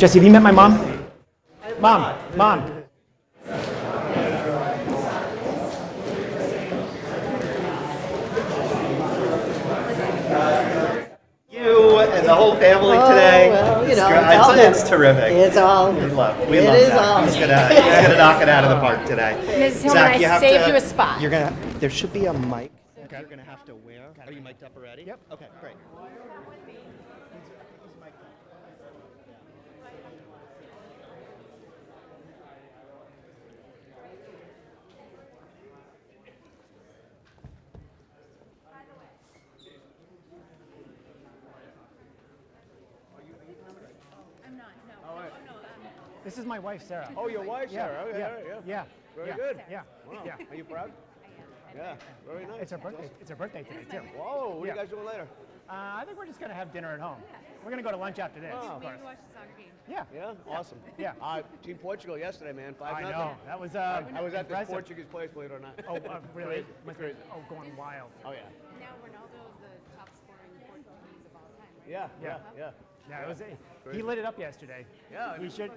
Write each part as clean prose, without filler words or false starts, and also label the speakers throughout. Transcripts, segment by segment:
Speaker 1: Jesse, have you met my mom? Mom.
Speaker 2: You and the whole family today.
Speaker 3: Well, you know,
Speaker 2: It's terrific.
Speaker 3: It's all.
Speaker 2: We love
Speaker 3: It is
Speaker 2: Zach.
Speaker 3: all.
Speaker 2: He's gonna knock it out of the park today.
Speaker 4: Ms. Hillman,
Speaker 2: Zach,
Speaker 4: I saved you a spot.
Speaker 2: There should be a mic. Okay. You're gonna have to wear. Are you mic'd up already?
Speaker 1: Yep.
Speaker 2: Okay, great.
Speaker 1: This is my wife, Sarah.
Speaker 5: Oh, your wife, Sarah. Okay,
Speaker 1: yeah,
Speaker 5: all right,
Speaker 1: yeah.
Speaker 5: Very good.
Speaker 1: Yeah.
Speaker 5: Wow.
Speaker 1: Yeah.
Speaker 5: Are you proud? Yeah. Very nice.
Speaker 1: It's her birthday. It's her birthday today too.
Speaker 5: Whoa. What are
Speaker 1: Yeah.
Speaker 5: you guys doing later?
Speaker 1: I think we're just gonna have dinner at home. We're gonna go to lunch after this.
Speaker 5: Oh.
Speaker 1: Of course.
Speaker 4: watch the soccer game.
Speaker 1: Yeah.
Speaker 5: Yeah. Awesome.
Speaker 1: Yeah.
Speaker 5: Team Portugal yesterday, man. 5-0.
Speaker 1: I know. That was
Speaker 5: I was at this
Speaker 1: impressive.
Speaker 5: Portuguese place, believe it or not.
Speaker 1: Oh, really?
Speaker 5: Crazy.
Speaker 1: Oh, going wild.
Speaker 5: Oh, yeah.
Speaker 4: Now Ronaldo is the top scoring Portuguese of all time. Right?
Speaker 5: Yeah.
Speaker 1: Yeah.
Speaker 5: Yeah.
Speaker 1: Yeah, it was. He
Speaker 5: Crazy.
Speaker 1: lit it up yesterday.
Speaker 5: Yeah.
Speaker 1: He should.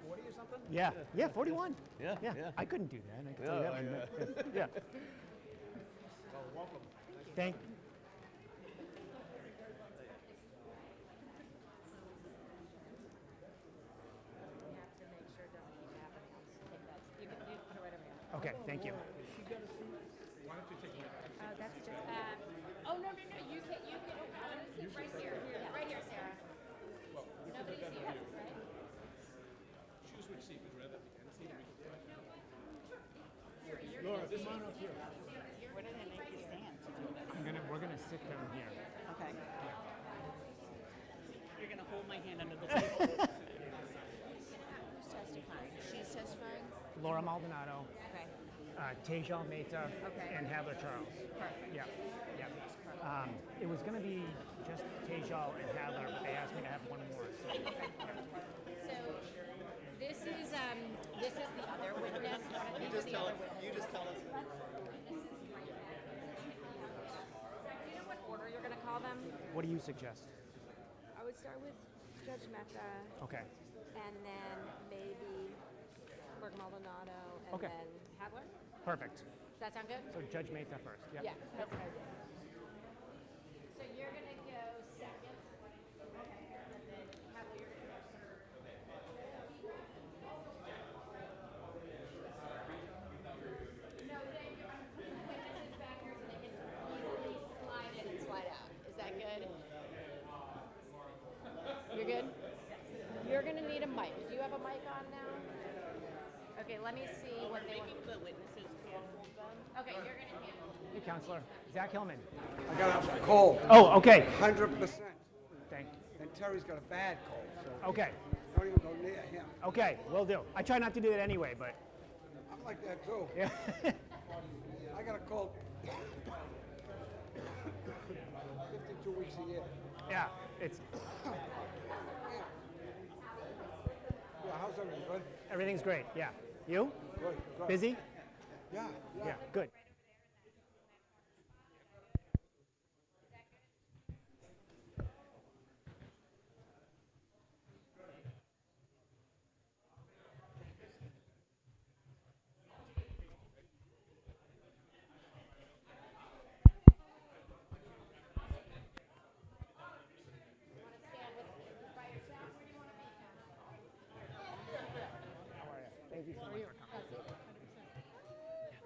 Speaker 5: 40 or something?
Speaker 1: Yeah. Yeah. 41.
Speaker 5: Yeah.
Speaker 1: Yeah.
Speaker 5: Yeah.
Speaker 1: I couldn't do that. I can tell you that.
Speaker 5: Yeah.
Speaker 1: Yeah.
Speaker 5: Well, welcome.
Speaker 1: Thank. Okay. Thank you.
Speaker 4: That's just. Oh no. You can. I'm gonna sit right here. Yeah, right here, Sarah. Nobody's here, right?
Speaker 6: Choose which seat, would you rather?
Speaker 1: We're gonna sit down here.
Speaker 7: Okay. You're going to hold my hand under the table. Who's testifying? She's testifying?
Speaker 1: Laura Maldonado,
Speaker 7: Okay.
Speaker 1: Tejal Mehta,
Speaker 7: Okay.
Speaker 1: and Hadler Charles.
Speaker 7: Perfect.
Speaker 1: Yeah. It was gonna be just Tejal and Hadler, but they asked me to have one more. So.
Speaker 4: So this is the other witness.
Speaker 2: You just tell us.
Speaker 4: Do you know what order you're gonna call them?
Speaker 1: What do you suggest?
Speaker 4: I would start with Judge Mehta,
Speaker 1: Okay.
Speaker 4: and then maybe Berg Maldonado, and
Speaker 1: Okay.
Speaker 4: then Hadler.
Speaker 1: Perfect.
Speaker 4: Does that sound good?
Speaker 1: So Judge Mehta first. Yep.
Speaker 4: Yeah. That's what I did. So you're gonna go second. Hadler, you're gonna go third. No, then you're gonna put the witnesses back here so they can easily slide in and slide out. Is that good? You're good? You're gonna need a mic. Do you have a mic on now? Okay, let me see what they want.
Speaker 7: The witnesses can hold them.
Speaker 4: Okay, you're gonna handle it.
Speaker 1: Hey, Counselor. Zach Hillman.
Speaker 8: I got a cold,
Speaker 1: Oh, okay.
Speaker 8: 100%.
Speaker 1: Thank you.
Speaker 8: And Terry's got a bad cold, so
Speaker 1: Okay.
Speaker 8: don't even go near him.
Speaker 1: Okay, will do. I try not to do that anyway, but
Speaker 8: I'm like that too.
Speaker 1: yeah.
Speaker 8: I got a cold 52 weeks a year.
Speaker 1: Yeah, it's
Speaker 8: Yeah, how's everything? Good?
Speaker 1: everything's great. Yeah. You?
Speaker 8: Good. Good.
Speaker 1: Busy?
Speaker 8: Yeah.
Speaker 1: Yeah, good. Thank you so much for coming.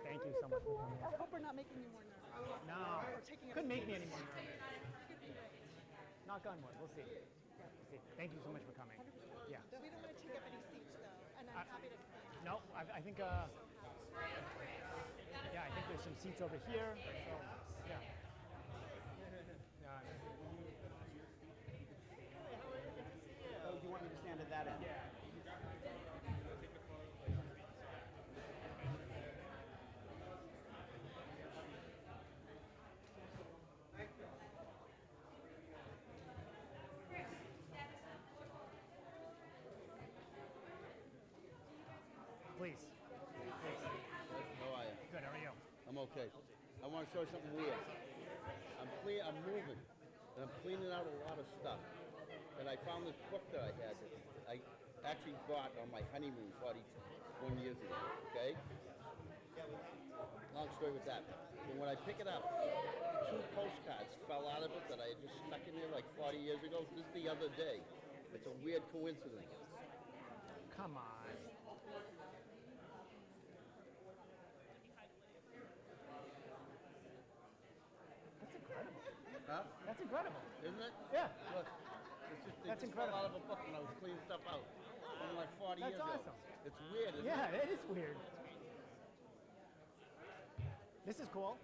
Speaker 1: Thank you so much for coming.
Speaker 7: I hope we're not making you more nervous.
Speaker 1: No, couldn't make me any more nervous. Knock on wood. We'll see. We'll see. Thank you so much for coming. Yeah.
Speaker 7: We don't want to take up any seats, though, and I'm happy to.
Speaker 1: No, I think. Yeah, I think there's some seats over here. So, yeah.
Speaker 2: Oh, you want me to stand at that end?
Speaker 1: Yeah. Please.
Speaker 5: How are you?
Speaker 1: Good. How are you?
Speaker 5: I'm okay. I want to show you something weird. I'm moving, and I'm cleaning out a lot of stuff. and I found this book that I had that I actually bought on my honeymoon 41 years ago, okay? Long story with that. But when I pick it up, 2 postcards fell out of it that I had just stuck in there like 40 years ago. Just the other day. It's a weird coincidence.
Speaker 1: Come on. That's incredible.
Speaker 5: Huh?
Speaker 1: That's incredible.
Speaker 5: Isn't it?
Speaker 1: Yeah.
Speaker 5: Look, it
Speaker 1: That's
Speaker 5: just fell
Speaker 1: incredible.
Speaker 5: out of a book when I was cleaning stuff out. From like 40
Speaker 1: That's
Speaker 5: years
Speaker 1: awesome.
Speaker 5: ago. It's weird, isn't
Speaker 1: Yeah,
Speaker 5: it?
Speaker 1: it is weird. This is cool.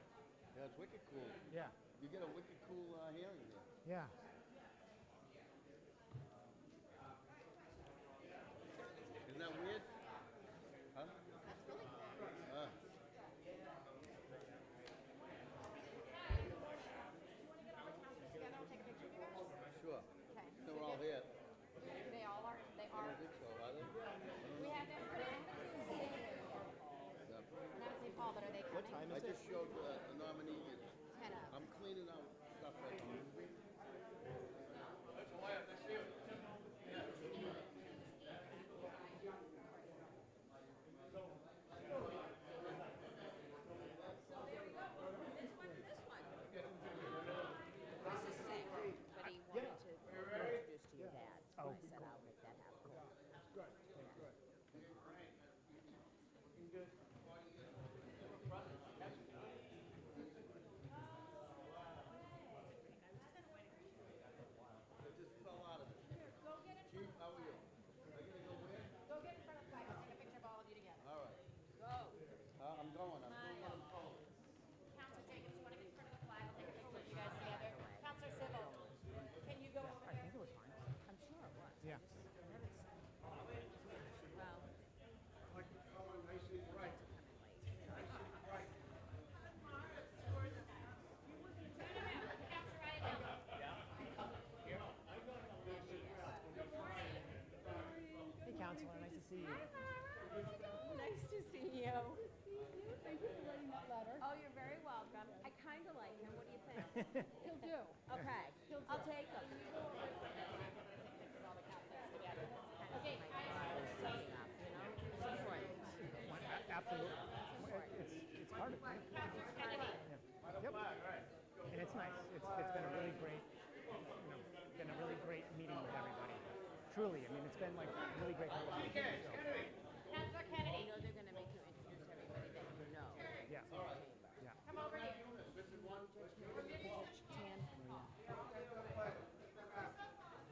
Speaker 5: Yeah, it's wicked cool.
Speaker 1: Yeah.
Speaker 5: You get a wicked cool hearing here.
Speaker 1: Yeah.
Speaker 5: Isn't that weird? Huh?
Speaker 4: Together, I'll take a picture of you guys.
Speaker 5: Sure.
Speaker 4: Okay.
Speaker 5: They're all here.
Speaker 4: They all are. They
Speaker 5: I
Speaker 4: are.
Speaker 5: don't think so, are they?
Speaker 4: We have them. I haven't seen Paul, but are they coming?
Speaker 2: What time
Speaker 5: I
Speaker 2: is it?
Speaker 5: just showed a nominee.
Speaker 4: 10 of.
Speaker 5: I'm cleaning out stuff right now.
Speaker 7: This is Zachary, but he wanted to introduce to your dad. So I said I'll make that happen.
Speaker 8: Good, good.
Speaker 5: It just fell out of it. Chief, how are you? Are you gonna go where?
Speaker 4: Go get in front of the flag. I'll take a picture of all of you together.
Speaker 5: All right.
Speaker 4: Go.
Speaker 5: I'm going. I'm doing what I'm told.
Speaker 4: Counselor Jacobs, you want to get in front of the flag? I'll take a picture of you guys together. Counselor Civil, can you go over
Speaker 1: I
Speaker 4: there?
Speaker 1: think it was fine.
Speaker 7: I'm sure it was.
Speaker 1: Yeah.
Speaker 7: Well,
Speaker 8: Like the color nice and bright. Nice and bright.
Speaker 1: Hey, counselor, nice to see you.
Speaker 4: Nice to see you. Thank you for writing that letter. Oh, you're very welcome. I kind of like him. What do you think? He'll do. Okay. I'll take him. Okay.
Speaker 1: Absolutely. It's part of it.
Speaker 4: Kennedy.
Speaker 1: Yep. And it's nice. It's been a really great, been a really great meeting with everybody. Truly, I mean, it's been like really great conversation. So,
Speaker 4: Counselor Kennedy.
Speaker 7: you know they're going to make you introduce everybody that you know.
Speaker 1: yeah. Yeah.
Speaker 4: Come over here.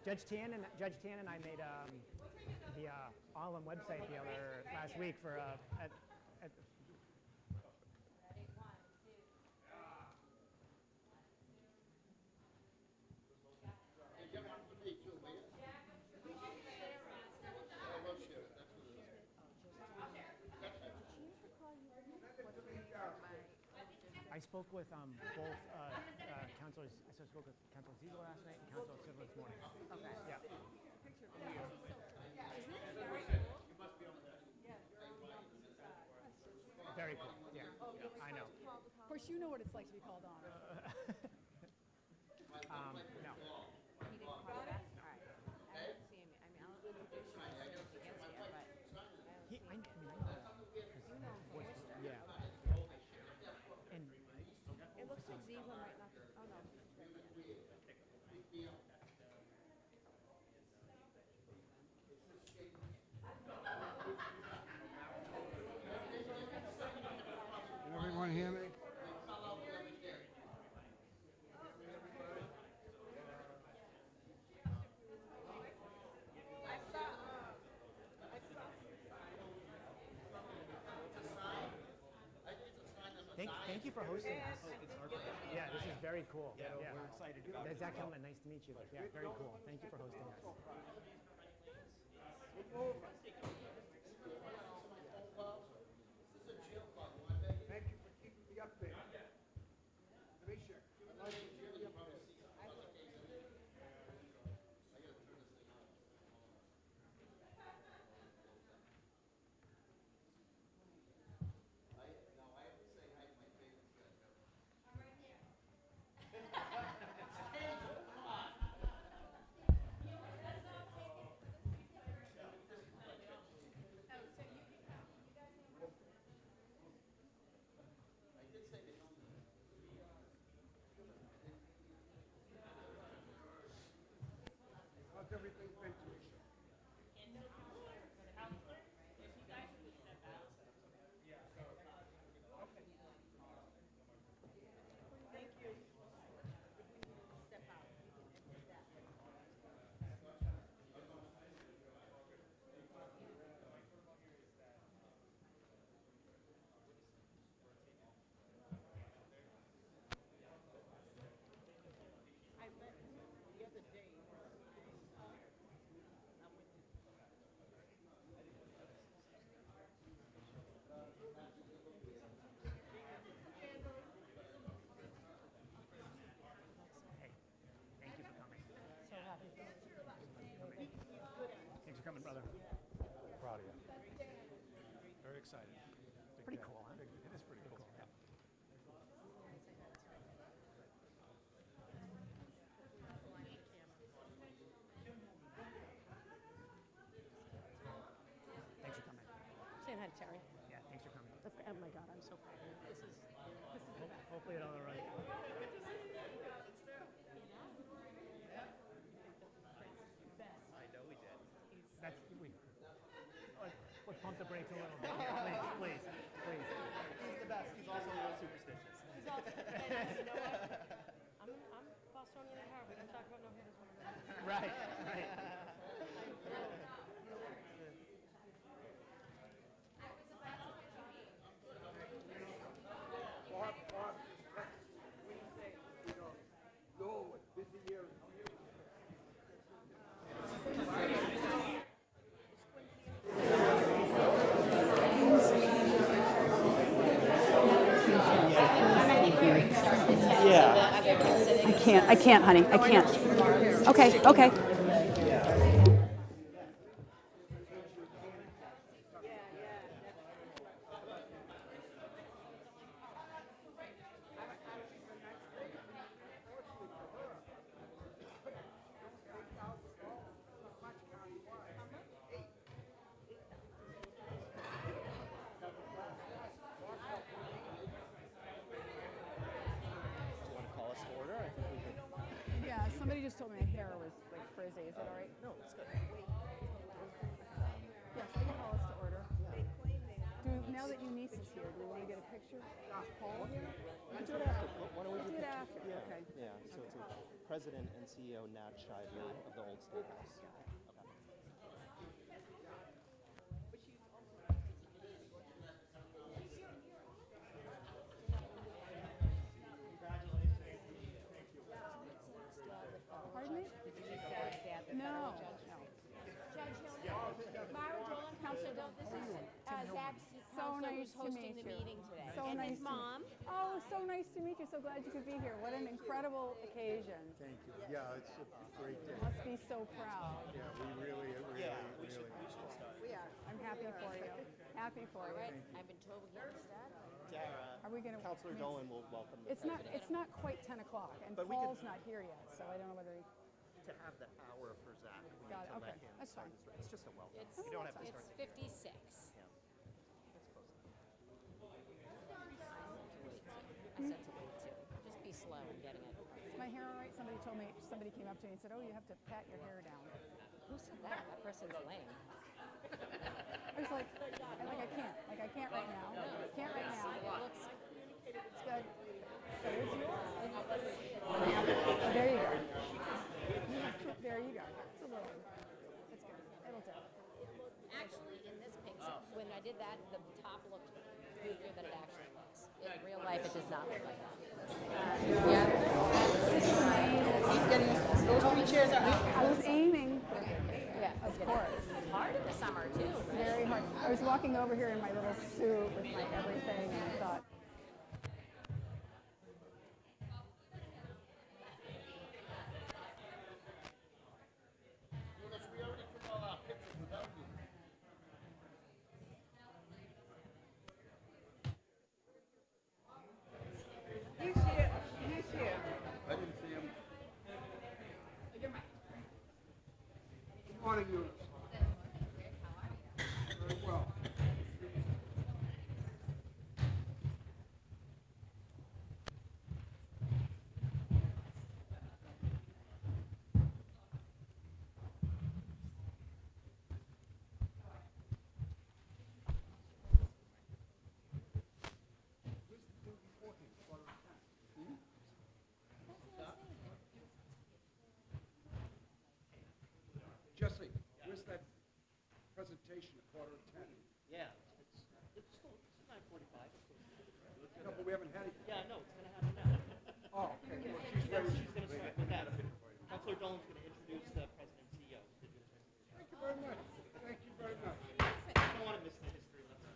Speaker 1: Judge Tan and I made the All-In website the other last week for at
Speaker 4: Ready? 1, 2.
Speaker 5: Hey, get one for me too, will you? Oh, we'll share it. That's what it is.
Speaker 1: I spoke with both counselors. I spoke with Counselor Ziegler last night and Counselor Civil this morning.
Speaker 7: Okay.
Speaker 1: Yeah. Very cool. Yeah. I know.
Speaker 3: Of course, you know what it's like to be called on.
Speaker 1: No.
Speaker 7: He didn't call you back? All right. I didn't see him. I mean, I'll introduce you as soon as he gets here, but
Speaker 1: I know that. 'Cause
Speaker 7: you know him from Worcester.
Speaker 1: yeah. And
Speaker 7: It looks like Zebra right now. Oh, no. It's right there.
Speaker 8: Can everyone hear me?
Speaker 1: thank you for hosting us. Yeah, this is very cool. Yeah,
Speaker 2: We're excited about it.
Speaker 1: Zach Hillman, nice to meet you. Yeah, very cool. Thank you for hosting us.
Speaker 8: Thank you for keeping me up there. Alicia, I like you to keep me up there.
Speaker 3: Oh my God, I'm so proud of you. This is the best.
Speaker 1: Hopefully it all right.
Speaker 2: I know we did.
Speaker 1: Let's pump the brakes a little bit. Please.
Speaker 2: He's the best. He's also a little superstitious.
Speaker 6: He's also, and you know what? I'm Bostonian at heart. We don't talk about no hitters when we're running.
Speaker 1: Right.
Speaker 8: Bob, we say, no, it's busy year.
Speaker 2: Yeah.
Speaker 3: I can't, honey, I can't. Okay.
Speaker 2: Do you want to call us to order? I think we could.
Speaker 3: Yeah, somebody just told me my hair was like frizzy. Is that all right?
Speaker 2: No, it's good.
Speaker 3: Yes, they can call us to order. Now that your niece is here, do we want to get a picture? Is Paul here?
Speaker 2: We can do it after. Why don't we
Speaker 3: Do
Speaker 2: do
Speaker 3: it
Speaker 2: pictures?
Speaker 3: after, okay.
Speaker 2: Yeah, so it's President and CEO Nat Shively of the Old State House. Okay.
Speaker 3: Pardon me? No.
Speaker 4: Judge Hillman, Myra Dolan, Counselor Dolan, this is Zach's
Speaker 3: So
Speaker 4: counselor
Speaker 3: nice
Speaker 4: who's
Speaker 3: to
Speaker 4: hosting
Speaker 3: meet
Speaker 4: the
Speaker 3: you.
Speaker 4: meeting today.
Speaker 3: So
Speaker 4: And
Speaker 3: nice
Speaker 4: his
Speaker 3: to-
Speaker 4: mom.
Speaker 3: Oh, so nice to meet you. So glad you could be here. What an incredible occasion.
Speaker 9: Thank you. Yeah, it's a great day.
Speaker 3: Must be so proud.
Speaker 9: Yeah, we really.
Speaker 2: We should start.
Speaker 3: I'm happy for you. Happy for
Speaker 4: All
Speaker 3: you.
Speaker 4: right, I've been told we're getting started.
Speaker 2: Dara,
Speaker 3: Are we gonna?
Speaker 2: Counselor Dolan will welcome the
Speaker 3: It's not.
Speaker 2: president.
Speaker 3: It's not quite 10 o'clock, and
Speaker 2: But we
Speaker 3: Paul's
Speaker 2: could-
Speaker 3: not here yet, so I don't know whether.
Speaker 2: To have the hour for Zach, we
Speaker 3: Got
Speaker 2: need
Speaker 3: it,
Speaker 2: to let
Speaker 3: okay,
Speaker 2: him
Speaker 3: that's
Speaker 2: start
Speaker 3: fine.
Speaker 2: his- It's just a welcome.
Speaker 4: It's,
Speaker 2: You don't have to
Speaker 4: it's
Speaker 2: start.
Speaker 4: 56.
Speaker 2: Yeah. Let's close it.
Speaker 4: I said to wait too. Just be slow in getting it.
Speaker 3: Is my hair all right? Somebody told me. Somebody came up to me and said, "Oh, you have to pat your hair down."
Speaker 4: Who said that? That person's lame.
Speaker 3: I was like, I can't. Like I can't right now. Can't right now.
Speaker 4: It looks.
Speaker 3: It's good. So is yours. Oh, there you go. There you go. It's a little. It's good. It'll do.
Speaker 4: Actually, in this picture, when I did that, the top looked goofier than it actually looks. In real life, it does not look like that. Yeah. He's getting those 3 chairs are up.
Speaker 3: I was aiming.
Speaker 4: Yeah,
Speaker 3: Of course.
Speaker 4: It's hard in the summer too.
Speaker 3: It's very hard. I was walking over here in my little suit with my everything, and I thought.
Speaker 5: We already took all our pictures without you.
Speaker 8: He's here.
Speaker 5: I didn't see him.
Speaker 8: Good morning, Eunice. Very well. Jesse, where's that presentation at 9:45?
Speaker 2: Yeah, it's still 9:45.
Speaker 8: No, but we haven't had it yet.
Speaker 2: Yeah, no, it's going to happen now.
Speaker 8: Oh, okay. Well, she's ready.
Speaker 2: She's going to start with that. Counselor Dolan's going to introduce the president and CEO.
Speaker 8: Thank you very much. Thank you very much.
Speaker 2: I don't want to miss the history lesson.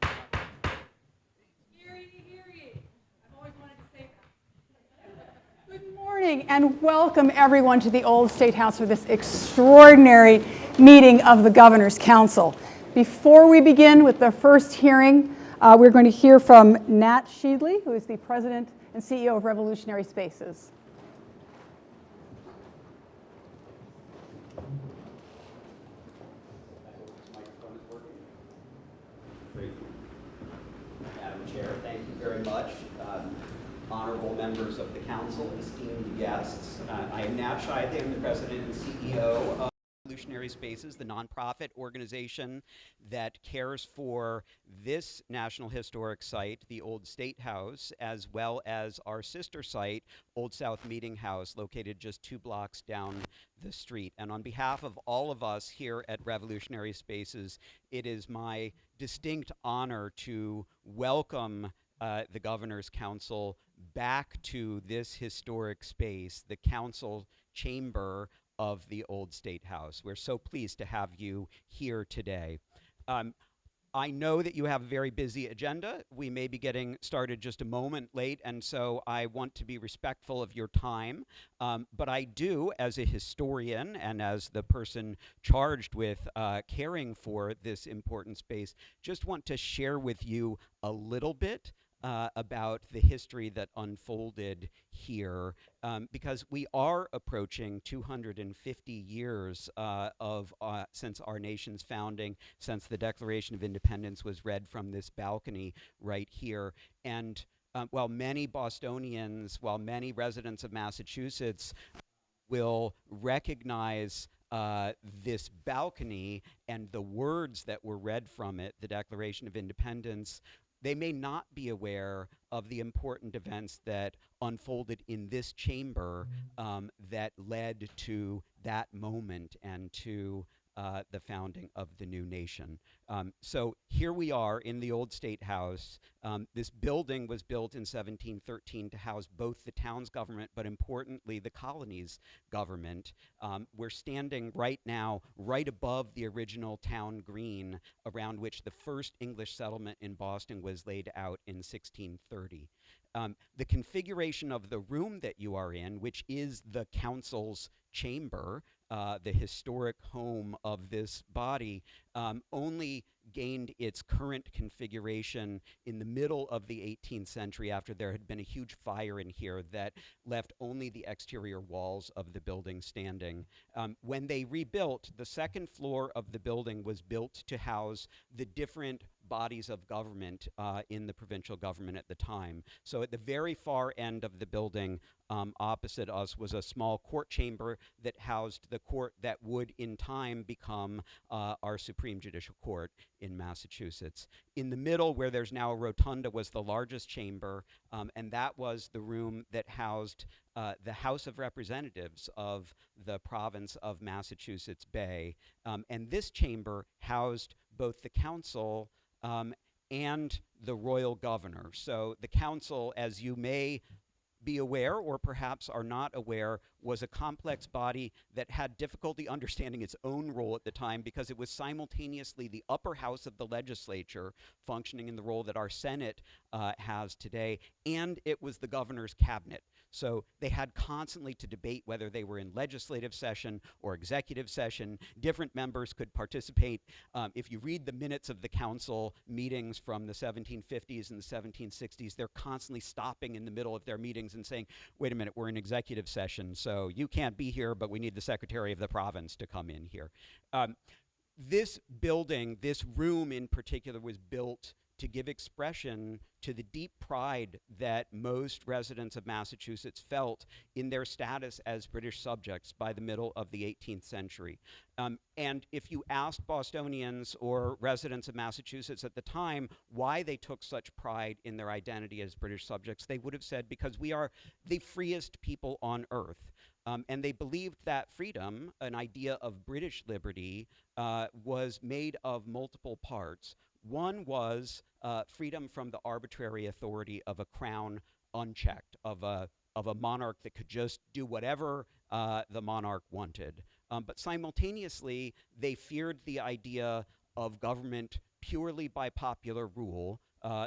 Speaker 3: Good morning and welcome everyone to the Old State House for this extraordinary meeting of the Governor's Council. Before we begin with the first hearing, we're going to hear from Nat Shively, who is the President and CEO of Revolutionary Spaces.
Speaker 10: Great. Madam Chair, very much. Honorable members of the council, esteemed guests. I am Nat Shively. I'm the president and CEO of Revolutionary Spaces, the nonprofit organization that cares for this National Historic Site, the Old State House, as well as our sister site, Old South Meeting House, located just 2 blocks down the street. And on behalf of all of us here at Revolutionary Spaces, it is my distinct honor to welcome the Governor's Council back to this historic space, the council chamber of the Old State House. We're so pleased to have you here today. I know that you have a very busy agenda. We may be getting started just a moment late, and so I want to be respectful of your time. But I do, as a historian and as the person charged with caring for this important space, just want to share with you a little bit about the history that unfolded here, because we are approaching 250 years since our nation's founding, since the Declaration of Independence was read from this balcony right here. And while many Bostonians, while many residents of Massachusetts will recognize this balcony and the words that were read from it, the Declaration of Independence, they may not be aware of the important events that unfolded in this chamber that led to that moment and to the founding of the new nation. So here we are in the Old State House. This building was built in 1713 to house both the town's government, but importantly, the colony's government. We're standing right now right above the original town green around which the first English settlement in Boston was laid out in 1630. The configuration of the room that you are in, which is the council's chamber, the historic home of this body, only gained its current configuration in the middle of the 18th century after there had been a huge fire in here that left only the exterior walls of the building standing. When they rebuilt, the second floor of the building was built to house the different bodies of government in the provincial government at the time. So at the very far end of the building, opposite us, was a small court chamber that housed the court that would in time become our Supreme Judicial Court in Massachusetts. In the middle, where there's now a rotunda, was the largest chamber, and that was the room that housed the House of Representatives of the province of Massachusetts Bay. And this chamber housed both the council and the royal governor. So the council, as you may be aware, or perhaps are not aware, was a complex body that had difficulty understanding its own role at the time because it was simultaneously the upper house of the legislature, functioning in the role that our Senate has today, and it was the governor's cabinet. So they had constantly to debate whether they were in legislative session or executive session. Different members could participate. If you read the minutes of the council meetings from the 1750s and the 1760s, they're constantly stopping in the middle of their meetings and saying, wait a minute, we're in executive session, so you can't be here, but we need the secretary of the province to come in here. This building, this room in particular, was built to give expression to the deep pride that most residents of Massachusetts felt in their status as British subjects by the middle of the 18th century. And if you asked Bostonians or residents of Massachusetts at the time why they took such pride in their identity as British subjects, they would have said, because we are the freest people on earth. And they believed that freedom, an idea of British liberty, was made of multiple parts. One was freedom from the arbitrary authority of a crown unchecked, of a monarch that could just do whatever the monarch wanted. But simultaneously, they feared the idea of government purely by popular rule.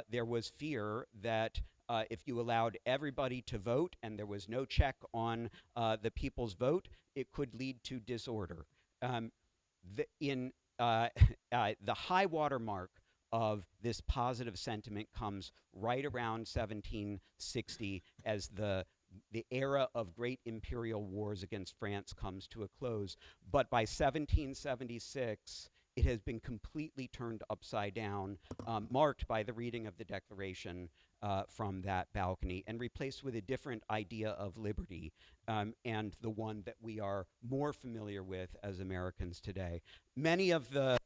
Speaker 10: There was fear that if you allowed everybody to vote and there was no check on the people's vote, it could lead to disorder. The high water mark of this positive sentiment comes right around 1760 as the era of great imperial wars against France comes to a close. But by 1776, it has been completely turned upside down, marked by the reading of the Declaration from that balcony, and replaced with a different idea of liberty, and the one that we are more familiar with as Americans today. Many of the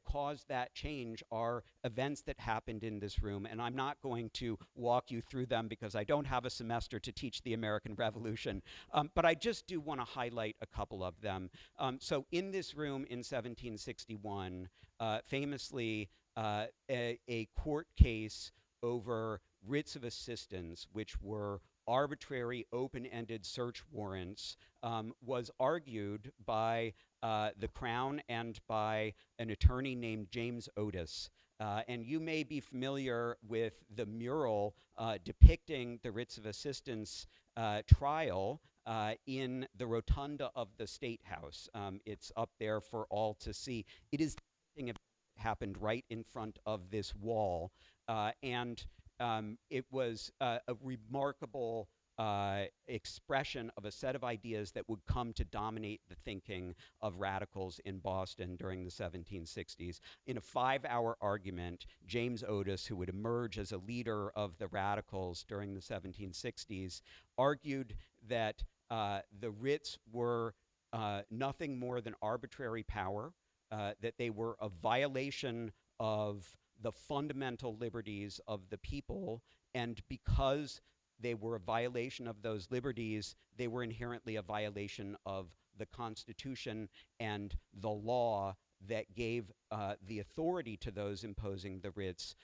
Speaker 10: caused that change are events that happened in this room, and I'm not going to walk you through them because I don't have a semester to teach the American Revolution, but I just do want to highlight a couple of them. So in this room in 1761, famously, a court case over writs of assistance, which were arbitrary, open-ended search warrants, was argued by the Crown and by an attorney named James Otis. And you may be familiar with the mural depicting the writs of assistance trial in the rotunda of the State House. It's up there for all to see. It is depicting what happened right in front of this wall. And it was a remarkable expression of a set of ideas that would come to dominate the thinking of radicals in Boston during the 1760s. In a 5-hour argument, James Otis, who would emerge as a leader of the radicals during the 1760s, argued that the writs were nothing more than arbitrary power, that they were a violation of the fundamental liberties of the people, and because they were a violation of those liberties, they were inherently a violation of the Constitution and the law that gave the authority to those imposing the writs,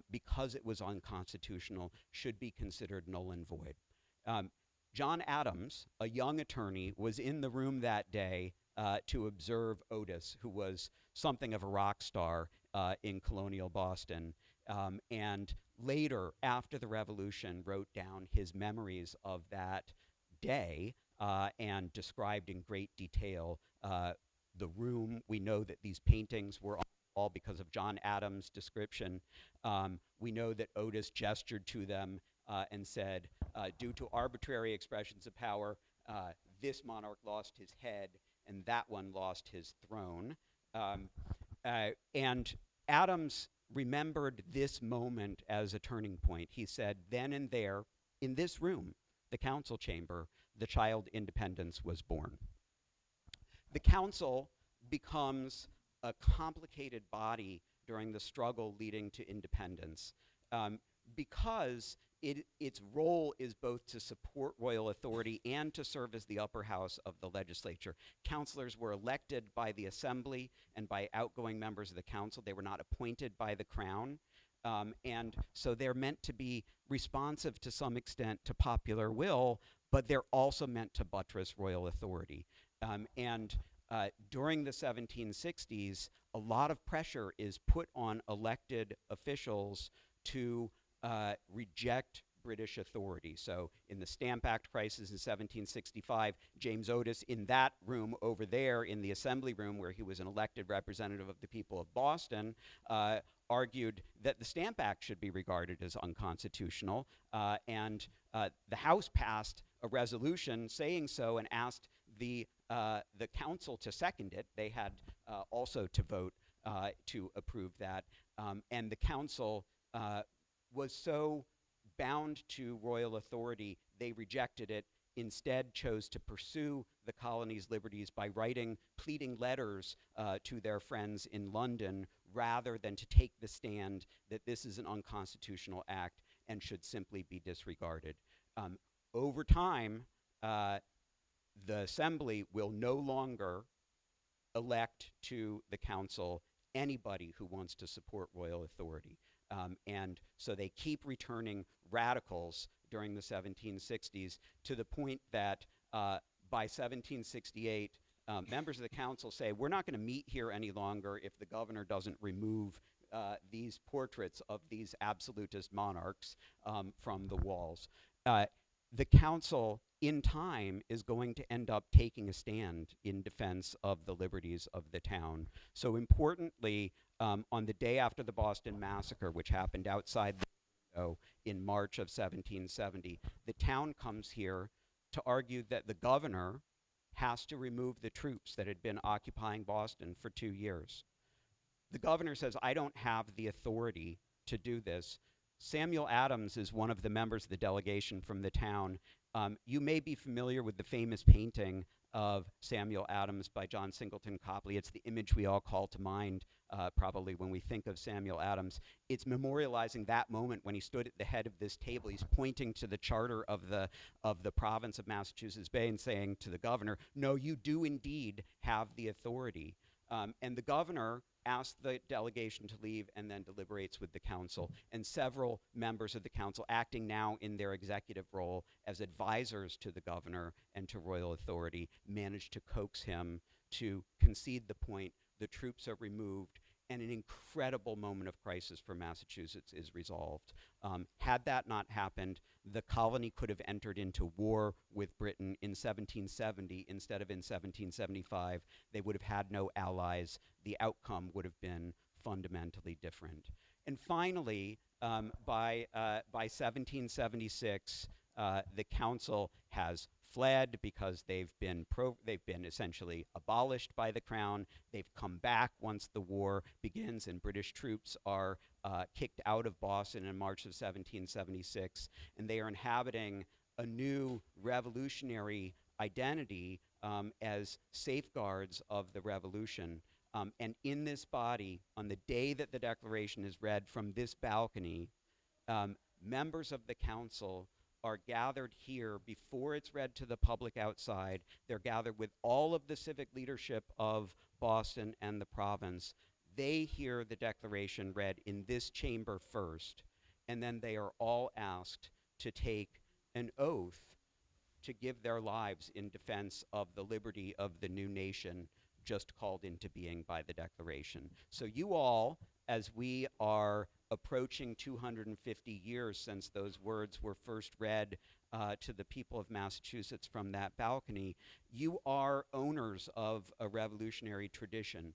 Speaker 10: because it was unconstitutional, should be considered null and void. John Adams, a young attorney, was in the room that day to observe Otis, who was something of a rock star in colonial Boston, and later, after the Revolution, wrote down his memories of that day and described in great detail the room. We know that these paintings were all because of John Adams' description. We know that Otis gestured to them and said, due to arbitrary expressions of power, this monarch lost his head and that one lost his throne. And Adams remembered this moment as a turning point. He said, then and there, in this room, the council chamber, the child independence was born. The council becomes a complicated body during the struggle leading to independence, because its role is both to support royal authority and to serve as the upper house of the legislature. Councilors were elected by the assembly and by outgoing members of the council. They were not appointed by the crown. And so they're meant to be responsive to some extent to popular will, but they're also meant to buttress royal authority. During the 1760s, a lot of pressure is put on elected officials to reject British authority. So in the Stamp Act crisis in 1765, James Otis, in that room over there in the assembly room where he was an elected representative of the people of Boston, argued that the Stamp Act should be regarded as unconstitutional, and the House passed a resolution saying so and asked the council to second it. They had also to vote to approve that, and the council was so bound to royal authority, they rejected it, instead chose to pursue the colony's liberties by writing pleading letters to their friends in London, rather than to take the stand that this is an unconstitutional act and should simply be disregarded. Over time, the assembly will no longer elect to the council anybody who wants to support royal authority. And so they keep returning radicals during the 1760s, to the point that by 1768, members of the council say, we're not going to meet here any longer if the governor doesn't remove these portraits of these absolutist monarchs from the walls. The council, in time, is going to end up taking a stand in defense of the liberties of the town. So importantly, on the day after the Boston Massacre, which happened outside the window in March of 1770, the town comes here to argue that the governor has to remove the troops that had been occupying Boston for 2 years. The governor says, I don't have the authority to do this. Samuel Adams is one of the members of the delegation from the town. You may be familiar with the famous painting of Samuel Adams by John Singleton Copley. It's the image we all call to mind probably when we think of Samuel Adams. It's memorializing that moment when he stood at the head of this table. He's pointing to the charter of the province of Massachusetts Bay and saying to the governor, no, you do indeed have the authority. And the governor asks the delegation to leave and then deliberates with the council. And several members of the council, acting now in their executive role as advisors to the governor and to royal authority, managed to coax him to concede the point. The troops are removed, and an incredible moment of crisis for Massachusetts is resolved. Had that not happened, the colony could have entered into war with Britain in 1770 instead of in 1775. They would have had no allies. The outcome would have been fundamentally different. And finally, by 1776, the council has fled because they've been essentially abolished by the crown. They've come back once the war begins, and British troops are kicked out of Boston in March of 1776, and they are inhabiting a new revolutionary identity as safeguards of the revolution. And in this body, on the day that the Declaration is read from this balcony, members of the council are gathered here before it's read to the public outside. They're gathered with all of the civic leadership of Boston and the province. They hear the Declaration read in this chamber first, and then they are all asked to take an oath to give their lives in defense of the liberty of the new nation just called into being by the Declaration. So you all, as we are approaching 250 years since those words were first read to the people of Massachusetts from that balcony, you are owners of a revolutionary tradition.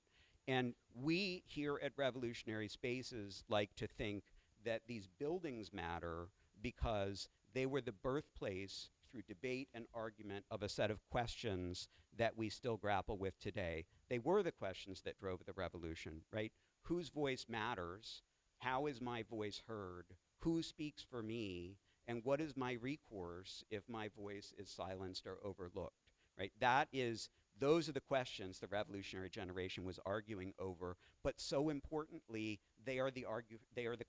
Speaker 10: And we here at Revolutionary Spaces like to think that these buildings matter because they were the birthplace through debate and argument of a set of questions that we still grapple with today. They were the questions that drove the revolution, right? Whose voice matters? How is my voice heard? Who speaks for me? And what is my recourse if my voice is silenced or overlooked, right? Those are the questions the revolutionary generation was arguing over, but so importantly, they are the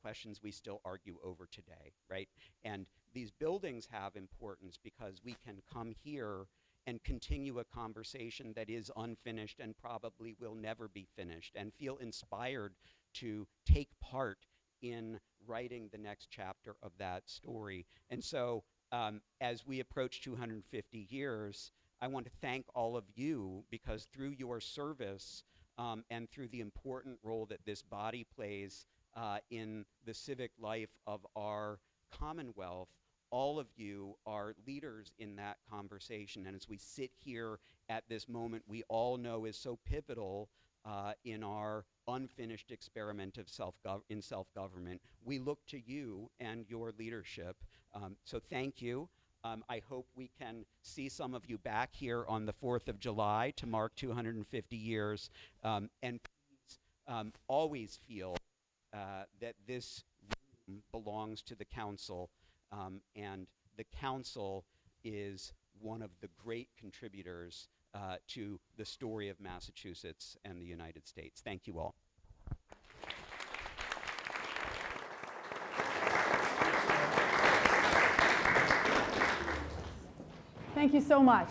Speaker 10: questions we still argue over today, right? And these buildings have importance because we can come here and continue a conversation that is unfinished and probably will never be finished, and feel inspired to take part in writing the next chapter of that story. And so as we approach 250 years, I want to thank all of you, because through your service and through the important role that this body plays in the civic life of our Commonwealth, all of you are leaders in that conversation. And as we sit here at this moment we all know is so pivotal in our unfinished experiment of self-government, we look to you and your leadership. So thank you. I hope we can see some of you back here on the 4th of July to mark 250 years. And please always feel that this room belongs to the council, and the council is one of the great contributors to the story of Massachusetts and the United States. Thank you all.
Speaker 3: Thank you so much.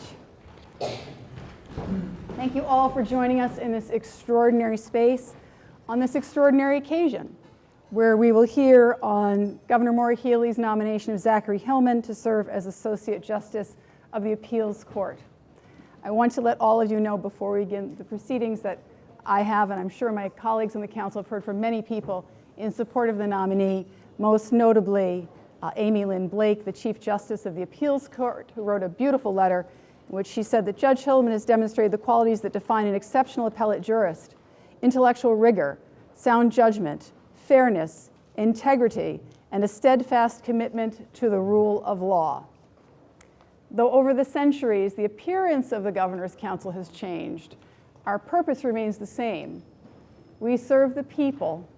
Speaker 3: Thank you all for joining us in this extraordinary space on this extraordinary occasion, where we will hear on Governor Maura Healey's nomination of Zachary Hillman to serve as Associate Justice of the Appeals Court. I want to let all of you know before we begin the proceedings that I have, and I'm sure my colleagues on the council have heard from many people in support of the nominee, most notably Amy Lynn Blake, the Chief Justice of the Appeals Court, who wrote a beautiful letter in which she said that Judge Hillman has demonstrated the qualities that define an exceptional appellate jurist: intellectual rigor, sound judgment, fairness, integrity, and a steadfast commitment to the rule of law. Though over the centuries, the appearance of the Governor's Council has changed, our purpose remains the same. We serve the people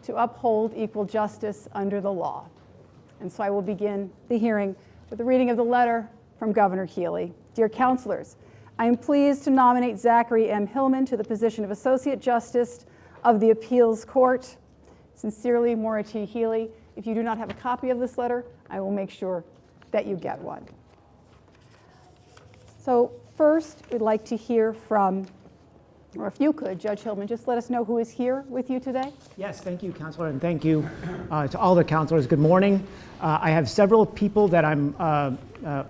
Speaker 3: to uphold equal justice under the law. And so I will begin the hearing with the reading of the letter from Governor Healy. Dear councilors, I am pleased to nominate Zachary M. Hillman to the position of Associate Justice of the Appeals Court. Sincerely, Maura T. Healy. If you do not have a copy of this letter, I will make sure that you get one. So first, we'd like to hear from, or if you could, Judge Hillman, just let us know who is here with you today.
Speaker 1: Yes, thank you, Counselor, and thank you to all the counselors. Good morning. I have several people that I'm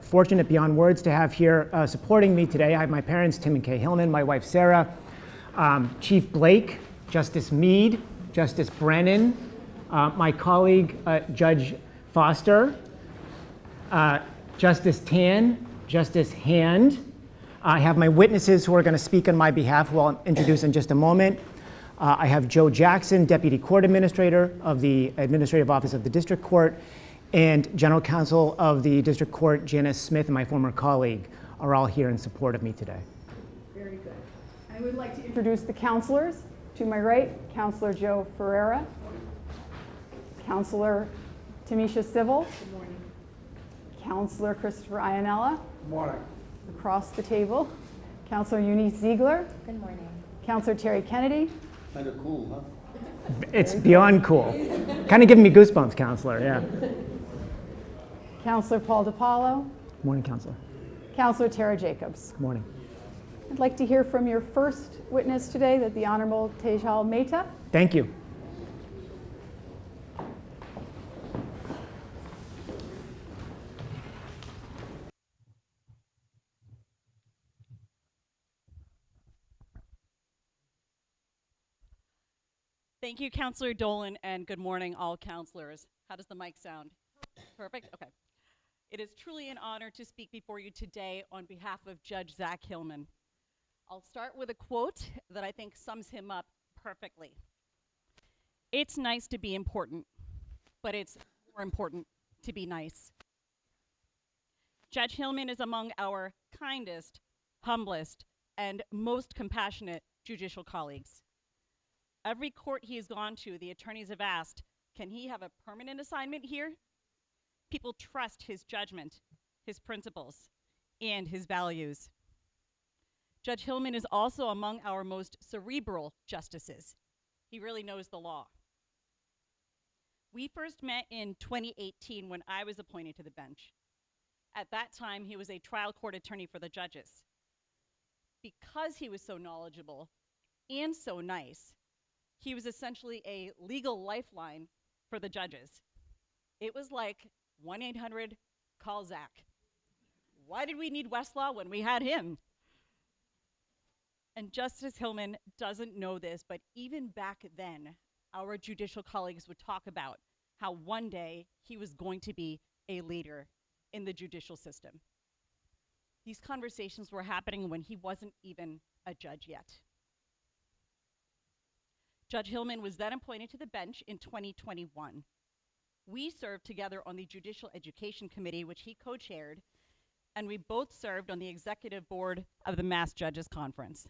Speaker 1: fortunate beyond words to have here supporting me today. I have my parents, Tim and Kay Hillman, my wife, Sarah, Chief Blake, Justice Mead, Justice Brennan, my colleague, Judge Foster, Justice Tan, Justice Hand. I have my witnesses who are going to speak on my behalf, who I'll introduce in just a moment. I have Joe Jackson, Deputy Court Administrator of the Administrative Office of the District Court, and General Counsel of the District Court, Janice Smith, and my former colleague, are all here in support of me today.
Speaker 3: Very good. I would like to introduce the counselors. To my right, Counselor Joe Ferreira, Counselor Tamisha Civil, good morning. Counselor Christopher Ianella,
Speaker 8: Good morning.
Speaker 3: across the table, Counselor Eunice Ziegler,
Speaker 4: Good morning.
Speaker 3: Counselor Terry Kennedy.
Speaker 5: Kind of cool, huh?
Speaker 1: It's beyond cool. Kind of giving me goosebumps, Counselor, yeah.
Speaker 3: Counselor Paul DiPaolo,
Speaker 1: Good morning, Counselor.
Speaker 3: Counselor Tara Jacobs.
Speaker 1: Good morning.
Speaker 3: I'd like to hear from your first witness today, that the Honorable Tejal Mehta.
Speaker 1: Thank you.
Speaker 11: Thank you, Counselor Dolan, and good morning, all counselors. How does the mic sound? Perfect? Okay. It is truly an honor to speak before you today on behalf of Judge Zach Hillman. I'll start with a quote that I think sums him up perfectly. It's nice to be important, but it's more important to be nice. Judge Hillman is among our kindest, humblest, and most compassionate judicial colleagues. Every court he has gone to, the attorneys have asked, can he have a permanent assignment here? People trust his judgment, his principles, and his values. Judge Hillman is also among our most cerebral justices. He really knows the law. We first met in 2018 when I was appointed to the bench. At that time, he was a trial court attorney for the judges. Because he was so knowledgeable and so nice, he was essentially a legal lifeline for the judges. It was like 1-800-CALL-ZACH. Why did we need Westlaw when we had him? And Justice Hillman doesn't know this, but even back then, our judicial colleagues would talk about how one day he was going to be a leader in the judicial system. These conversations were happening when he wasn't even a judge yet. Judge Hillman was then appointed to the bench in 2021. We served together on the Judicial Education Committee, which he co-chaired, and we both served on the executive board of the Mass Judges Conference.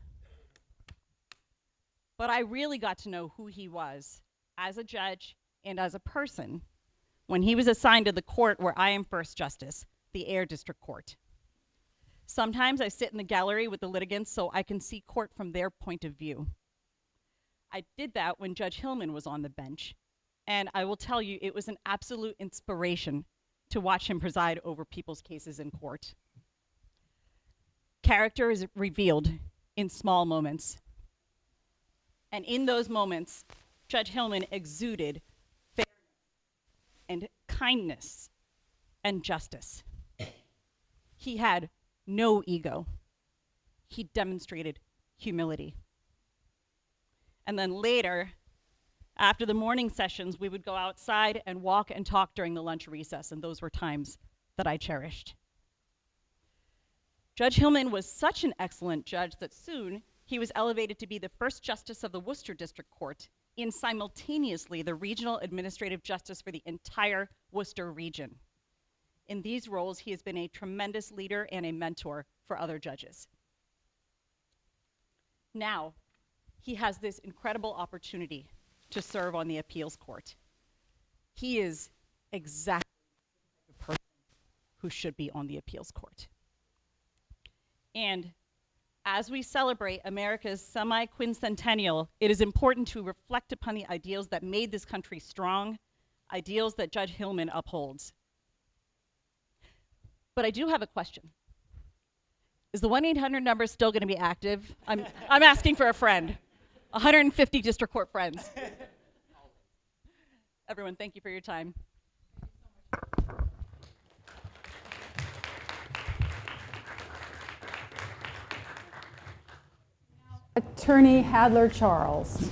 Speaker 11: But I really got to know who he was as a judge and as a person when he was assigned to the court where I am first justice, the Air District Court. Sometimes I sit in the gallery with the litigants so I can see court from their point of view. I did that when Judge Hillman was on the bench, and I will tell you, it was an absolute inspiration to watch him preside over people's cases in court. Character is revealed in small moments. And in those moments, Judge Hillman exuded fairness and kindness and justice. He had no ego. He demonstrated humility. And then later, after the morning sessions, we would go outside and walk and talk during the lunch recess, and those were times that I cherished. Judge Hillman was such an excellent judge that soon he was elevated to be the first justice of the Worcester District Court and simultaneously the regional administrative justice for the entire Worcester region. In these roles, he has been a tremendous leader and a mentor for other judges. Now, he has this incredible opportunity to serve on the appeals court. He is exactly the person who should be on the appeals court. And as we celebrate America's semi-quincentennial, it is important to reflect upon the ideals that made this country strong, ideals that Judge Hillman upholds. But I do have a question. Is the 1-800 number still going to be active? I'm asking for a friend. 150 district court friends. Everyone, thank you for your time.
Speaker 3: Attorney Hadler Charles.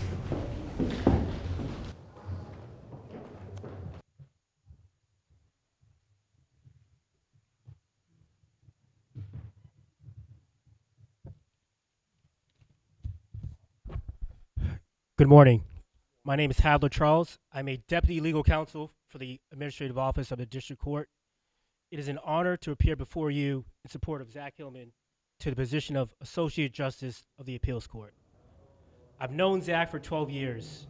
Speaker 12: Good morning. My name is Hadler Charles. I'm a Deputy Legal Counsel for the Administrative Office of the District Court. It is an honor to appear before you in support of Zach Hillman to the position of Associate Justice of the Appeals Court. I've known Zach for 12 years.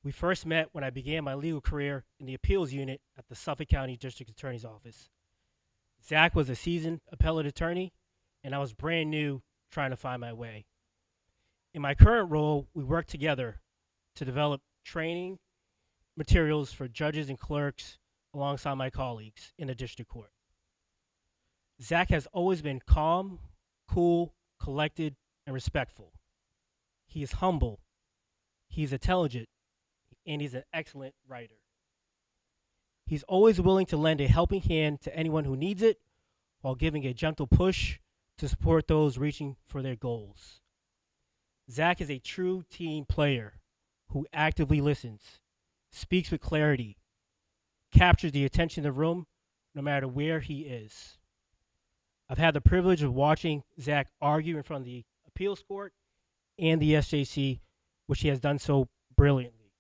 Speaker 12: We first met when I began my legal career in the appeals unit at the Suffolk County District Attorney's Office. Zach was a seasoned appellate attorney, and I was brand new trying to find my way. In my current role, we work together to develop training materials for judges and clerks alongside my colleagues in the district court. Zach has always been calm, cool, collected, and respectful. He is humble, he's intelligent, and he's an excellent writer. He's always willing to lend a helping hand to anyone who needs it while giving a gentle push to support those reaching for their goals. Zach is a true team player who actively listens, speaks with clarity, captures the attention of the room no matter where he is. I've had the privilege of watching Zach argue in front of the appeals court and the SJC, which he has done so brilliantly.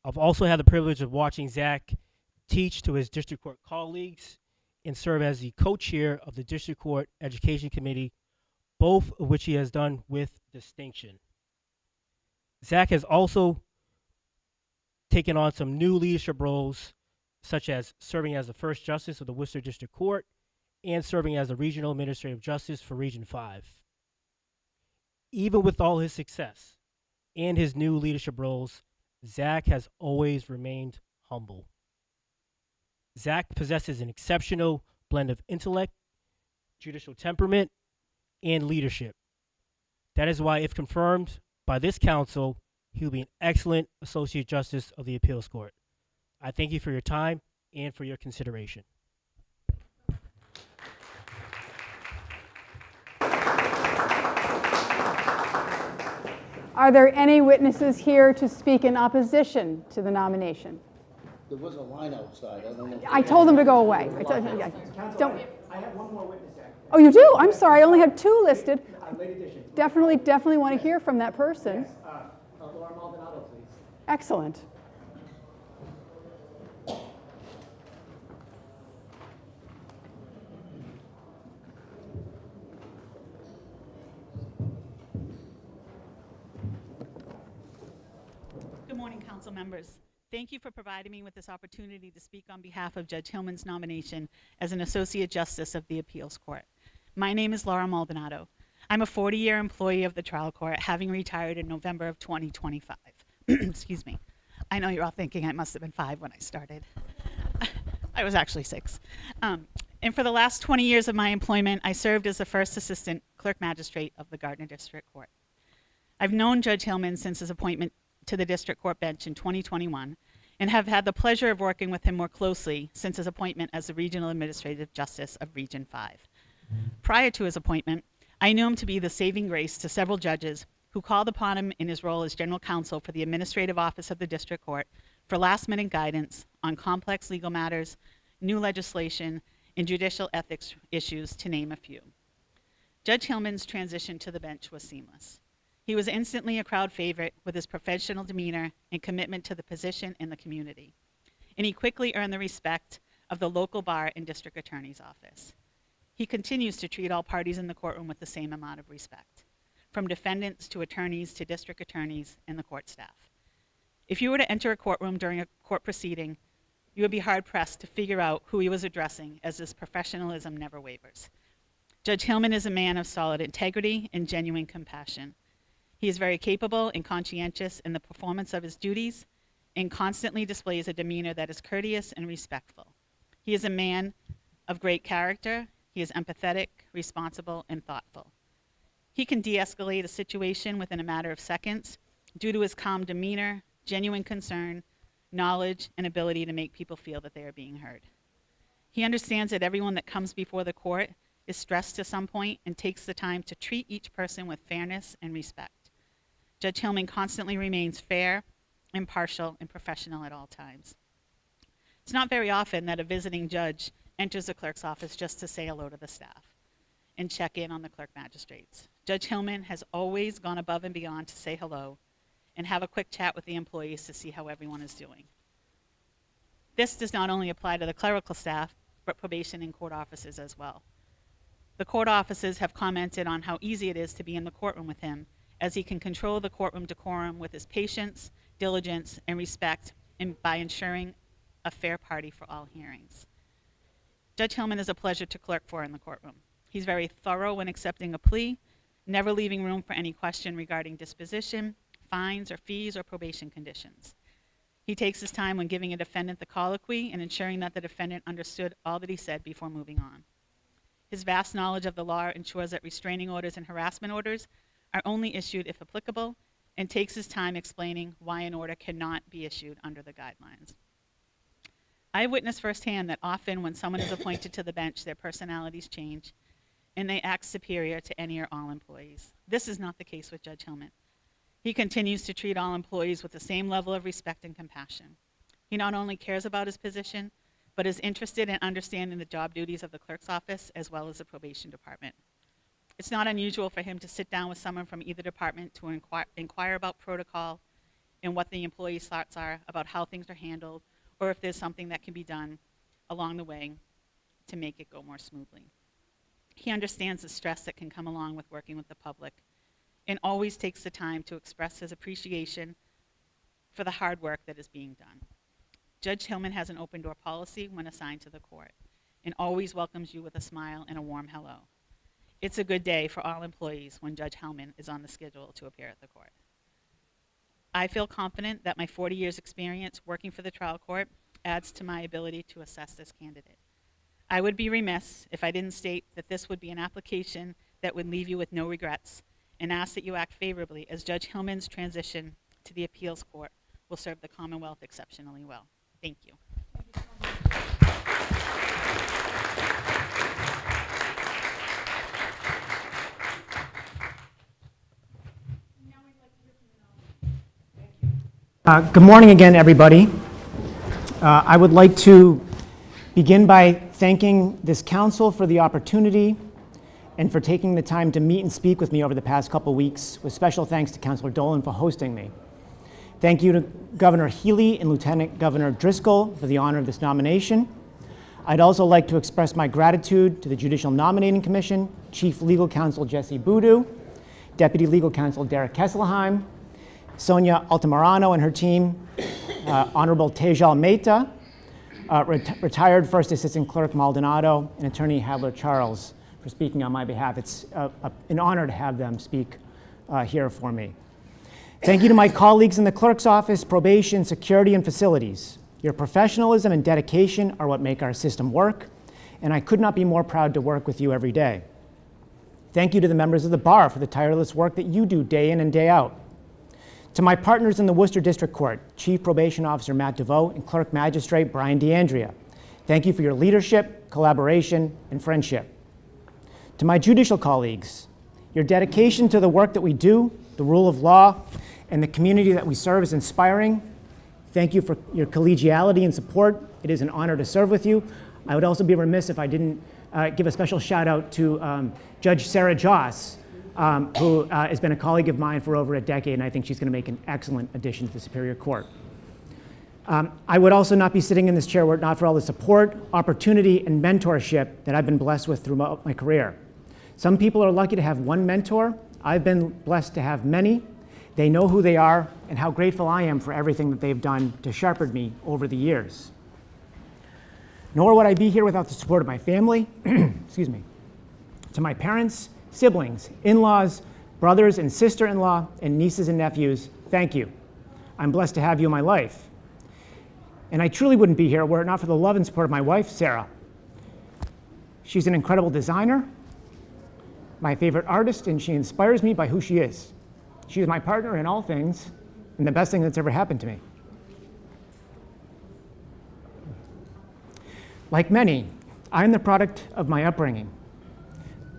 Speaker 12: I've also had the privilege of watching Zach teach to his district court colleagues and serve as the co-chair of the District Court Education Committee, both of which he has done with distinction. Zach has also taken on some new leadership roles, such as serving as the first justice of the Worcester District Court and serving as the regional administrative justice for Region 5. Even with all his success and his new leadership roles, Zach has always remained humble. Zach possesses an exceptional blend of intellect, judicial temperament, and leadership. That is why, if confirmed by this council, he will be an excellent Associate Justice of the Appeals Court. I thank you for your time and for your consideration.
Speaker 3: Are there any witnesses here to speak in opposition to the nomination?
Speaker 5: There was a line outside. I don't know.
Speaker 3: I told them to go away.
Speaker 1: Counsel,
Speaker 3: Don't.
Speaker 1: I have one more witness actually.
Speaker 3: Oh, you do? I'm sorry. I only had 2 listed.
Speaker 1: Late edition.
Speaker 3: Definitely want to hear from that person.
Speaker 1: Yes, Laura Maldonado, please.
Speaker 3: Excellent.
Speaker 13: Good morning, council members. Thank you for providing me with this opportunity to speak on behalf of Judge Hillman's nomination as an Associate Justice of the Appeals Court. My name is Laura Maldonado. I'm a 40-year employee of the trial court, having retired in November of 2025. Excuse me. I know you're all thinking I must have been 5 when I started. I was actually 6. And for the last 20 years of my employment, I served as the first assistant clerk magistrate of the Gardner District Court. I've known Judge Hillman since his appointment to the District Court bench in 2021 and have had the pleasure of working with him more closely since his appointment as the Regional Administrative Justice of Region 5. Prior to his appointment, I knew him to be the saving grace to several judges who called upon him in his role as General Counsel for the Administrative Office of the District Court for last-minute guidance on complex legal matters, new legislation, and judicial ethics issues, to name a few. Judge Hillman's transition to the bench was seamless. He was instantly a crowd favorite with his professional demeanor and commitment to the position and the community. And he quickly earned the respect of the local bar and district attorney's office. He continues to treat all parties in the courtroom with the same amount of respect, from defendants to attorneys to district attorneys and the court staff. If you were to enter a courtroom during a court proceeding, you would be hard-pressed to figure out who he was addressing, as his professionalism never wavers. Judge Hillman is a man of solid integrity and genuine compassion. He is very capable and conscientious in the performance of his duties and constantly displays a demeanor that is courteous and respectful. He is a man of great character. He is empathetic, responsible, and thoughtful. He can de-escalate a situation within a matter of seconds due to his calm demeanor, genuine concern, knowledge, and ability to make people feel that they are being heard. He understands that everyone that comes before the court is stressed to some point and takes the time to treat each person with fairness and respect. Judge Hillman constantly remains fair, impartial, and professional at all times. It's not very often that a visiting judge enters the clerk's office just to say hello to the staff and check in on the clerk magistrates. Judge Hillman has always gone above and beyond to say hello and have a quick chat with the employees to see how everyone is doing. This does not only apply to the clerical staff, but probation and court officers as well. The court officers have commented on how easy it is to be in the courtroom with him, as he can control the courtroom decorum with his patience, diligence, and respect, and by ensuring a fair party for all hearings. Judge Hillman is a pleasure to clerk for in the courtroom. He's very thorough when accepting a plea, never leaving room for any question regarding disposition, fines or fees or probation conditions. He takes his time when giving a defendant the colloquy and ensuring that the defendant understood all that he said before moving on. His vast knowledge of the law ensures that restraining orders and harassment orders are only issued if applicable, and takes his time explaining why an order cannot be issued under the guidelines. I have witnessed firsthand that often when someone is appointed to the bench, their personalities change and they act superior to any or all employees. This is not the case with Judge Hillman. He continues to treat all employees with the same level of respect and compassion. He not only cares about his position, but is interested in understanding the job duties of the clerk's office as well as the probation department. It's not unusual for him to sit down with someone from either department to inquire about protocol and what the employee's thoughts are about how things are handled, or if there's something that can be done along the way to make it go more smoothly. He understands the stress that can come along with working with the public and always takes the time to express his appreciation for the hard work that is being done. Judge Hillman has an open door policy when assigned to the court and always welcomes you with a smile and a warm hello. It's a good day for all employees when Judge Hillman is on the schedule to appear at the court. I feel confident that my 40 years experience working for the trial court adds to my ability to assess this candidate. I would be remiss if I didn't state that this would be an application that would leave you with no regrets, and ask that you act favorably, as Judge Hillman's transition to the appeals court will serve the Commonwealth exceptionally well. Thank you.
Speaker 1: Good morning again, everybody. I would like to begin by thanking this council for the opportunity and for taking the time to meet and speak with me over the past couple weeks, with special thanks to Councilor Dolan for hosting me. Thank you to Governor Healy and Lieutenant Governor Driscoll for the honor of this nomination. I'd also like to express my gratitude to the Judicial Nominating Commission, Chief Legal Counsel Jesse Boudou, Deputy Legal Counsel Derek Kesselheim, Sonia Altamirano and her team, Honorable Tejal Mehta, retired First Assistant Clerk Maldonado, and Attorney Hadler Charles for speaking on my behalf. It's an honor to have them speak here for me. Thank you to my colleagues in the clerk's office, probation, security, and facilities. Your professionalism and dedication are what make our system work, and I could not be more proud to work with you every day. Thank you to the members of the bar for the tireless work that you do day in and day out. To my partners in the Worcester District Court, Chief Probation Officer Matt DeVoe and Clerk Magistrate Brian DeAndrea, thank you for your leadership, collaboration, and friendship. To my judicial colleagues, your dedication to the work that we do, the rule of law, and the community that we serve is inspiring. Thank you for your collegiality and support. It is an honor to serve with you. I would also be remiss if I didn't give a special shout out to Judge Sarah Joss, who has been a colleague of mine for over a decade, and I think she's going to make an excellent addition to the Superior Court. I would also not be sitting in this chair were it not for all the support, opportunity, and mentorship that I've been blessed with throughout my career. Some people are lucky to have one mentor. I've been blessed to have many. They know who they are and how grateful I am for everything that they've done to shepherd me over the years. Nor would I be here without the support of my family, excuse me, to my parents, siblings, in-laws, brothers and sister-in-law, and nieces and nephews, thank you. I'm blessed to have you in my life. And I truly wouldn't be here were it not for the love and support of my wife, Sarah. She's an incredible designer, my favorite artist, and she inspires me by who she is. She is my partner in all things, and the best thing that's ever happened to me. Like many, I am the product of my upbringing.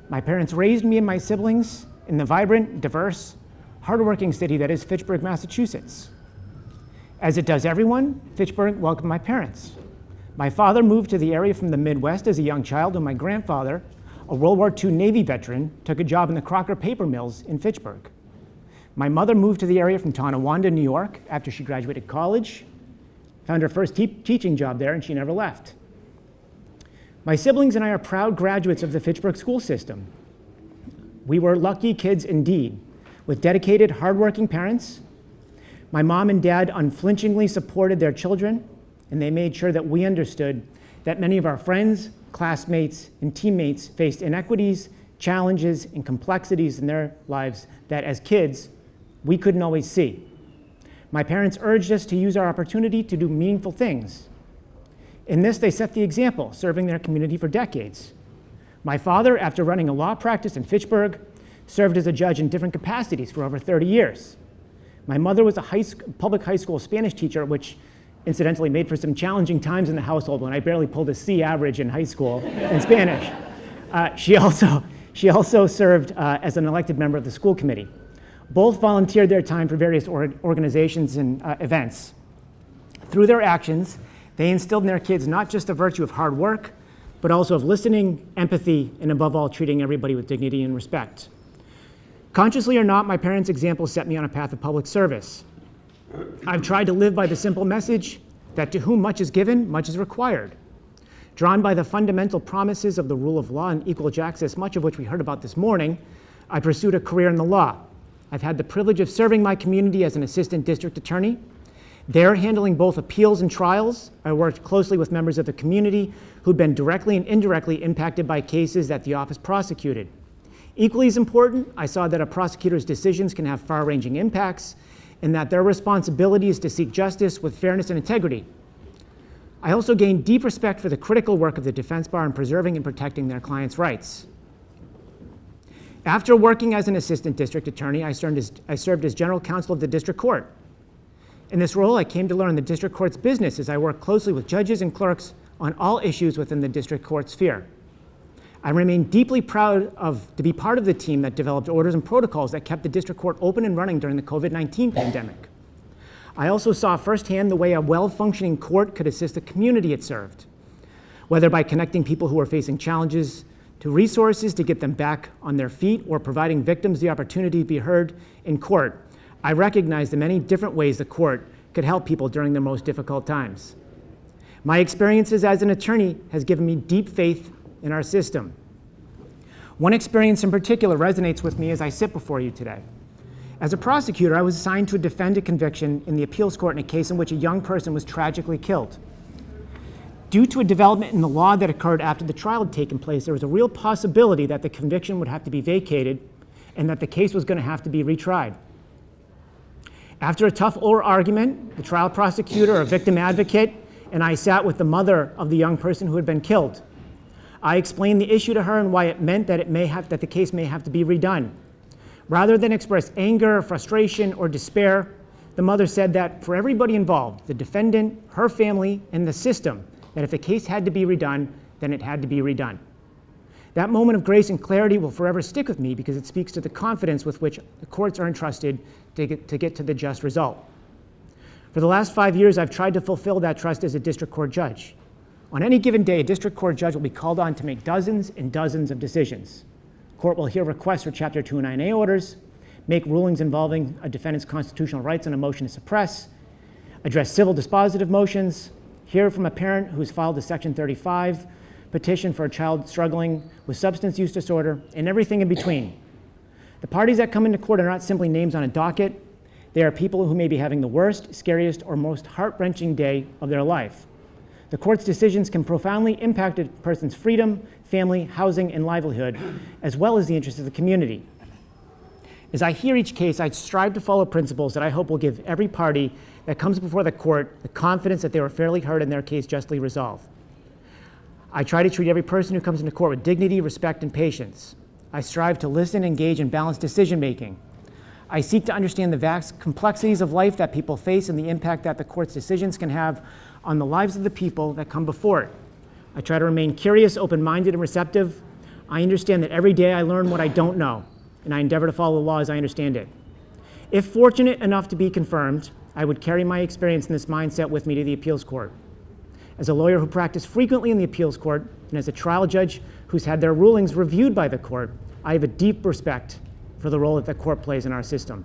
Speaker 1: My parents raised me and my siblings in the vibrant, diverse, hardworking city that is Fitchburg, Massachusetts. As it does everyone, Fitchburg welcomed my parents. My father moved to the area from the Midwest as a young child, and my grandfather, a World War II Navy veteran, took a job in the Crocker paper mills in Fitchburg. My mother moved to the area from Tonawanda, New York, after she graduated college, found her first teaching job there, and she never left. My siblings and I are proud graduates of the Fitchburg school system. We were lucky kids indeed, with dedicated, hardworking parents. My mom and dad unflinchingly supported their children, and they made sure that we understood that many of our friends, classmates, and teammates faced inequities, challenges, and complexities in their lives that as kids, we couldn't always see. My parents urged us to use our opportunity to do meaningful things. In this, they set the example, serving their community for decades. My father, after running a law practice in Fitchburg, served as a judge in different capacities for over 30 years. My mother was a public high school Spanish teacher, which incidentally made for some challenging times in the household when I barely pulled a C average in high school in Spanish. She also served as an elected member of the school committee. Both volunteered their time for various organizations and events. Through their actions, they instilled in their kids not just the virtue of hard work, but also of listening, empathy, and above all, treating everybody with dignity and respect. Consciously or not, my parents' example set me on a path of public service. I've tried to live by the simple message that to whom much is given, much is required. Drawn by the fundamental promises of the rule of law and equal access, much of which we heard about this morning, I pursued a career in the law. I've had the privilege of serving my community as an assistant district attorney. There, handling both appeals and trials, I worked closely with members of the community who'd been directly and indirectly impacted by cases that the office prosecuted. Equally as important, I saw that a prosecutor's decisions can have far-ranging impacts and that their responsibility is to seek justice with fairness and integrity. I also gained deep respect for the critical work of the defense bar in preserving and protecting their clients' rights. After working as an assistant district attorney, I served as general counsel of the district court. In this role, I came to learn the district court's business as I worked closely with judges and clerks on all issues within the district court sphere. I remain deeply proud to be part of the team that developed orders and protocols that kept the district court open and running during the COVID-19 pandemic. I also saw firsthand the way a well-functioning court could assist the community it served, whether by connecting people who are facing challenges to resources to get them back on their feet or providing victims the opportunity to be heard in court. I recognize the many different ways the court could help people during their most difficult times. My experiences as an attorney has given me deep faith in our system. One experience in particular resonates with me as I sit before you today. As a prosecutor, I was assigned to defend a conviction in the appeals court in a case in which a young person was tragically killed. Due to a development in the law that occurred after the trial had taken place, there was a real possibility that the conviction would have to be vacated and that the case was going to have to be retried. After a tough oral argument, the trial prosecutor, a victim advocate, and I sat with the mother of the young person who had been killed. I explained the issue to her and why it meant that the case may have to be redone. Rather than express anger, frustration, or despair, the mother said that for everybody involved, the defendant, her family, and the system, that if the case had to be redone, then it had to be redone. That moment of grace and clarity will forever stick with me because it speaks to the confidence with which the courts are entrusted to get to the just result. For the last 5 years, I've tried to fulfill that trust as a district court judge. On any given day, a district court judge will be called on to make dozens and dozens of decisions. The court will hear requests for Chapter 209A orders, make rulings involving a defendant's constitutional rights on a motion to suppress, address civil dispositive motions, hear from a parent who's filed a Section 35 petition for a child struggling with substance use disorder, and everything in between. The parties that come into court are not simply names on a docket. They are people who may be having the worst, scariest, or most heart-wrenching day of their life. The court's decisions can profoundly impact a person's freedom, family, housing, and livelihood, as well as the interests of the community. As I hear each case, I strive to follow principles that I hope will give every party that comes before the court the confidence that they were fairly heard and their case justly resolved. I try to treat every person who comes into court with dignity, respect, and patience. I strive to listen, engage, and balance decision-making. I seek to understand the vast complexities of life that people face and the impact that the court's decisions can have on the lives of the people that come before it. I try to remain curious, open-minded, and receptive. I understand that every day I learn what I don't know, and I endeavor to follow the law as I understand it. If fortunate enough to be confirmed, I would carry my experience in this mindset with me to the appeals court. As a lawyer who practiced frequently in the appeals court, and as a trial judge who's had their rulings reviewed by the court, I have a deep respect for the role that the court plays in our system.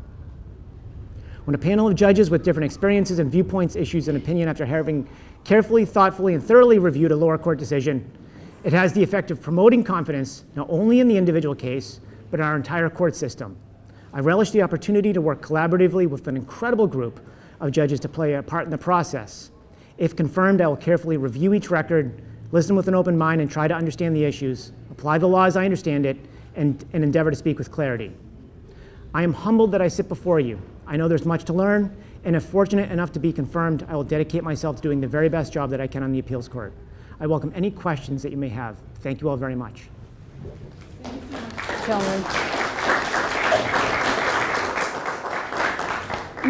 Speaker 1: When a panel of judges with different experiences and viewpoints issues an opinion after having carefully, thoughtfully, and thoroughly reviewed a lower court decision, it has the effect of promoting confidence not only in the individual case, but in our entire court system. I relish the opportunity to work collaboratively with an incredible group of judges to play a part in the process. If confirmed, I will carefully review each record, listen with an open mind, and try to understand the issues, apply the law as I understand it, and endeavor to speak with clarity. I am humbled that I sit before you. I know there's much to learn, and if fortunate enough to be confirmed, I will dedicate myself to doing the very best job that I can on the appeals court. I welcome any questions that you may have. Thank you all very much.
Speaker 3: Hillman.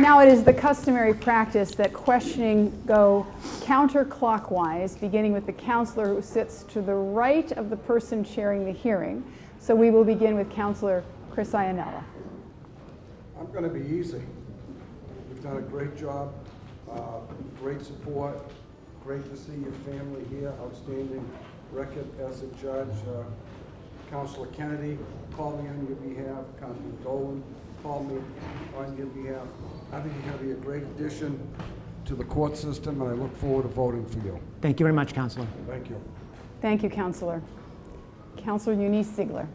Speaker 3: Now it is the customary practice that questioning go counterclockwise, beginning with the counselor who sits to the right of the person chairing the hearing. So we will begin with Counselor Chris Iannella.
Speaker 8: I'm going to be easy. You've done a great job, great support, great to see your family here, outstanding record as a judge. Counselor Kennedy called me on your behalf, Counselor Dolan called me on your behalf. I think you're going to be a great addition to the court system, and I look forward to voting for you.
Speaker 1: Thank you very much, Counselor.
Speaker 8: Thank you.
Speaker 3: Thank you, Counselor. Counselor Eunice Ziegler.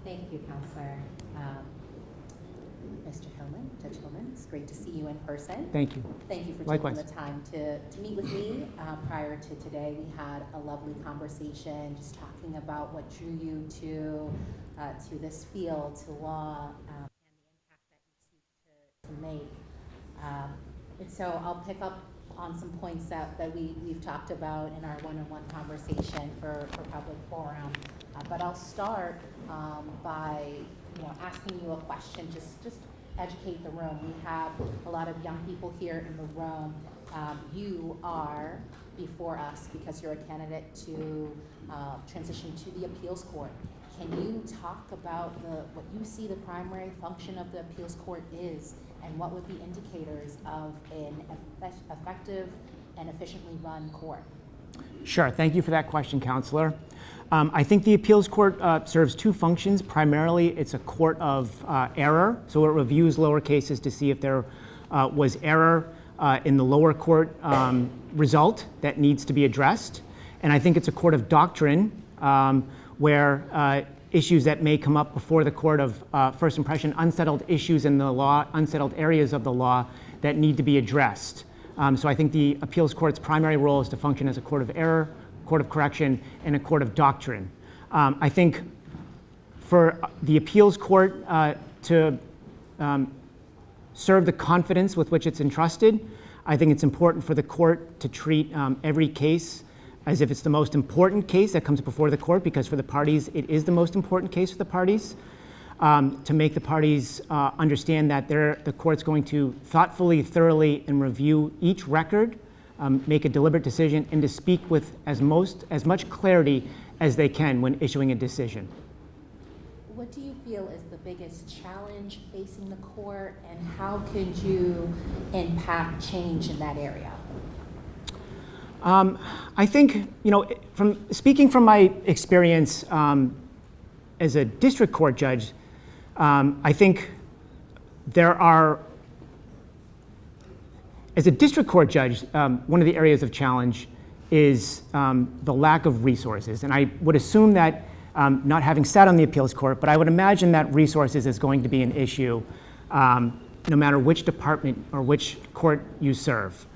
Speaker 4: Thank you, Counselor. Mr. Hillman, Judge Hillman, it's great to see you in person.
Speaker 1: Thank you.
Speaker 4: Thank you for
Speaker 1: Likewise.
Speaker 4: taking the time to meet with me. Prior to today, we had a lovely conversation just talking about what drew you to this field, to law, and the impact that you seek to make. And so I'll pick up on some points that we've talked about in our one-on-one conversation for public forum. But I'll start by asking you a question, just educate the room. We have a lot of young people here in the room. You are before us because you're a candidate to transition to the appeals court. Can you talk about what you see the primary function of the appeals court is, and what would be indicators of an effective and efficiently run court?
Speaker 1: Sure. Thank you for that question, Counselor. I think the appeals court serves two functions. Primarily, it's a court of error, so it reviews lower cases to see if there was error in the lower court result that needs to be addressed. And I think it's a court of doctrine where issues that may come up before the court of first impression, unsettled issues in the law, unsettled areas of the law that need to be addressed. So I think the appeals court's primary role is to function as a court of error, court of correction, and a court of doctrine. I think for the appeals court to serve the confidence with which it's entrusted, I think it's important for the court to treat every case as if it's the most important case that comes before the court, because for the parties, it is the most important case for the parties. To make the parties understand that the court's going to thoughtfully, thoroughly, and review each record, make a deliberate decision, and to speak with as much clarity as they can when issuing a decision.
Speaker 4: What do you feel is the biggest challenge facing the court, and how could you impact change in that area?
Speaker 1: I think, from speaking from my experience as a district court judge, I think there are, as a district court judge, one of the areas of challenge is the lack of resources. And I would assume that, not having sat on the appeals court, but I would imagine that resources is going to be an issue no matter which department or which court you serve.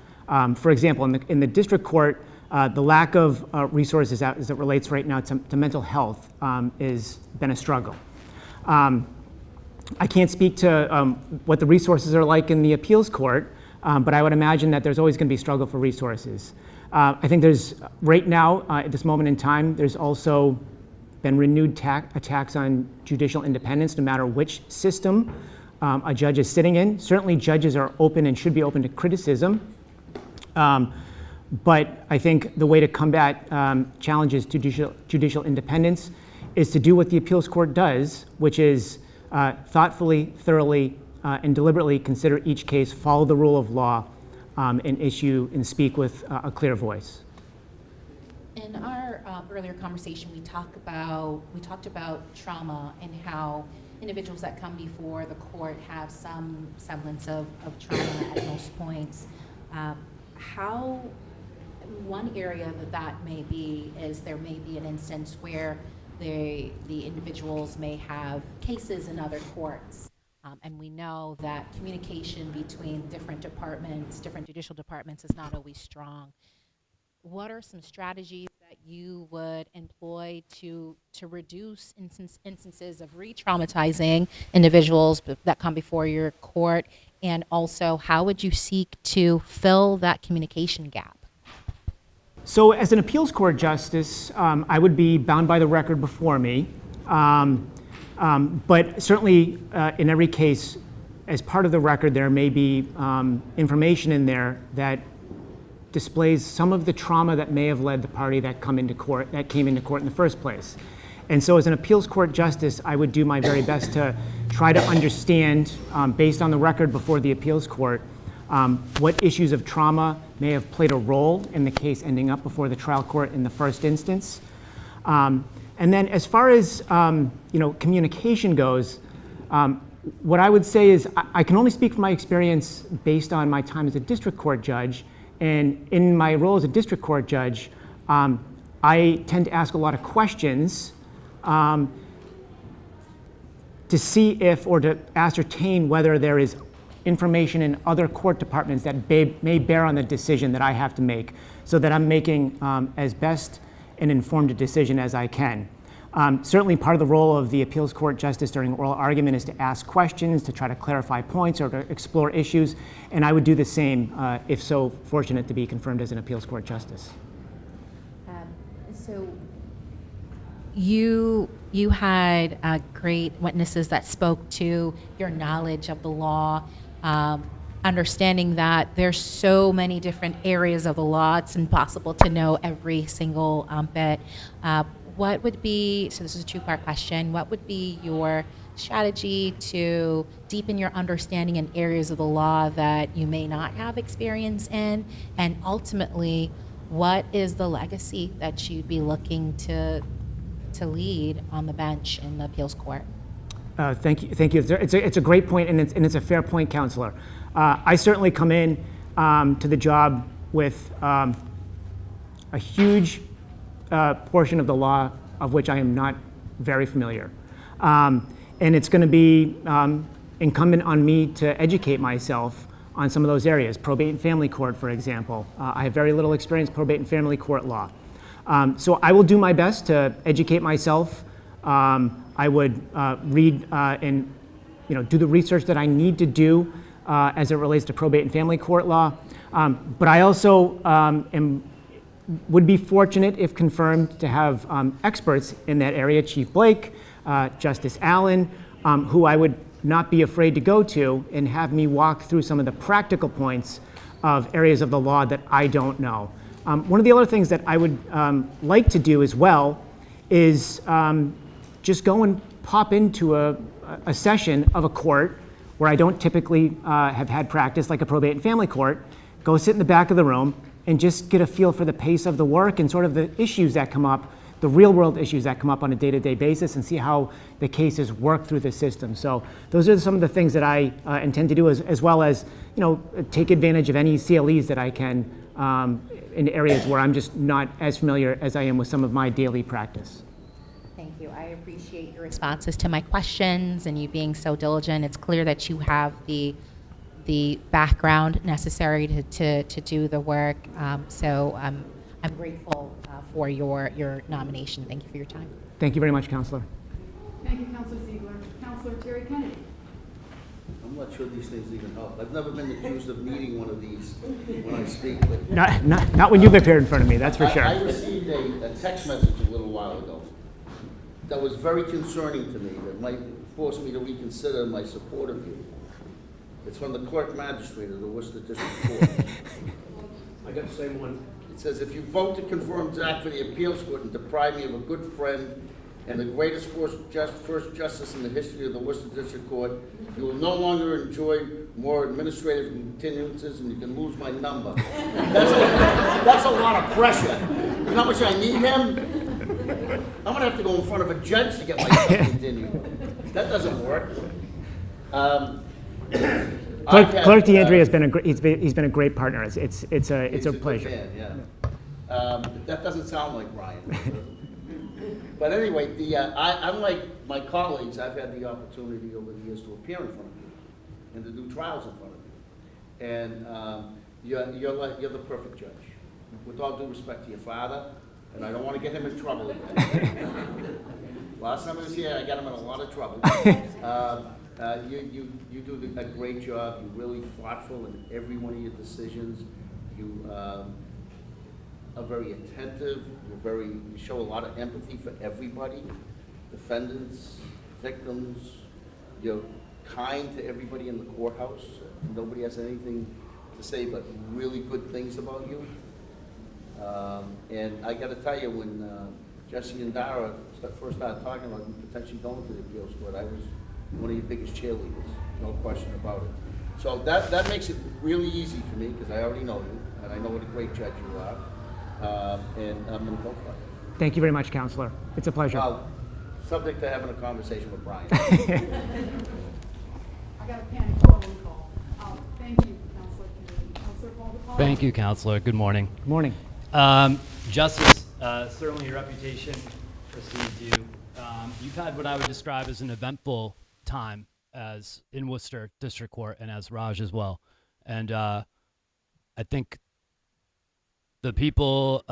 Speaker 1: For example, in the district court, the lack of resources as it relates right now to mental health has been a struggle. I can't speak to what the resources are like in the appeals court, but I would imagine that there's always going to be a struggle for resources. I think there's, right now, at this moment in time, there's also been renewed attacks on judicial independence, no matter which system a judge is sitting in. Certainly judges are open and should be open to criticism. But I think the way to combat challenges to judicial independence is to do what the appeals court does, which is thoughtfully, thoroughly, and deliberately consider each case, follow the rule of law, and issue and speak with a clear voice.
Speaker 4: In our earlier conversation, we talked about trauma and how individuals that come before the court have some semblance of trauma at most points. How one area that may be is there may be an instance where the individuals may have cases in other courts, and we know that communication between different departments, different judicial departments, is not always strong. What are some strategies that you would employ to reduce instances of re-traumatizing individuals that come before your court? And also, how would you seek to fill that communication gap?
Speaker 1: So as an appeals court justice, I would be bound by the record before me. But certainly in every case, as part of the record, there may be information in there that displays some of the trauma that may have led the party that came into court in the first place. And so as an appeals court justice, I would do my very best to try to understand, based on the record before the appeals court, what issues of trauma may have played a role in the case ending up before the trial court in the first instance. And then as far as communication goes, what I would say is I can only speak from my experience based on my time as a district court judge. And in my role as a district court judge, I tend to ask a lot of questions to see if, or to ascertain whether there is information in other court departments that may bear on the decision that I have to make, so that I'm making as best an informed decision as I can. Certainly part of the role of the appeals court justice during oral argument is to ask questions, to try to clarify points or to explore issues, and I would do the same if so fortunate to be confirmed as an appeals court justice.
Speaker 4: So you had great witnesses that spoke to your knowledge of the law, understanding that there's so many different areas of the law, it's impossible to know every single bit. What would be, so this is a two-part question, what would be your strategy to deepen your understanding in areas of the law that you may not have experience in? And ultimately, what is the legacy that you'd be looking to lead on the bench in the appeals court?
Speaker 1: Thank you. It's a great point, and it's a fair point, Counselor. I certainly come in to the job with a huge portion of the law of which I am not very familiar. And it's going to be incumbent on me to educate myself on some of those areas. Probate and family court, for example. I have very little experience in probate and family court law. So I will do my best to educate myself. I would read and do the research that I need to do as it relates to probate and family court law. But I also would be fortunate, if confirmed, to have experts in that area, Chief Blake, Justice Allen, who I would not be afraid to go to and have me walk through some of the practical points of areas of the law that I don't know. One of the other things that I would like to do as well is just go and pop into a session of a court where I don't typically have had practice, like a probate and family court, go sit in the back of the room and just get a feel for the pace of the work and sort of the issues that come up the real world issues that come up on a day-to-day basis and see how the cases work through the system. So those are some of the things that I intend to do, as well as, you know, take advantage of any CLEs that I can in areas where I'm just not as familiar as I am with some of my daily practice.
Speaker 4: Thank you. I appreciate your responses to my questions and you being so diligent. It's clear that you have the background necessary to do the work. So I'm grateful for your nomination. Thank you for your time.
Speaker 1: Thank you very much, Counselor.
Speaker 3: Thank you, Counselor Ziegler. Counselor Terry Kennedy.
Speaker 5: I'm not sure these things even help. I've never been accused of needing one of these when I speak. But
Speaker 1: Not when you've appeared in front of me, that's for sure.
Speaker 5: I received a text message a little while ago that was very concerning to me, that might force me to reconsider my support of you. It's from the court magistrate of the Worcester District Court.
Speaker 14: I got the same one.
Speaker 5: It says, if you vote to confirm Zach for the appeals court and deprive me of a good friend and the greatest first justice in the history of the Worcester District Court, you will no longer enjoy more administrative continuances and you can lose my number. That's a lot of pressure. You know how much I need him? I'm gonna have to go in front of a judge to get my stuff continued. That doesn't work.
Speaker 1: Clerk DeAndrea has been he's been a great partner. It's a pleasure.
Speaker 5: Good man, yeah. That doesn't sound like Brian. But anyway, unlike my colleagues, I've had the opportunity over the years to appear in front of you and to do trials in front of you. And you're the perfect judge. With all due respect to your father, and I don't want to get him in trouble again. Last time I was here, I got him in a lot of trouble. You do a great job. You're really thoughtful in every one of your decisions. You are very attentive. You show a lot of empathy for everybody, defendants, victims. You're kind to everybody in the courthouse. Nobody has anything to say but really good things about you. And I got to tell you, when Jesse and Dara first started talking about potentially going to the appeals court, I was one of your biggest cheerleaders, no question about it. So that makes it really easy for me because I already know you and I know what a great judge you are, and I'm going to go for it.
Speaker 1: Thank you very much, Counselor. It's a pleasure.
Speaker 5: Subject to having a conversation with Brian.
Speaker 3: I got a panic phone call. Thank you, Counselor Kennedy. Counselor Paul.
Speaker 15: Thank you, Counselor. Good morning.
Speaker 1: Good morning.
Speaker 15: Justice, certainly your reputation precedes you. You've had what I would describe as an eventful time as in Worcester District Court and as Raj as well. And I think the people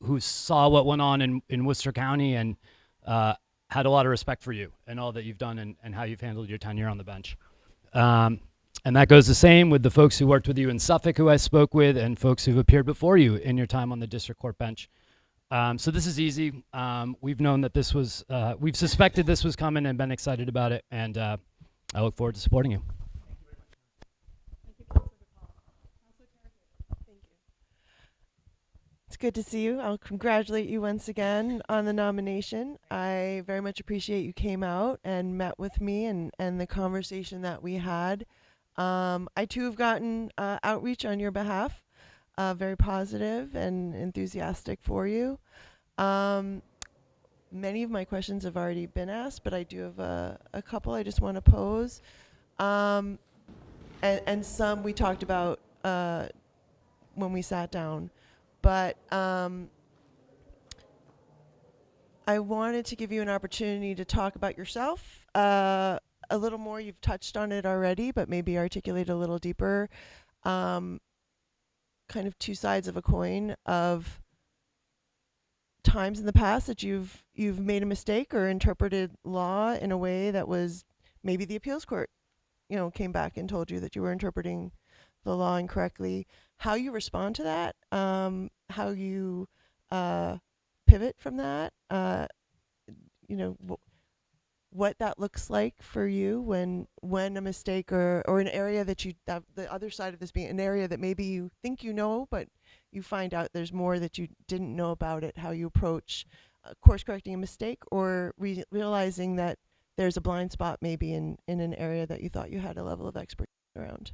Speaker 15: who saw what went on in Worcester County and had a lot of respect for you and all that you've done and how you've handled your tenure on the bench. And that goes the same with the folks who worked with you in Suffolk who I spoke with and folks who've appeared before you in your time on the district court bench. So this is easy. We've known that this was, we've suspected this was coming and been excited about it, and I look forward to supporting you.
Speaker 16: It's good to see you. I'll congratulate you once again on the nomination. I very much appreciate you came out and met with me and the conversation that we had. I too have gotten outreach on your behalf, very positive and enthusiastic for you. Many of my questions have already been asked, but I do have a couple I just want to pose. And some we talked about when we sat down. But I wanted to give you an opportunity to talk about yourself a little more. You've touched on it already, but maybe articulate a little deeper. Kind of two sides of a coin of times in the past that you've made a mistake or interpreted law in a way that was maybe the appeals court, came back and told you that you were interpreting the law incorrectly. How you respond to that, how you pivot from that, what that looks like for you when a mistake or an area that the other side of this being an area that maybe you think but you find out there's more that you didn't know about it, how you approach course correcting a mistake or realizing that there's a blind spot maybe in an area that you thought you had a level of expertise around.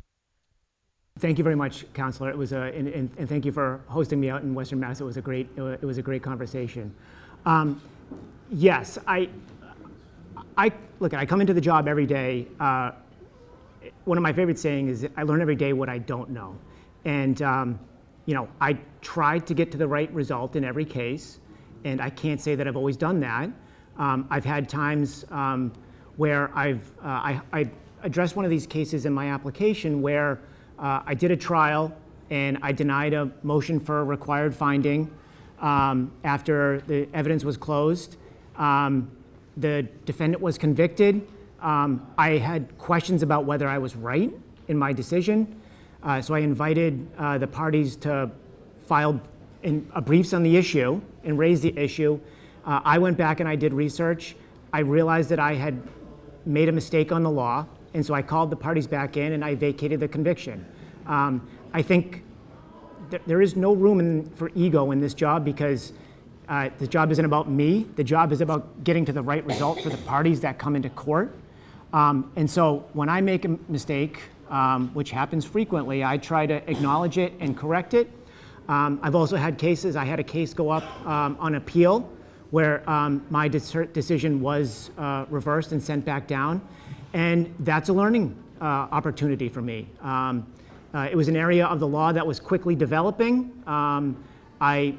Speaker 1: Thank you very much, Counselor. It was and thank you for hosting me out in Western Mass. It was a great conversation. Yes, look, I come into the job every day. One of my favorite sayings is, I learn every day what I don't know. And, I try to get to the right result in every case, and I can't say that I've always done that. I've had times where I addressed one of these cases in my application where I did a trial and I denied a motion for a required finding after the evidence was closed. The defendant was convicted. I had questions about whether I was right in my decision. So I invited the parties to file briefs on the issue and raise the issue. I went back and I did research. I realized that I had made a mistake on the law, and so I called the parties back in and I vacated the conviction. I think there is no room for ego in this job because the job isn't about me. The job is about getting to the right result for the parties that come into court. And so when I make a mistake, which happens frequently, I try to acknowledge it and correct it. I've also had cases, I had a case go up on appeal where my decision was reversed and sent back down. And that's a learning opportunity for me. It was an area of the law that was quickly developing. I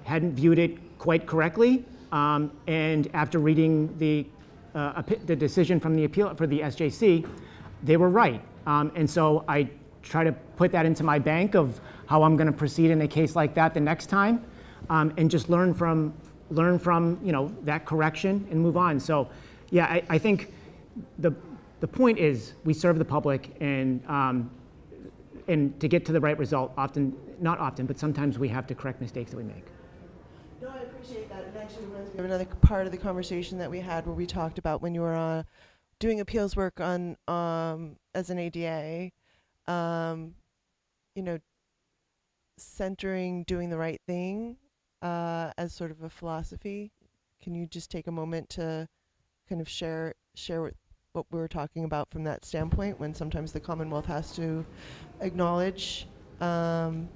Speaker 1: hadn't viewed it quite correctly. And after reading the decision from the appeal for the SJC, they were right. And so I try to put that into my bank of how I'm going to proceed in a case like that the next time, and just learn from that correction and move on. So yeah, I think the point is we serve the public, and to get to the right result, not often, but sometimes we have to correct mistakes that we make.
Speaker 16: No, I appreciate that. It actually reminds me of another part of the conversation that we had where we talked about when you were doing appeals work on as an ADA, centering doing the right thing as sort of a philosophy. Can you just take a moment to kind of share what we were talking about from that standpoint, when sometimes the Commonwealth has to acknowledge and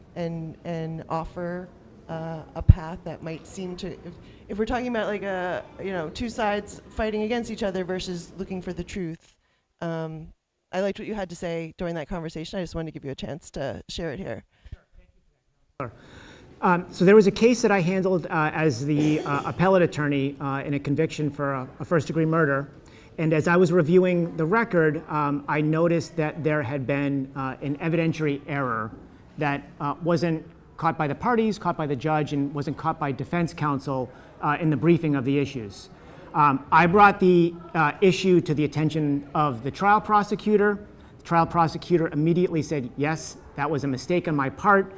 Speaker 16: offer a path that might seem to, if we're talking about like two sides fighting against each other versus looking for the truth. I liked what you had to say during that conversation. I just wanted to give you a chance to share it here.
Speaker 1: So there was a case that I handled as the appellate attorney in a conviction for a first-degree murder. And as I was reviewing the record, I noticed that there had been an evidentiary error that wasn't caught by the parties, caught by the judge, and wasn't caught by defense counsel in the briefing of the issues. I brought the issue to the attention of the trial prosecutor. The trial prosecutor immediately said, yes, that was a mistake on my part.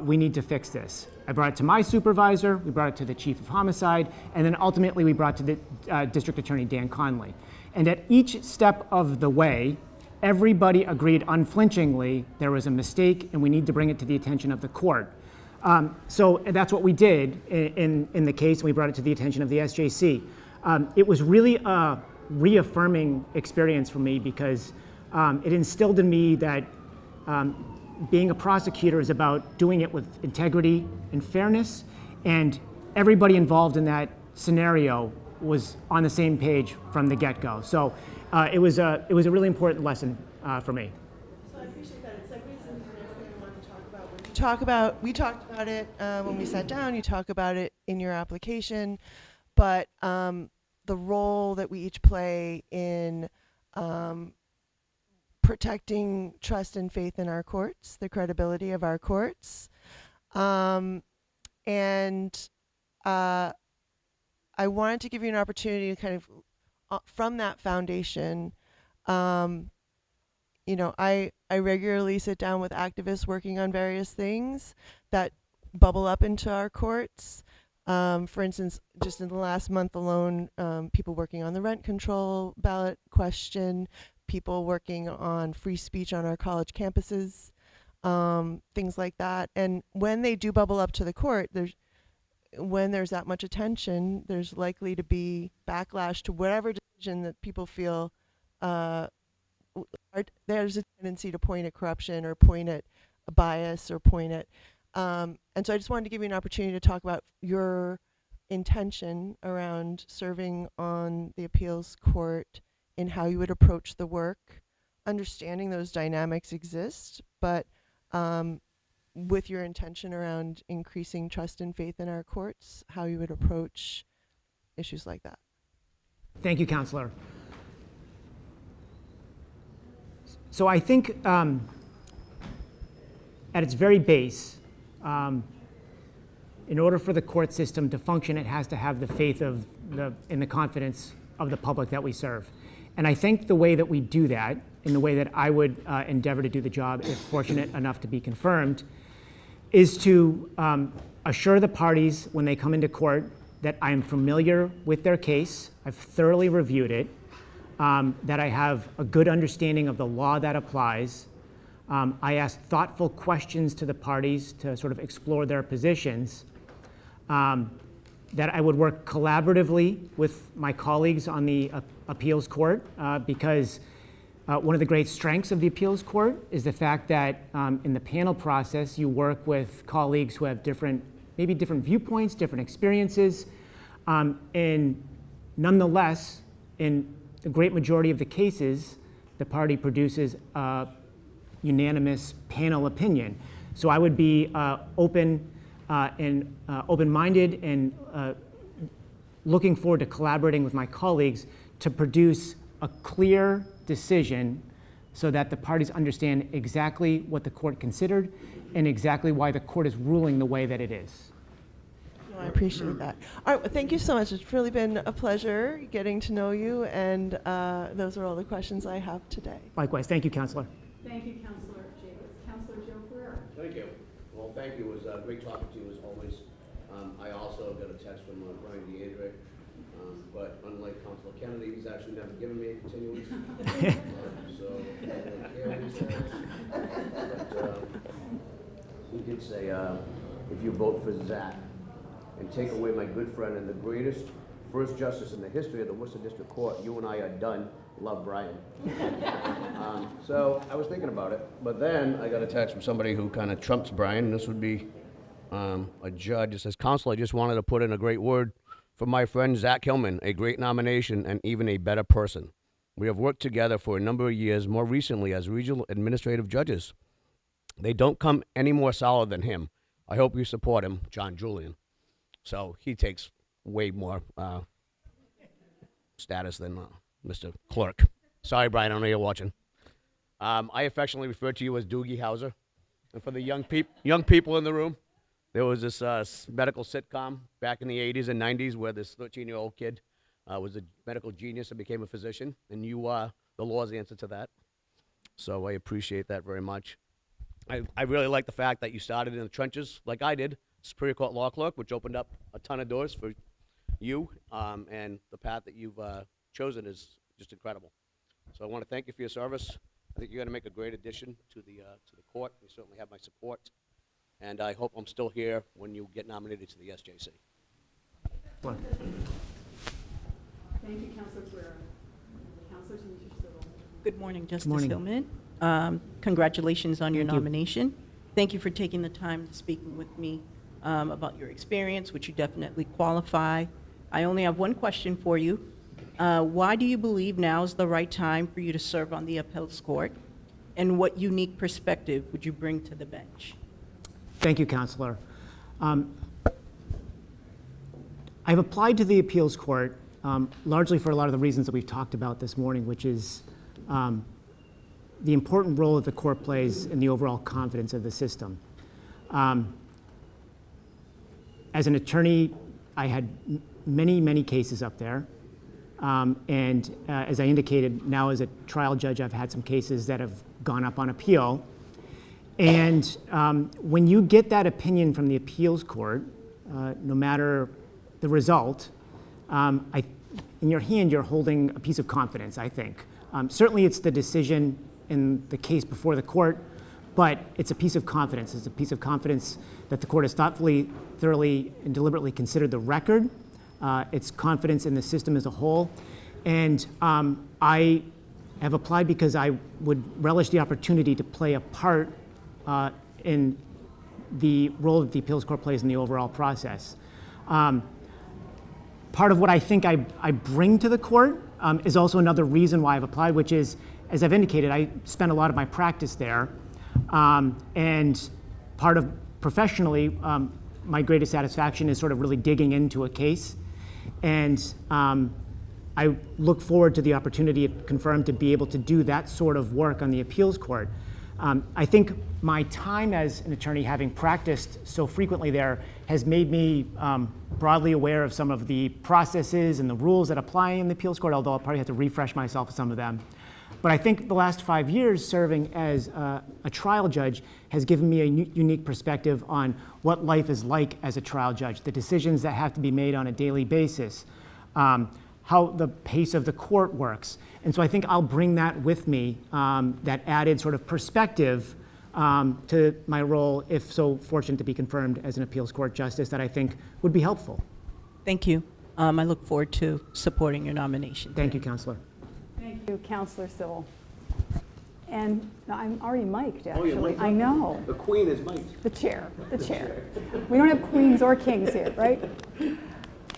Speaker 1: We need to fix this. I brought it to my supervisor, we brought it to the chief of homicide, and then ultimately we brought it to the district attorney, Dan Conley. And at each step of the way, everybody agreed unflinchingly there was a mistake and we need to bring it to the attention of the court. So that's what we did in the case, and we brought it to the attention of the SJC. It was really a reaffirming experience for me because it instilled in me that being a prosecutor is about doing it with integrity and fairness, and everybody involved in that scenario was on the same page from the get-go. So it was a really important lesson for me.
Speaker 16: So I appreciate that. It segues into the next thing I wanted to talk about. We talked about it when we sat down. You talk about it in your application, but the role that we each play in protecting trust and faith in our courts, the credibility of our courts. And I wanted to give you an opportunity to kind of, from that foundation, I regularly sit down with activists working on various things that bubble up into our courts. For instance, just in the last month alone, people working on the rent control ballot question, people working on free speech on our college campuses, things like that. And when they do bubble up to the court, when there's that much attention, there's likely to be backlash to whatever decision that people feel there's a tendency to point at corruption or point at a bias or point at. And so I just wanted to give you an opportunity to talk about your intention around serving on the appeals court in how you would approach the work, understanding those dynamics exist, but with your intention around increasing trust and faith in our courts, how you would approach issues like that.
Speaker 1: Thank you, Counselor. So I think at its very base, in order for the court system to function, it has to have the faith of and the confidence of the public that we serve. And I think the way that we do that, in the way that I would endeavor to do the job, if fortunate enough to be confirmed, is to assure the parties when they come into court that I am familiar with their case, I've thoroughly reviewed it, that I have a good understanding of the law that applies. I ask thoughtful questions to the parties to sort of explore their positions, that I would work collaboratively with my colleagues on the appeals court, because one of the great strengths of the appeals court is the fact that in the panel process, you work with colleagues who have maybe different viewpoints, different experiences, and nonetheless, in the great majority of the cases, the party produces a unanimous panel opinion. So I would be open-minded and looking forward to collaborating with my colleagues to produce a clear decision so that the parties understand exactly what the court considered and exactly why the court is ruling the way that it is.
Speaker 16: No, I appreciate that. All right, well, thank you so much. It's really been a pleasure getting to know you, and those are all the questions I have today.
Speaker 1: Likewise. Thank you, Counselor.
Speaker 3: Thank you, Counselor Jacobs. Counselor Joe Ferreira.
Speaker 14: Thank you. Well, thank you. It was great talking to you as always. I also got a text from Brian DeAndre, but unlike Councilor Kennedy, he's actually never given me a continuance. So I don't care what he says. But he did say, if you vote for Zach and take away my good friend and the greatest first justice in the history of the Worcester District Court, you and I are done. Love, Brian. So I was thinking about it, but then I got a text from somebody who kind of trumps Brian, and this would be a judge. It says, Counselor, I just wanted to put in a great word for my friend Zach Hillman, a great nomination and even a better person. We have worked together for a number of years, more recently as regional administrative judges. They don't come any more solid than him. I hope you support him, John Julian. So he takes way more status than Mr. Clerk. Sorry, Brian, I know you're watching. I affectionately refer to you as Doogie Howser. And for the young people in the room, there was this medical sitcom back in the 80s and 90s where this 13-year-old kid was a medical genius and became a physician, and you are the law's answer to that. So I appreciate that very much. I really like the fact that you started in the trenches like I did, Superior Court Law Clerk, which opened up a ton of doors for you, and the path that you've chosen is just incredible. So I want to thank you for your service. I think you're going to make a great addition to the court. You certainly have my support, and I hope I'm still here when you get nominated to the SJC.
Speaker 3: Thank you, Councilor Ferreira. Councilor Tanisha.
Speaker 17: Good morning, Justice
Speaker 1: morning.
Speaker 17: Hillman. Congratulations on your nomination. Thank you for taking the time to speak with me about your experience, which you definitely qualify. I only have one question for you. Why do you believe now is the right time for you to serve on the appeals court? And what unique perspective would you bring to the bench?
Speaker 1: Thank you, Counselor. I've applied to the appeals court largely for a lot of the reasons that we've talked about this morning, which is the important role that the court plays in the overall confidence of the system. As an attorney, I had many cases up there. And as I indicated, now as a trial judge, I've had some cases that have gone up on appeal. And when you get that opinion from the appeals court, no matter the result, in your hand, you're holding a piece of confidence, I think. Certainly it's the decision in the case before the court, but it's a piece of confidence. It's a piece of confidence that the court has thoughtfully, thoroughly, and deliberately considered the record. It's confidence in the system as a whole. And I have applied because I would relish the opportunity to play a part in the role that the appeals court plays in the overall process. part of what I think I bring to the court is also another reason why I've applied, which is, as I've indicated, I spent a lot of my practice there. And part of professionally, my greatest satisfaction is sort of really digging into a case. And I look forward to the opportunity, if confirmed, to be able to do that sort of work on the appeals court. I think my time as an attorney, having practiced so frequently there, has made me broadly aware of some of the processes and the rules that apply in the appeals court, although I'll probably have to refresh myself with some of them. But I think the last 5 years serving as a trial judge has given me a unique perspective on what life is like as a trial judge, the decisions that have to be made on a daily basis, how the pace of the court works. And so I think I'll bring that with me, that added sort of perspective to my role, if so fortunate to be confirmed as an appeals court justice, that I think would be helpful.
Speaker 17: Thank you. I look forward to supporting your nomination.
Speaker 1: Thank you, Counselor.
Speaker 3: Thank you, Counselor Civil. And I'm already mic'd,
Speaker 14: Oh, you're
Speaker 3: actually.
Speaker 14: mic'd?
Speaker 3: I know.
Speaker 14: The queen is mic'd.
Speaker 3: The chair. We don't have queens or kings here, right?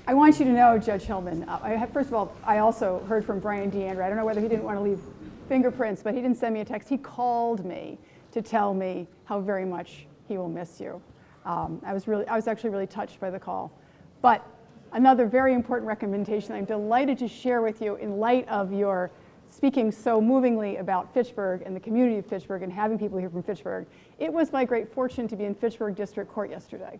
Speaker 3: I want you to know, Judge Hillman, first of all, I also heard from Brian DeAndre. I don't know whether he didn't want to leave fingerprints, but he didn't send me a text. He called me to tell me how very much he will miss you. I was actually really touched by the call. But another very important recommendation I'm delighted to share with you in light of your speaking so movingly about Fitchburg and the community of Fitchburg and having people here from Fitchburg. It was my great fortune to be in Fitchburg District Court yesterday.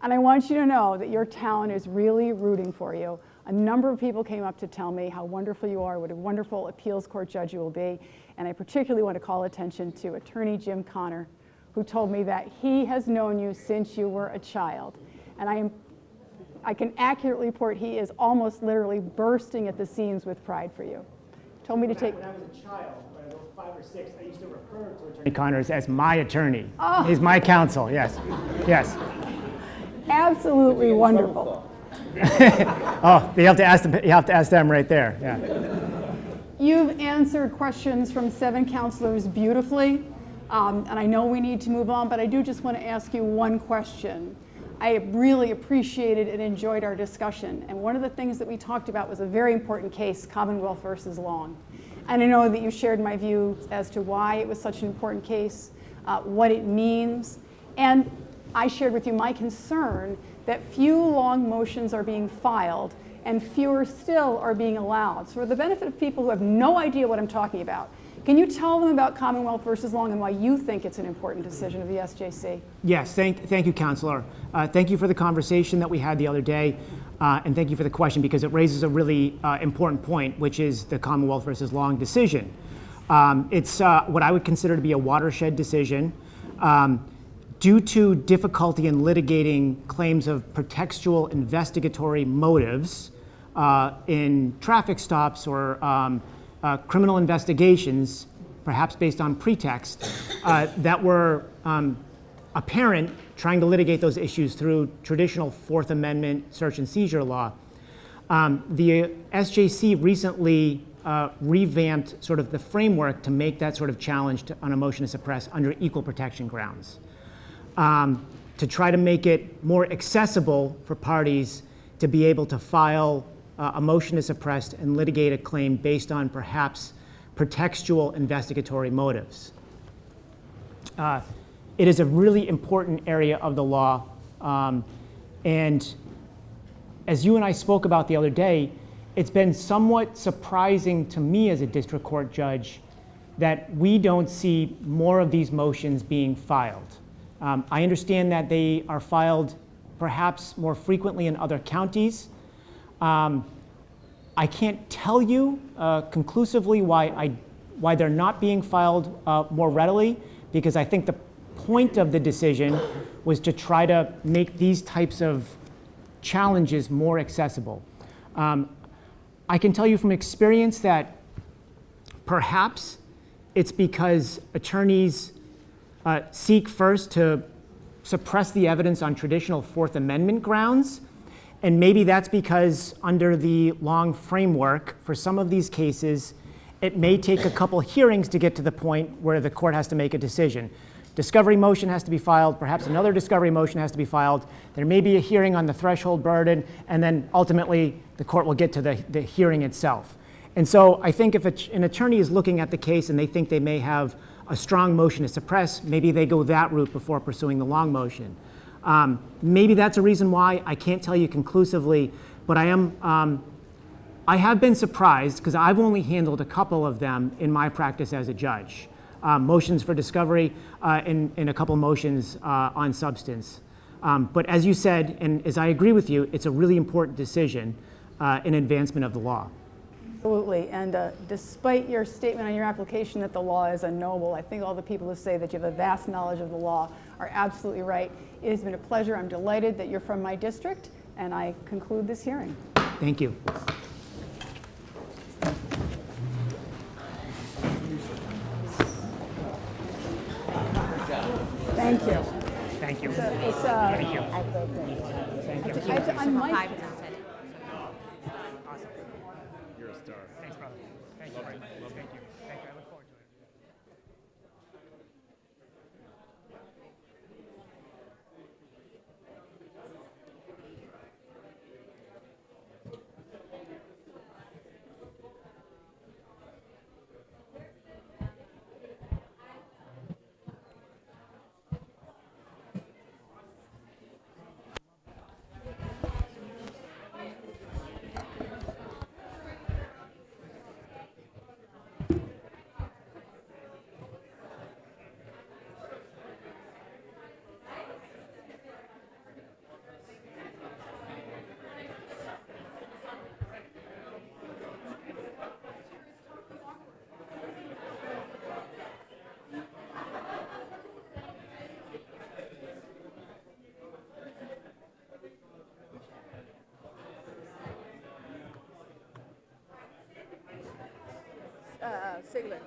Speaker 3: And I want you to know that your town is really rooting for you. A number of people came up to tell me how wonderful you are, what a wonderful appeals court judge you will be. And I particularly want to call attention to Attorney Jim Connor, who told me that he has known you since you were a child. And I can accurately report he is almost literally bursting at the seams with pride for you. Told me to take.
Speaker 1: When I was a child, when I was 5 or 6, I used to refer to Attorney Connors as my attorney.
Speaker 3: Oh.
Speaker 1: He's my counsel, yes. Yes.
Speaker 3: Absolutely wonderful.
Speaker 1: Oh, you have to ask them right there. Yeah.
Speaker 3: You've answered questions from 7 counselors beautifully, and I know we need to move on, but I do just want to ask you one question. I really appreciated and enjoyed our discussion, and one of the things that we talked about was a very important case, Commonwealth versus Long. And I know that you shared my view as to why it was such an important case, what it means, and I shared with you my concern that few long motions are being filed and fewer still are being allowed. So for the benefit of people who have no idea what I'm talking about, can you tell them about Commonwealth versus Long and why you think it's an important decision of the SJC?
Speaker 1: Yes, thank you, Counselor. Thank you for the conversation that we had the other day, and thank you for the question because it raises a really important point, which is the Commonwealth versus Long decision. It's what I would consider to be a watershed decision. Due to difficulty in litigating claims of pretextual investigatory motives in traffic stops or criminal investigations, perhaps based on pretext, that were apparent trying to litigate those issues through traditional Fourth Amendment search and seizure law. The SJC recently revamped sort of the framework to make that sort of challenge on a motion to suppress under equal protection grounds. To try to make it more accessible for parties to be able to file a motion to suppress and litigate a claim based on perhaps pretextual investigatory motives. It is a really important area of the law, and as you and I spoke about the other day, it's been somewhat surprising to me as a district court judge that we don't see more of these motions being filed. I understand that they are filed perhaps more frequently in other counties. I can't tell you conclusively why they're not being filed more readily, because I think the point of the decision was to try to make these types of challenges more accessible. I can tell you from experience that perhaps it's because attorneys seek first to suppress the evidence on traditional Fourth Amendment grounds. And maybe that's because under the Long framework, for some of these cases, it may take a couple hearings to get to the point where the court has to make a decision. discovery motion has to be filed, perhaps another discovery motion has to be filed. There may be a hearing on the threshold burden, and then ultimately the court will get to the hearing itself. And so I think if an attorney is looking at the case and they think they may have a strong motion to suppress, maybe they go that route before pursuing the long motion. Maybe that's a reason why. I can't tell you conclusively, but I have been surprised because I've only handled a couple of them in my practice as a judge. Motions for discovery and a couple motions on substance. But as you said, and as I agree with you, it's a really important decision in advancement of the law.
Speaker 3: Absolutely, and despite your statement on your application that the law is unknowable, I think all the people who say that you have a vast knowledge of the law are absolutely right. It has been a pleasure. I'm delighted that you're from my district, and I conclude this hearing.
Speaker 1: Thank you.
Speaker 3: Thank you.
Speaker 1: Thank you.
Speaker 3: Thank you.
Speaker 1: Thank you.
Speaker 3: I have to unmic.
Speaker 9: You're a star.
Speaker 1: Thanks, brother. Thank you very much. Thank you. Thank you. I look forward to it.
Speaker 3: Sigler.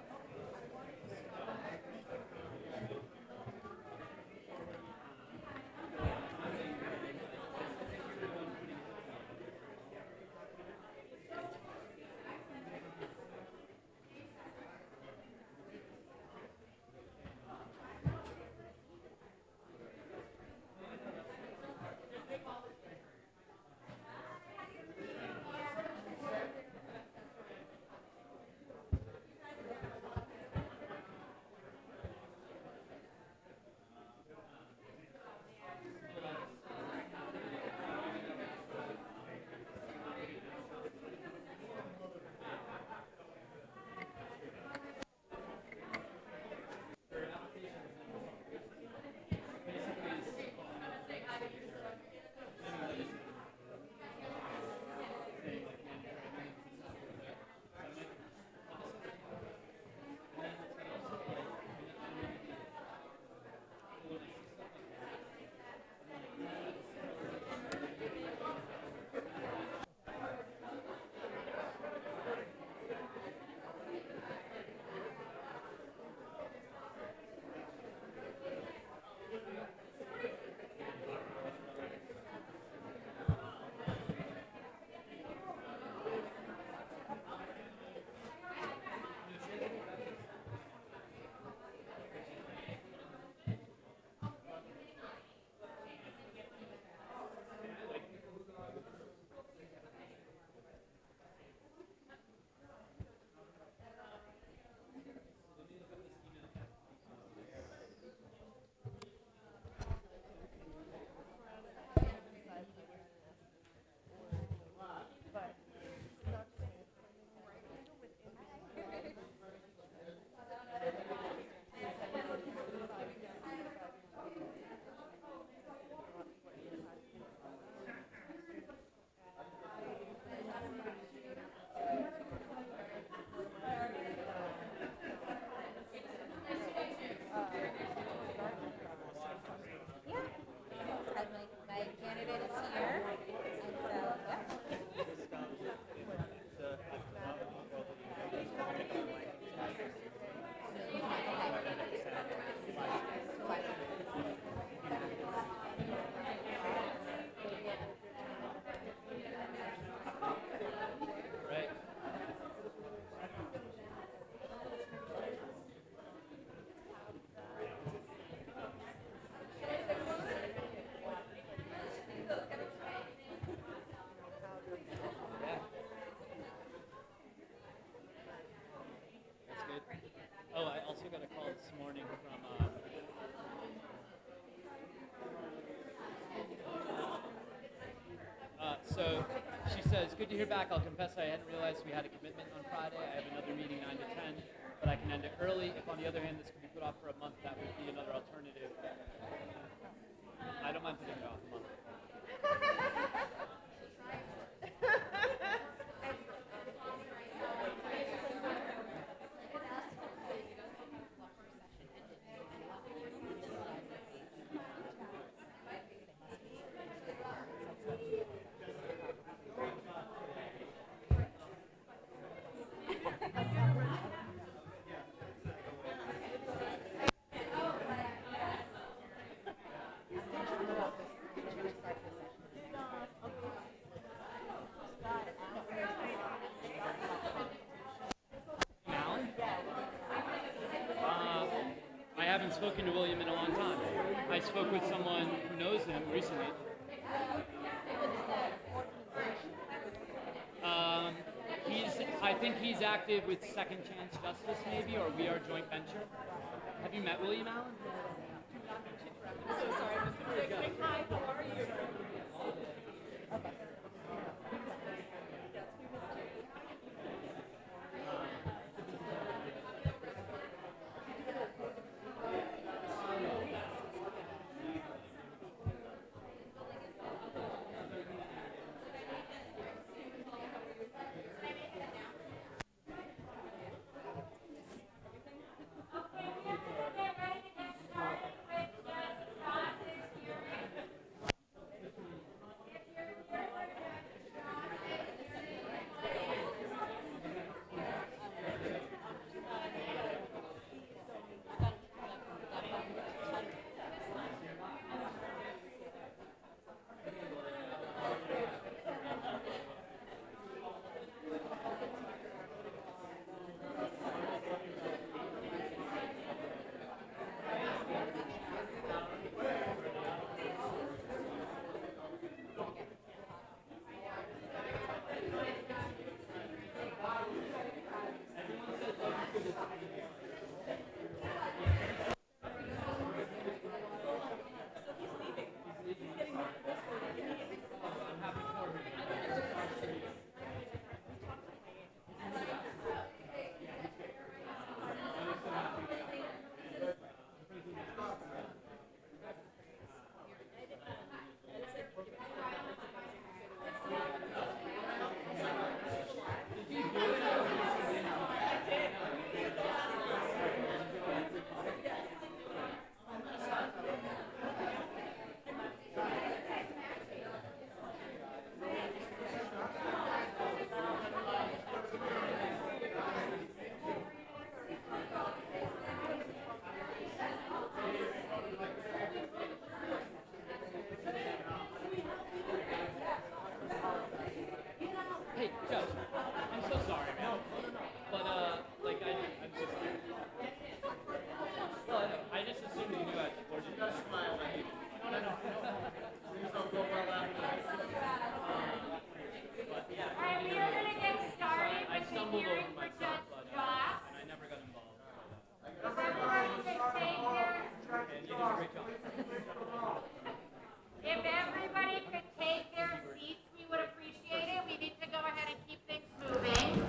Speaker 15: it's good to hear back. I'll confess I hadn't realized we had a commitment on Friday. I have another meeting 9 to 10, but I can end it early. If on the other hand this could be put off for a month, that would be another alternative. I don't mind putting it off a month. I haven't spoken to William in a long time. I spoke with someone who knows him recently. I think he's active with Second Chance Justice, maybe, or We Are Joint Venture. Have you met William Allen?
Speaker 6: So sorry, Mr. President. Hi, how are you?
Speaker 15: Hey, Judge, I'm so sorry, man. But, like, I'm so sorry. Well, I just assumed you knew I supported you. You gotta smile, I hate it. No. Please don't go well after that. But, yeah.
Speaker 6: All right, we are going to get started
Speaker 15: I
Speaker 6: with the
Speaker 15: stumbled
Speaker 6: hearing
Speaker 15: over
Speaker 6: for
Speaker 15: myself,
Speaker 6: Judge
Speaker 15: but,
Speaker 6: Joss.
Speaker 15: and I never got involved.
Speaker 6: If everybody could take their seats, we would appreciate it. We need to go ahead and keep things moving.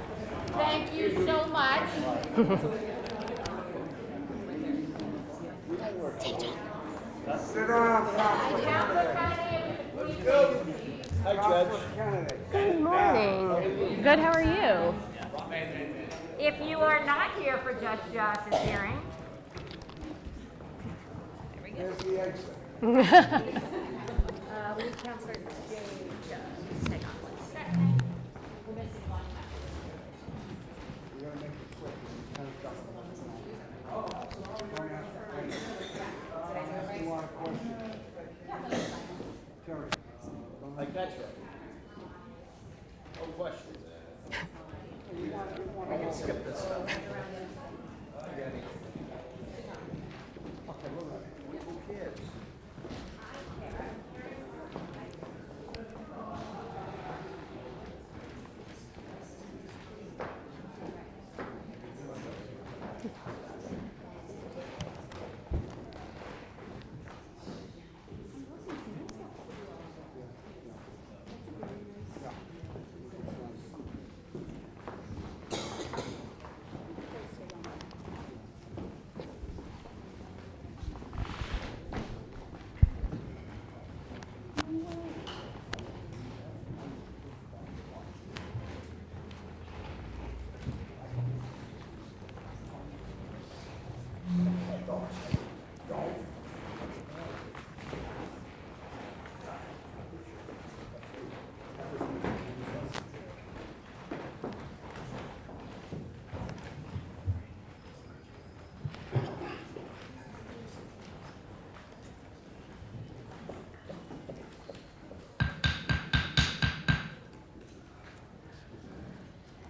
Speaker 6: Thank you so much.
Speaker 8: Sit down.
Speaker 5: Hi, Judge.
Speaker 6: Good morning. Good, how are you? If you are not here for Judge Joss's hearing,
Speaker 8: Here's the exit.
Speaker 6: lead counselor Jay, hang on one second. We're missing one.
Speaker 8: We're gonna make it quick. It's kind of tough. You want a question? Terry.
Speaker 5: I got you. No questions. I can skip this stuff. Who cares?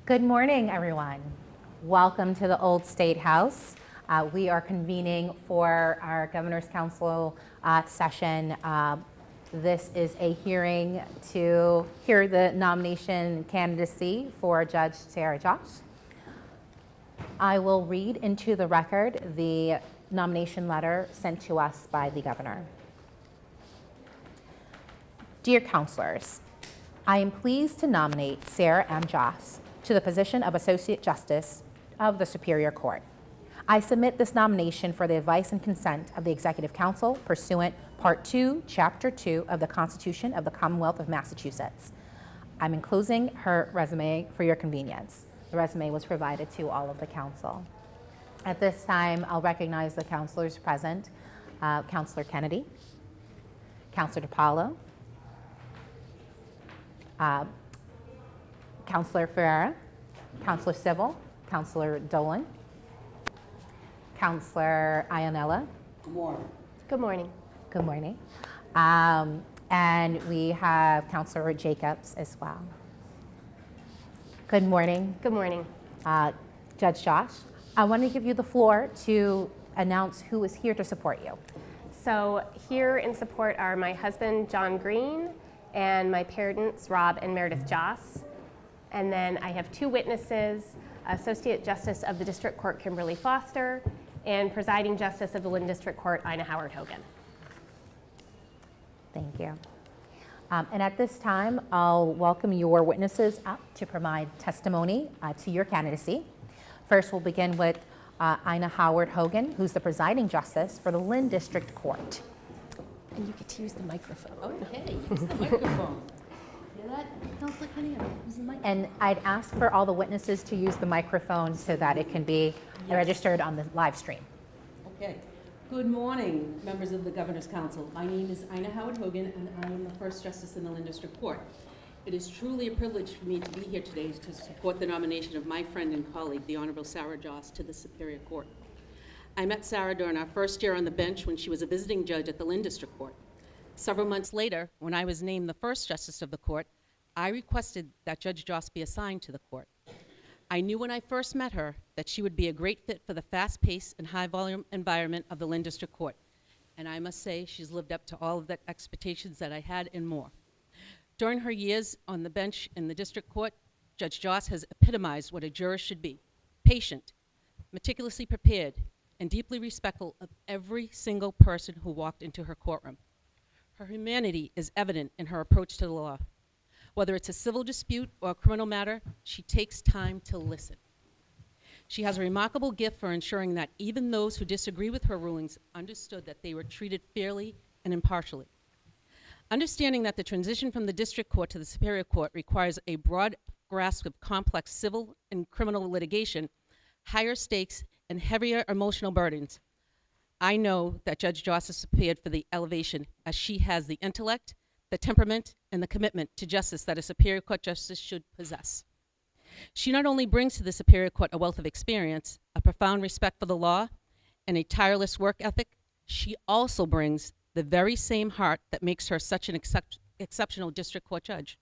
Speaker 4: Good morning, everyone. Welcome to the Old State House. We are convening for our Governor's Council session. This is a hearing to hear the nomination candidacy for Judge Sarah Josh. I will read into the record the nomination letter sent to us by the Governor. Dear Councilors, I am pleased to nominate Sarah M. Joss to the position of Associate Justice of the Superior Court. I submit this nomination for the advice and consent of the Executive Council pursuant Part 2, Chapter 2 of the Constitution of the Commonwealth of Massachusetts. I'm enclosing her resume for your convenience. The resume was provided to all of the council. At this time, I'll recognize the councilors present. Councilor Kennedy, Councilor DiPaolo, Councilor Ferreira, Councilor Civil, Councilor Dolan, Councilor Ionella.
Speaker 18: Good morning.
Speaker 4: Good morning. Good morning. And we have Councilor Jacobs as well. Good morning. Good morning. Judge Josh, I want to give you the floor to announce who is here to support you.
Speaker 19: So here in support are my husband, John Green, and my parents, Rob and Meredith Joss. And then I have two witnesses, Associate Justice of the District Court, Kimberly Foster, and Presiding Justice of the Lynn District Court, Ina Howard Hogan.
Speaker 4: Thank you. And at this time, I'll welcome your witnesses up to provide testimony to your candidacy. First, we'll begin with Ina Howard Hogan, who's the presiding justice for the Lynn District Court. And you get to use the microphone.
Speaker 17: Okay, use the microphone. Hear that, Councilor Kennedy? Use the microphone.
Speaker 4: And I'd ask for all the witnesses to use the microphone so that it can be registered on the live stream.
Speaker 17: Okay. Good morning, members of the Governor's Council. My name is Ina Howard Hogan, and I am the first justice in the Lynn District Court. It is truly a privilege for me to be here today to support the nomination of my friend and colleague, the Honorable Sarah Joss, to the Superior Court. I met Sarah during our first year on the bench when she was a visiting judge at the Lynn District Court. Several months later, when I was named the first justice of the court, I requested that Judge Joss be assigned to the court. I knew when I first met her that she would be a great fit for the fast-paced and high-volume environment of the Lynn District Court. And I must say, she's lived up to all of the expectations that I had and more. During her years on the bench in the District Court, Judge Joss has epitomized what a juror should be: patient, meticulously prepared, and deeply respectful of every single person who walked into her courtroom. Her humanity is evident in her approach to the law. Whether it's a civil dispute or a criminal matter, she takes time to listen. She has a remarkable gift for ensuring that even those who disagree with her rulings understood that they were treated fairly and impartially. Understanding that the transition from the District Court to the Superior Court requires a broad grasp of complex civil and criminal litigation, higher stakes, and heavier emotional burdens, I know that Judge Joss is prepared for the elevation, as she has the intellect, the temperament, and the commitment to justice that a Superior Court justice should possess. She not only brings to the Superior Court a wealth of experience, a profound respect for the law, and a tireless work ethic, she also brings the very same heart that makes her such an exceptional District Court judge.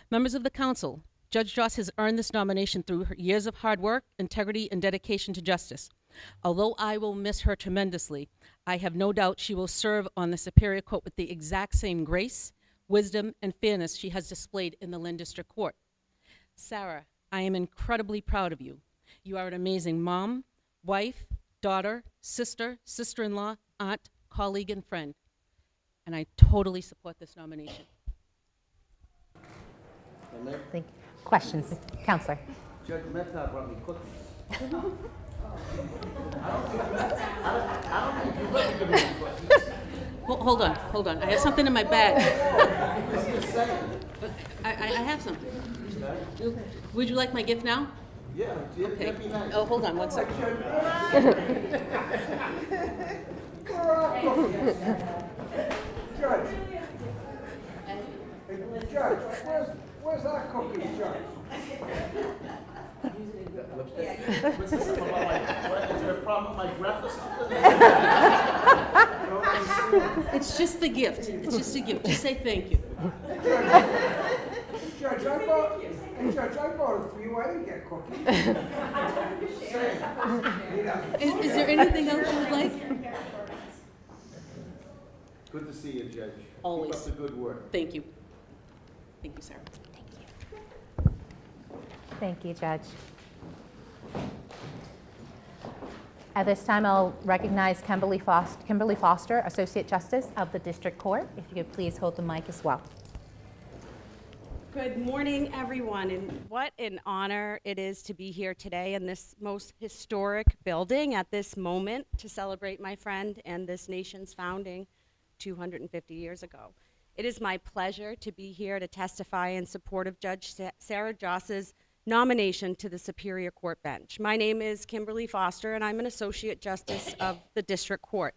Speaker 17: Members of the Council, Judge Joss has earned this nomination through her years of hard work, integrity, and dedication to justice. Although I will miss her tremendously, I have no doubt she will serve on the Superior Court with the exact same grace, wisdom, and fairness she has displayed in the Lynn District Court. Sarah, I am incredibly proud of you. You are an amazing mom, wife, daughter, sister, sister-in-law, aunt, colleague, and friend. And I totally support this nomination.
Speaker 4: Thank you. Questions? Counselor.
Speaker 5: Judge Mehta brought me cookies. I don't think you let me give me cookies.
Speaker 17: Hold on. I have something in my bag. I have something. Would you like my gift now?
Speaker 5: Yeah,
Speaker 17: okay.
Speaker 5: That'd be nice.
Speaker 17: Oh, hold on one second.
Speaker 8: Judge. Judge, where's our cookie, Judge?
Speaker 5: What's this about is there a problem with my breath or something?
Speaker 17: It's just the gift. It's just a gift. Just say thank you.
Speaker 8: Judge, I bought a few. I didn't get cookies.
Speaker 17: Is there anything else you would like?
Speaker 5: Good to see you, Judge.
Speaker 17: Always.
Speaker 5: Keep up the good work.
Speaker 17: Thank you. Thank you, Sarah.
Speaker 6: Thank you, Judge. At this time, I'll recognize Kimberly Foster, Associate Justice of the District Court. If you could please hold the mic as well.
Speaker 11: Good morning, everyone, and what an honor it is to be here today in this most historic building at this moment to celebrate my friend and this nation's founding 250 years ago. It is my pleasure to be here to testify in support of Judge Sarah Joss's nomination to the Superior Court bench. My name is Kimberly Foster, and I'm an Associate Justice of the District Court.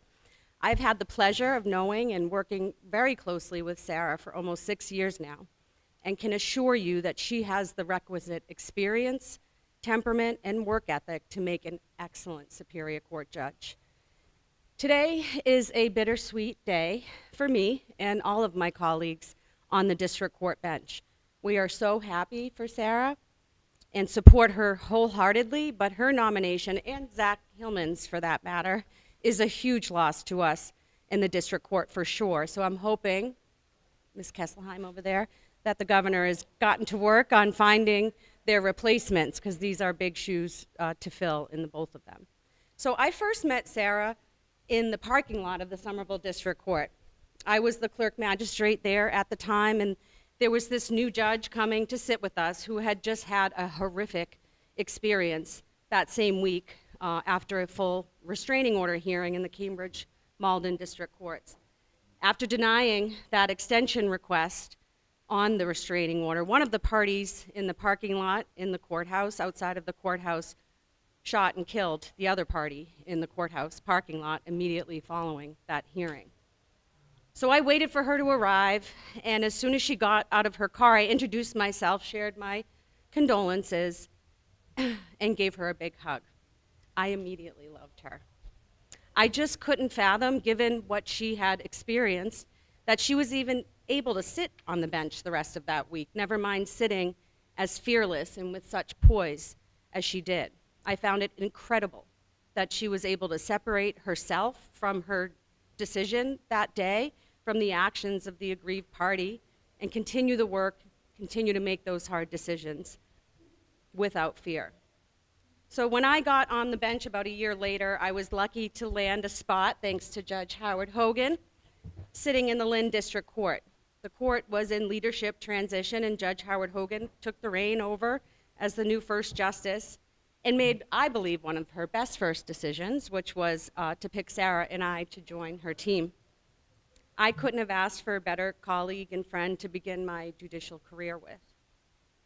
Speaker 11: I've had the pleasure of knowing and working very closely with Sarah for almost 6 years now, and can assure you that she has the requisite experience, temperament, and work ethic to make an excellent Superior Court judge. Today is a bittersweet day for me and all of my colleagues on the District Court bench. We are so happy for Sarah and support her wholeheartedly, but her nomination, and Zach Hillman's for that matter, is a huge loss to us in the District Court for sure. So I'm hoping, Ms. Kesselheim over there, that the governor has gotten to work on finding their replacements, because these are big shoes to fill in the both of them. So I first met Sarah in the parking lot of the Somerville District Court. I was the clerk magistrate there at the time, and there was this new judge coming to sit with us who had just had a horrific experience that same week after a full restraining order hearing in the Cambridge Malden District Courts. After denying that extension request on the restraining order, one of the parties in the parking lot in the courthouse, outside of the courthouse, shot and killed the other party in the courthouse parking lot immediately following that hearing. So I waited for her to arrive, and as soon as she got out of her car, I introduced myself, shared my condolences, and gave her a big hug. I immediately loved her. I just couldn't fathom, given what she had experienced, that she was even able to sit on the bench the rest of that week, never mind sitting as fearless and with such poise as she did. I found it incredible that she was able to separate herself from her decision that day, from the actions of the aggrieved party, and continue the work, continue to make those hard decisions without fear. So when I got on the bench about a year later, I was lucky to land a spot thanks to Judge Howard Hogan, sitting in the Lynn District Court. The court was in leadership transition, and Judge Howard Hogan took the reign over as the new first justice and made, I believe, one of her best first decisions, which was to pick Sarah and I to join her team. I couldn't have asked for a better colleague and friend to begin my judicial career with.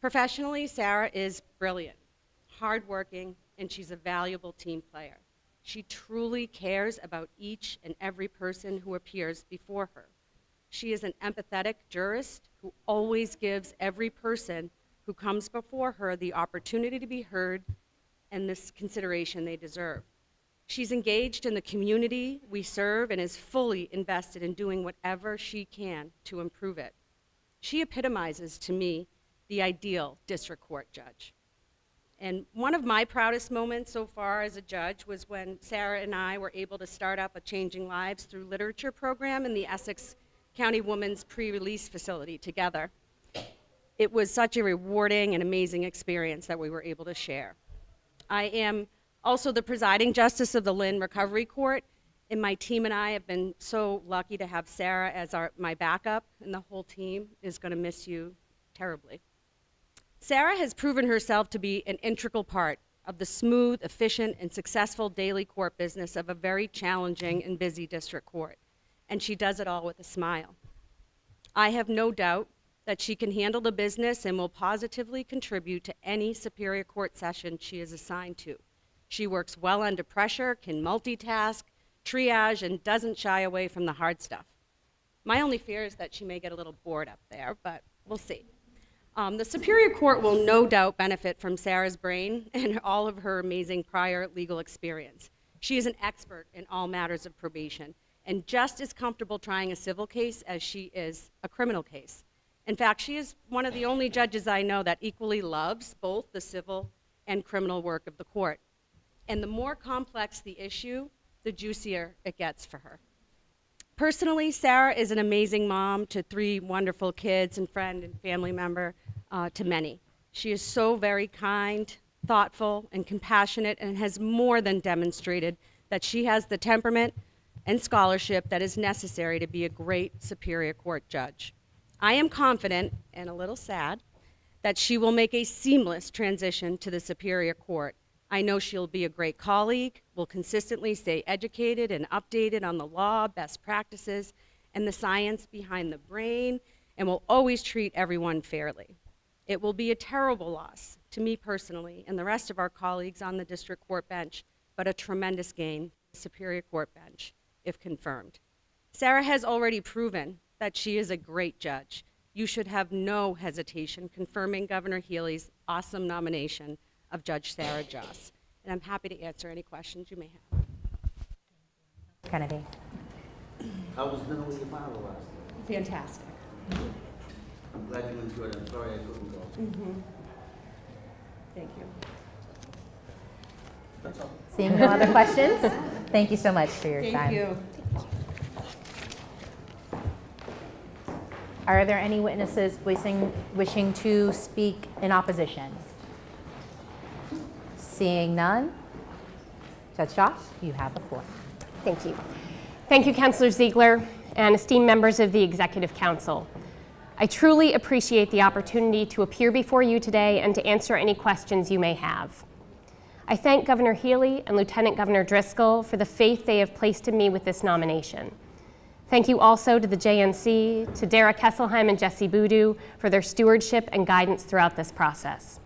Speaker 11: Professionally, Sarah is brilliant, hardworking, and she's a valuable team player. She truly cares about each and every person who appears before her. She is an empathetic jurist who always gives every person who comes before her the opportunity to be heard and this consideration they deserve. She's engaged in the community we serve and is fully invested in doing whatever she can to improve it. She epitomizes to me the ideal district court judge. And one of my proudest moments so far as a judge was when Sarah and I were able to start up a Changing Lives Through Literature program in the Essex County Women's Pre-Release Facility together. It was such a rewarding and amazing experience that we were able to share. I am also the presiding justice of the Lynn Recovery Court, and my team and I have been so lucky to have Sarah as my backup, and the whole team is going to miss you terribly. Sarah has proven herself to be an integral part of the smooth, efficient, and successful daily court business of a very challenging and busy district court, and she does it all with a smile. I have no doubt that she can handle the business and will positively contribute to any Superior Court session she is assigned to. She works well under pressure, can multitask, triage, and doesn't shy away from the hard stuff. My only fear is that she may get a little bored up there, but we'll see. The Superior Court will no doubt benefit from Sarah's brain and all of her amazing prior legal experience. She is an expert in all matters of probation and just as comfortable trying a civil case as she is a criminal case.
Speaker 18: In fact, she is one of the only judges I know that equally loves both the civil and criminal work of the court. And the more complex the issue, the juicier it gets for her. Personally, Sarah is an amazing mom to 3 wonderful kids and friend and family member to many. She is so very kind, thoughtful, and compassionate, and has more than demonstrated that she has the temperament and scholarship that is necessary to be a great Superior Court judge. I am confident, and a little sad, that she will make a seamless transition to the Superior Court. I know she'll be a great colleague, will consistently stay educated and updated on the law, best practices, and the science behind the brain, and will always treat everyone fairly. It will be a terrible loss to me personally and the rest of our colleagues on the district court bench, but a tremendous gain to the Superior Court bench, if confirmed. Sarah has already proven that she is a great judge. You should have no hesitation confirming Governor Healey's awesome nomination of Judge Sarah Joss. And I'm happy to answer any questions you may have.
Speaker 6: Kennedy.
Speaker 5: How was dinner with your father last night?
Speaker 18: Fantastic.
Speaker 5: I'm glad you enjoyed it. I'm sorry I couldn't go.
Speaker 18: Thank you.
Speaker 5: That's all.
Speaker 6: Seeing no other questions, thank you so much for your time.
Speaker 18: Thank you.
Speaker 6: Are there any witnesses wishing to speak in opposition? Seeing none, Judge Joss, you have the floor.
Speaker 19: Thank you. Thank you, Councilor Ziegler, and esteemed members of the Executive Council. I truly appreciate the opportunity to appear before you today and to answer any questions you may have. I thank Governor Healey and Lieutenant Governor Driscoll for the faith they have placed in me with this nomination. Thank you also to the JNC, to Dara Kesselheim and Jesse Boudou for their stewardship and guidance throughout this process.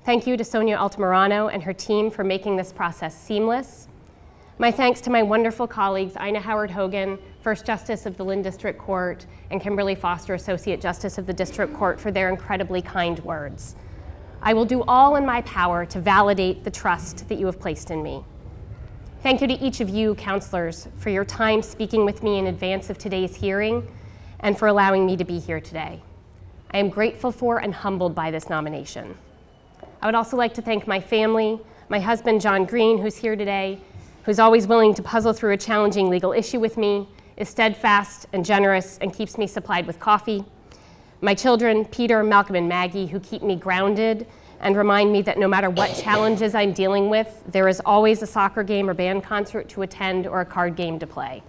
Speaker 19: Thank you to Sonia Altamirano and her team for making this process seamless. My thanks to my wonderful colleagues, Ina Howard-Hogan, First Justice of the Lynn District Court, and Kimberly Foster, Associate Justice of the District Court, for their incredibly kind words. I will do all in my power to validate the trust that you have placed in me. Thank you to each of you, counselors, for your time speaking with me in advance of today's hearing and for allowing me to be here today. I am grateful for and humbled by this nomination. I would also like to thank my family, my husband, John Green, who's here today, who's always willing to puzzle through a challenging legal issue with me, is steadfast and generous, and keeps me supplied with coffee. My children, Peter, Malcolm, and Maggie, who keep me grounded and remind me that no matter what challenges I'm dealing with, there is always a soccer game or band concert to attend or a card game to play.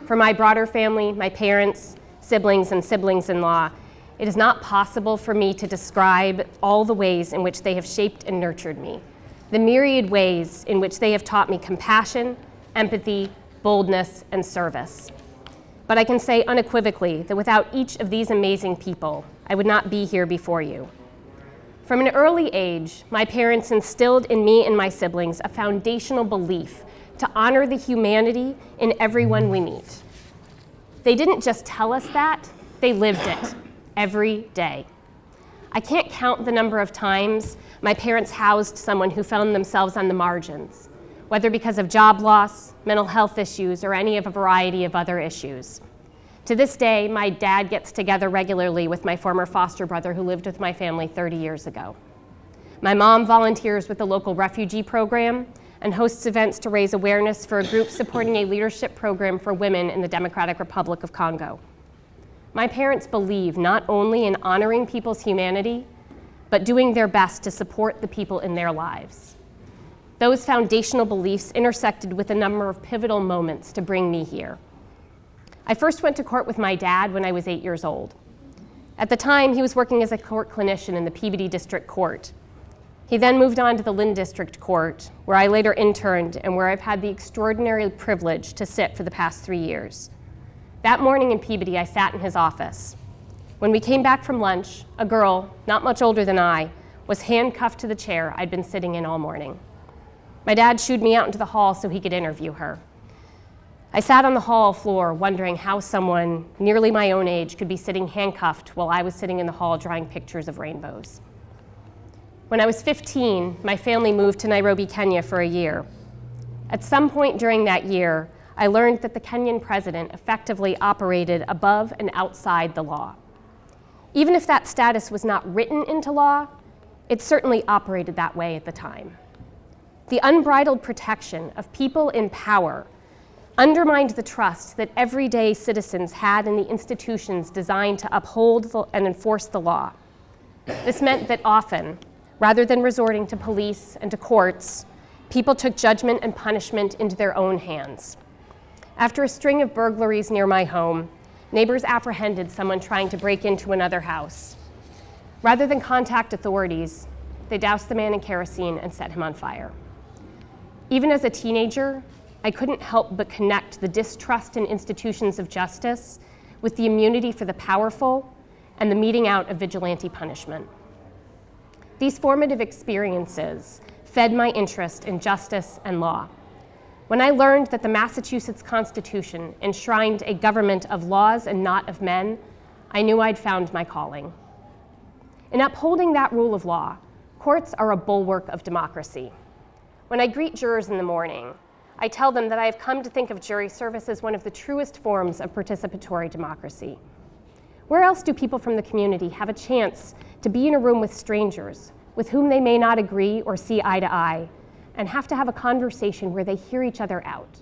Speaker 19: For my broader family, my parents, siblings, and siblings-in-law, it is not possible for me to describe all the ways in which they have shaped and nurtured me, the myriad ways in which they have taught me compassion, empathy, boldness, and service. But I can say unequivocally that without each of these amazing people, I would not be here before you. From an early age, my parents instilled in me and my siblings a foundational belief to honor the humanity in everyone we meet. They didn't just tell us that, they lived it every day. I can't count the number of times my parents housed someone who found themselves on the margins, whether because of job loss, mental health issues, or any of a variety of other issues. To this day, my dad gets together regularly with my former foster brother who lived with my family 30 years ago. My mom volunteers with the local refugee program and hosts events to raise awareness for a group supporting a leadership program for women in the Democratic Republic of Congo. My parents believe not only in honoring people's humanity, but doing their best to support the people in their lives. Those foundational beliefs intersected with a number of pivotal moments to bring me here. I first went to court with my dad when I was 8 years old. At the time, he was working as a court clinician in the Peabody District Court. He then moved on to the Lynn District Court, where I later interned and where I've had the extraordinary privilege to sit for the past 3 years. That morning in Peabody, I sat in his office. When we came back from lunch, a girl, not much older than I, was handcuffed to the chair I'd been sitting in all morning. My dad shooed me out into the hall so he could interview her. I sat on the hall floor wondering how someone nearly my own age could be sitting handcuffed while I was sitting in the hall drawing pictures of rainbows. When I was 15, my family moved to Nairobi, Kenya for a year. At some point during that year, I learned that the Kenyan president effectively operated above and outside the law. Even if that status was not written into law, it certainly operated that way at the time. The unbridled protection of people in power undermined the trust that everyday citizens had in the institutions designed to uphold and enforce the law. This meant that often, rather than resorting to police and to courts, people took judgment and punishment into their own hands. After a string of burglaries near my home, neighbors apprehended someone trying to break into another house. Rather than contact authorities, they doused the man in kerosene and set him on fire. Even as a teenager, I couldn't help but connect the distrust in institutions of justice with the immunity for the powerful and the meting out of vigilante punishment. These formative experiences fed my interest in justice and law. When I learned that the Massachusetts Constitution enshrined a government of laws and not of men, I knew I'd found my calling. In upholding that rule of law, courts are a bulwark of democracy. When I greet jurors in the morning, I tell them that I have come to think of jury service as one of the truest forms of participatory democracy. Where else do people from the community have a chance to be in a room with strangers with whom they may not agree or see eye to eye, and have to have a conversation where they hear each other out?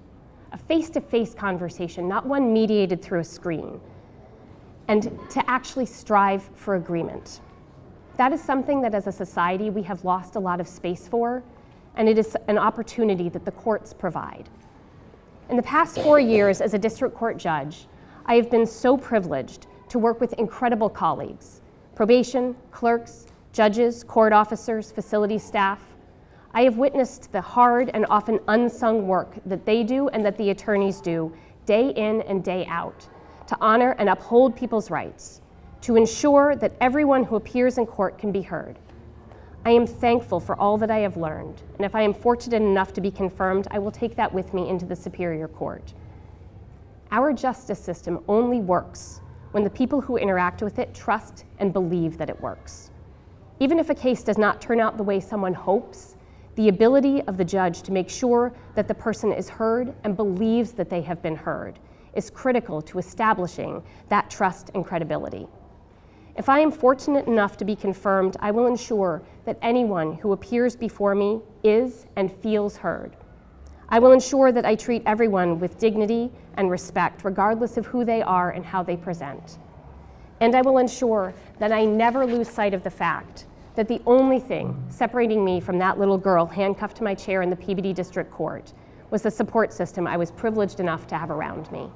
Speaker 19: A face-to-face conversation, not one mediated through a screen, and to actually strive for agreement. That is something that as a society we have lost a lot of space for, and it is an opportunity that the courts provide. In the past 4 years as a district court judge, I have been so privileged to work with incredible colleagues, probation, clerks, judges, court officers, facility staff. I have witnessed the hard and often unsung work that they do and that the attorneys do day in and day out to honor and uphold people's rights, to ensure that everyone who appears in court can be heard. I am thankful for all that I have learned, and if I am fortunate enough to be confirmed, I will take that with me into the Superior Court. Our justice system only works when the people who interact with it trust and believe that it works. Even if a case does not turn out the way someone hopes, the ability of the judge to make sure that the person is heard and believes that they have been heard is critical to establishing that trust and credibility. If I am fortunate enough to be confirmed, I will ensure that anyone who appears before me is and feels heard. I will ensure that I treat everyone with dignity and respect, regardless of who they are and how they present. And I will ensure that I never lose sight of the fact that the only thing separating me from that little girl handcuffed to my chair in the Peabody District Court was the support system I was privileged enough to have around me.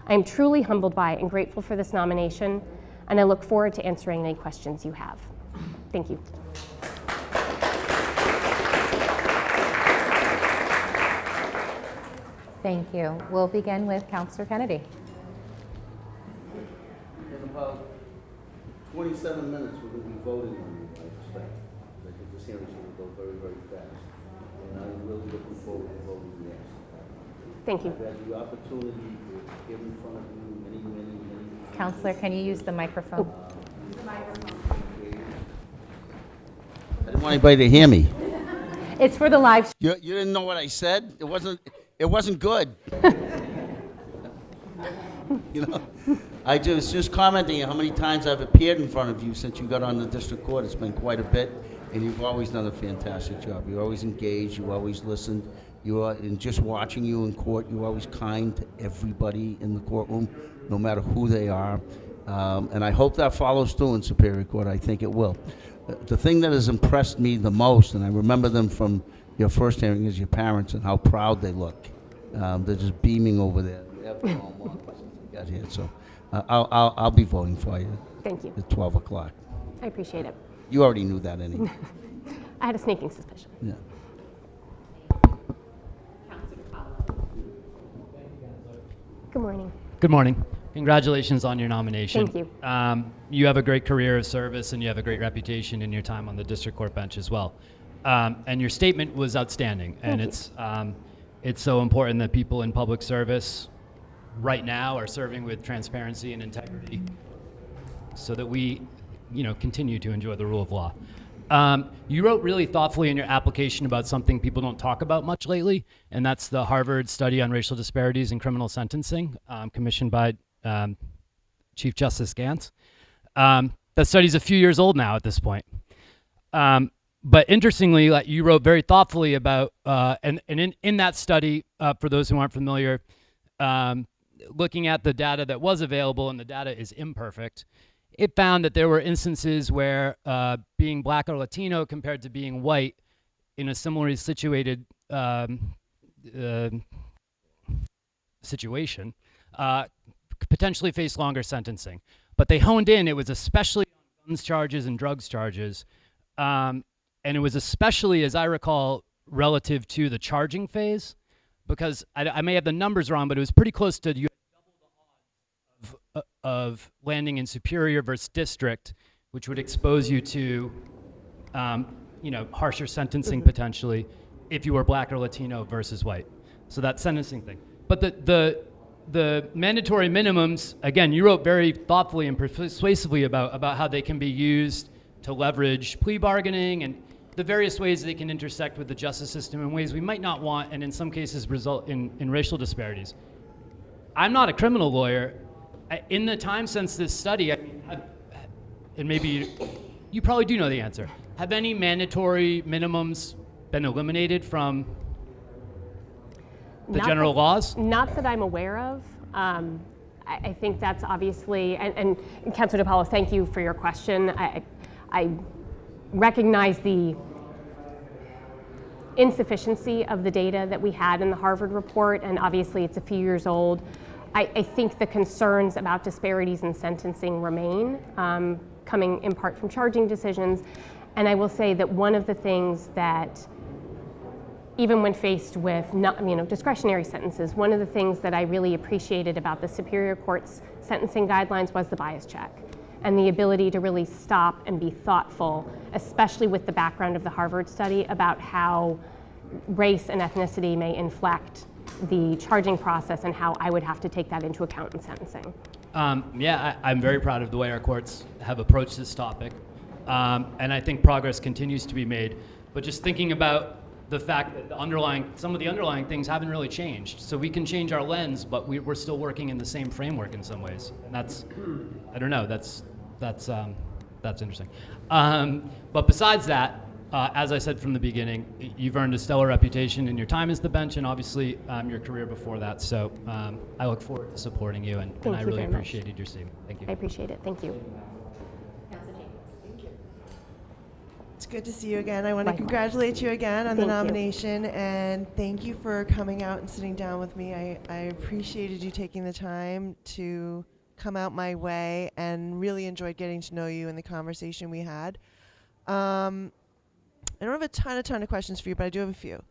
Speaker 19: I am truly humbled by and grateful for this nomination, and I look forward to answering any questions you have. Thank you.
Speaker 6: Thank you. We'll begin with Councilor Kennedy.
Speaker 5: In about 27 minutes, we're going to be voting on you, I expect. I think this hearing's going to go very, very fast. And I'm really looking forward to voting yes.
Speaker 19: Thank you.
Speaker 5: I've had the opportunity to get in front of you many times.
Speaker 6: Councilor, can you use the microphone?
Speaker 5: I didn't want anybody to hear me.
Speaker 6: It's for the live
Speaker 5: You didn't know what I said? It wasn't good. You know, I was just commenting on how many times I've appeared in front of you since you got on the district court. It's been quite a bit, and you've always done a fantastic job. You're always engaged. You always listened. In just watching you in court, you're always kind to everybody in the courtroom, no matter who they are. And I hope that follows through in Superior Court. I think it will. The thing that has impressed me the most, and I remember them from your first hearing, is your parents and how proud they look. They're just beaming over there. Got here, so I'll be voting for you.
Speaker 19: Thank you.
Speaker 5: At 12 o'clock.
Speaker 19: I appreciate it.
Speaker 5: You already knew that anyway.
Speaker 19: I had a sneaking suspicion.
Speaker 5: Yeah.
Speaker 19: Good morning.
Speaker 15: Good morning. Congratulations on your nomination.
Speaker 19: Thank you.
Speaker 15: You have a great career of service, and you have a great reputation in your time on the district court bench as well. And your statement was outstanding, and it's so important that people in public service right now are serving with transparency and integrity so that we, continue to enjoy the rule of law. You wrote really thoughtfully in your application about something people don't talk about much lately, and that's the Harvard study on racial disparities in criminal sentencing, commissioned by Chief Justice Gantz. That study's a few years old now at this point. But interestingly, like you wrote very thoughtfully about, and in that study, for those who aren't familiar, looking at the data that was available, and the data is imperfect, it found that there were instances where being Black or Latino compared to being white in a similarly situated situation potentially face longer sentencing. But they honed in, it was especially on guns charges and drugs charges. And it was especially, as I recall, relative to the charging phase, because I may have the numbers wrong, but it was pretty close to you had double the odds of landing in Superior versus District, which would expose you to harsher sentencing potentially if you were Black or Latino versus white. So that sentencing thing. But the mandatory minimums, again, you wrote very thoughtfully and persuasively about how they can be used to leverage plea bargaining and the various ways they can intersect with the justice system in ways we might not want, and in some cases result in racial disparities. I'm not a criminal lawyer. In the time since this study, and maybe you probably do know the answer, have any mandatory minimums been eliminated from the general laws?
Speaker 19: Not that I'm aware of. I think that's obviously, and Councilor DePaulo, thank you for your question. I recognize the insufficiency of the data that we had in the Harvard report, and obviously it's a few years old. I think the concerns about disparities in sentencing remain, coming in part from charging decisions. And I will say that one of the things that, even when faced with discretionary sentences, one of the things that I really appreciated about the Superior Court's sentencing guidelines was the bias check and the ability to really stop and be thoughtful, especially with the background of the Harvard study, about how race and ethnicity may inflect the charging process and how I would have to take that into account in sentencing.
Speaker 15: I'm very proud of the way our courts have approached this topic. And I think progress continues to be made. But just thinking about the fact that some of the underlying things haven't really changed. So we can change our lens, but we're still working in the same framework in some ways. And that's, I don't know, that's interesting. But besides that, as I said from the beginning, you've earned a stellar reputation in your time as the bench and obviously your career before that. So I look forward to supporting you, and I really appreciated your statement. Thank you.
Speaker 19: I appreciate it. Thank you.
Speaker 16: It's good to see you again. I want to congratulate you again on the nomination, and thank you for coming out and sitting down with me. I appreciated you taking the time to come out my way and really enjoyed getting to know you and the conversation we had. I don't have a ton of questions for you, but I do have a few.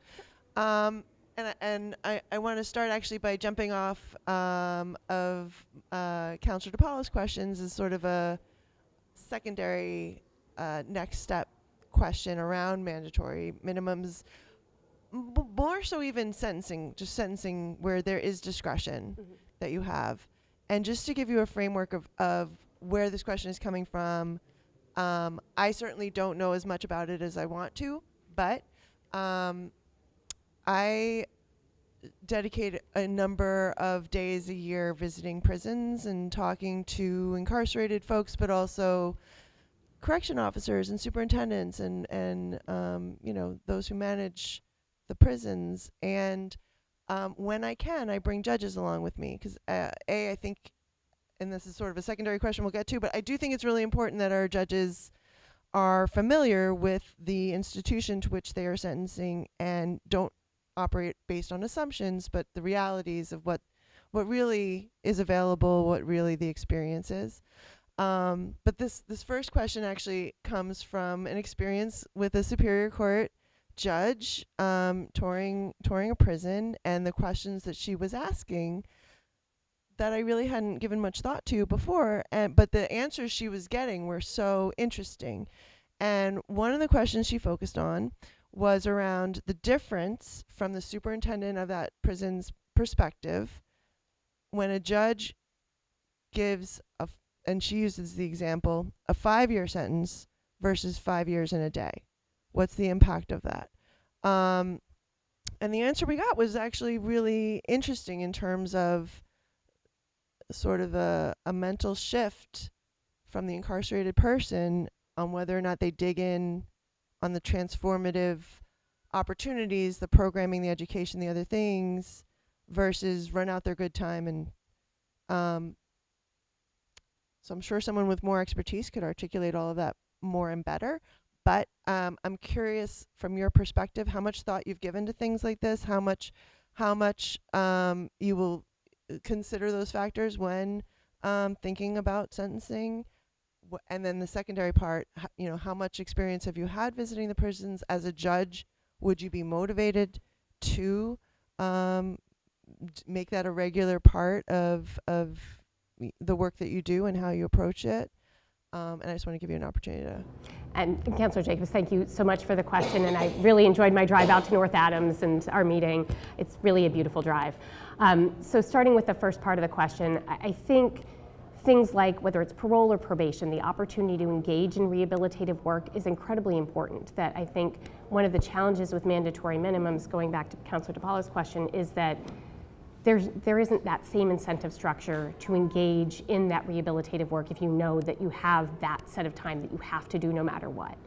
Speaker 16: And I want to start actually by jumping off of Councilor DePaulo's questions as sort of a secondary next step question around mandatory minimums, more so even sentencing where there is discretion that you have. And just to give you a framework of where this question is coming from, I certainly don't know as much about it as I want to, but I dedicate a number of days a year visiting prisons and talking to incarcerated folks, but also correction officers and superintendents and those who manage the prisons. And when I can, I bring judges along with me because I think, and this is sort of a secondary question we'll get to, but I do think it's really important that our judges are familiar with the institution to which they are sentencing and don't operate based on assumptions, but the realities of what really is available, what really the experience is. But this first question actually comes from an experience with a Superior Court judge touring a prison, and the questions that she was asking that I really hadn't given much thought to before, but the answers she was getting were so interesting. And one of the questions she focused on was around the difference from the superintendent of that prison's perspective when a judge gives and she uses the example, a 5-year sentence versus 5 years and a day. What's the impact of that? And the answer we got was actually really interesting in terms of sort of a mental shift from the incarcerated person on whether or not they dig in on the transformative opportunities, the programming, the education, the other things, versus run out their good time. And so I'm sure someone with more expertise could articulate all of that more and better. But I'm curious, from your perspective, how much thought you've given to things like this, how much you will consider those factors when thinking about sentencing. And then the secondary part, how much experience have you had visiting the prisons as a judge? Would you be motivated to make that a regular part of the work that you do and how you approach it? And I just want to give you an opportunity to.
Speaker 19: And Councilor Jacobs, thank you so much for the question, and I really enjoyed my drive out to North Adams and our meeting. It's really a beautiful drive. So starting with the first part of the question, I think things like whether it's parole or probation, the opportunity to engage in rehabilitative work is incredibly important. That I think one of the challenges with mandatory minimums, going back to Councilor DePaula's question, is that there isn't that same incentive structure to engage in that rehabilitative work if you know that you have that set of time that you have to do no matter what.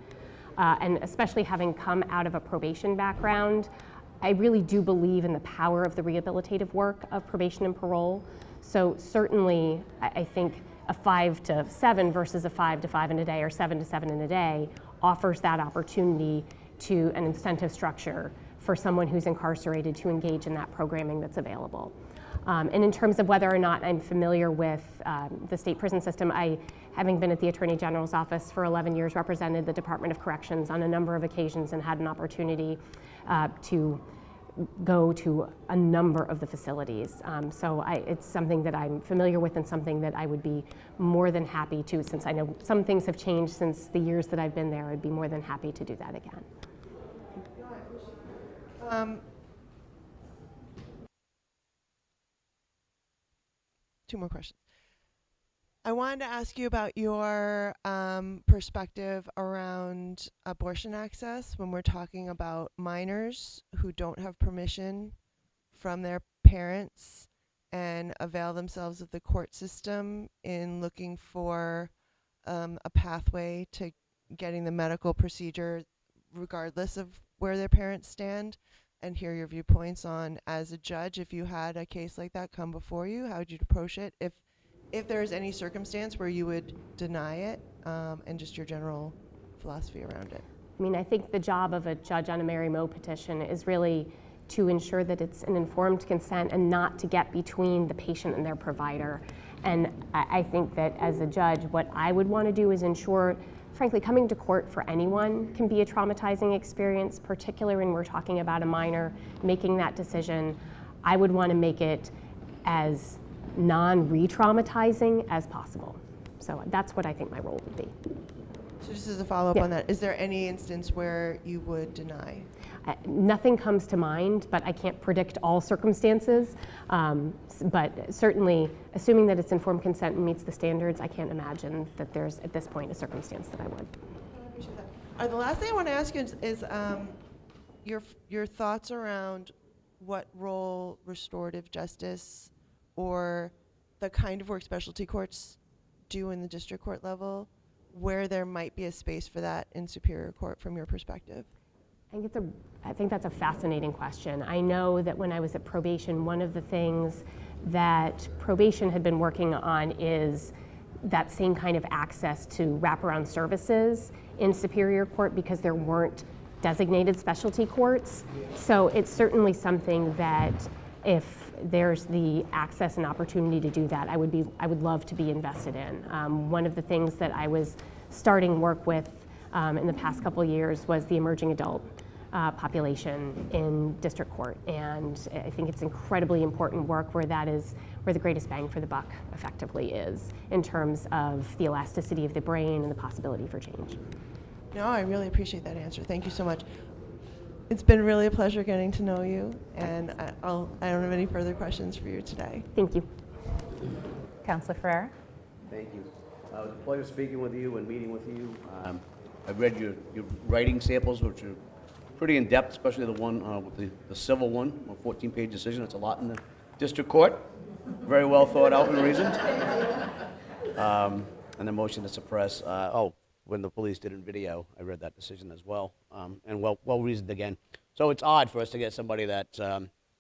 Speaker 19: And especially having come out of a probation background, I really do believe in the power of the rehabilitative work of probation and parole. So certainly, I think a 5 to 7 versus a 5 to 5 in a day or 7 to 7 in a day offers that opportunity to an incentive structure for someone who's incarcerated to engage in that programming that's available. And in terms of whether or not I'm familiar with the state prison system, I, having been at the Attorney General's office for 11 years, represented the Department of Corrections on a number of occasions and had an opportunity to go to a number of the facilities. So it's something that I'm familiar with and something that I would be more than happy to, since I know some things have changed since the years that I've been there, I'd be more than happy to do that again.
Speaker 16: Two more questions. I wanted to ask you about your perspective around abortion access when we're talking about minors who don't have permission from their parents and avail themselves of the court system in looking for a pathway to getting the medical procedure regardless of where their parents stand, and hear your viewpoints on, as a judge, if you had a case like that come before you, how would you approach it? If there's any circumstance where you would deny it, and just your general philosophy around it.
Speaker 19: I mean, I think the job of a judge on a Mary Moe petition is really to ensure that it's an informed consent and not to get between the patient and their provider. And I think that as a judge, what I would want to do is ensure, frankly, coming to court for anyone can be a traumatizing experience, particularly when we're talking about a minor making that decision. I would want to make it as non-re-traumatizing as possible. So that's what I think my role would be.
Speaker 16: So just as a follow-up on that, is there any instance where you would deny?
Speaker 19: Nothing comes to mind, but I can't predict all circumstances. But certainly, assuming that it's informed consent and meets the standards, I can't imagine that there's, at this point, a circumstance that I would.
Speaker 16: I appreciate that. The last thing I want to ask you is your thoughts around what role restorative justice or the kind of work specialty courts do in the district court level, where there might be a space for that in Superior Court from your perspective?
Speaker 19: I think that's a fascinating question. I know that when I was at probation, one of the things that probation had been working on is that same kind of access to wraparound services in Superior Court, because there weren't designated specialty courts. So it's certainly something that if there's the access and opportunity to do that, I would love to be invested in. One of the things that I was starting work with in the past couple of years was the emerging adult population in district court, and I think it's incredibly important work where that is where the greatest bang for the buck effectively is in terms of the elasticity of the brain and the possibility for change.
Speaker 16: No, I really appreciate that answer. Thank you so much. It's been really a pleasure getting to know you, and I don't have any further questions for you today.
Speaker 19: Thank you.
Speaker 6: Councilor Ferreira.
Speaker 14: Thank you. It was a pleasure speaking with you and meeting with you. I've read your writing samples, which are pretty in-depth, especially the one with the civil one, a 14-page decision. It's a lot in the district court. Very well thought out and reasoned. And the motion to suppress, when the police didn't video, I read that decision as well, and well reasoned again. So it's odd for us to get somebody that's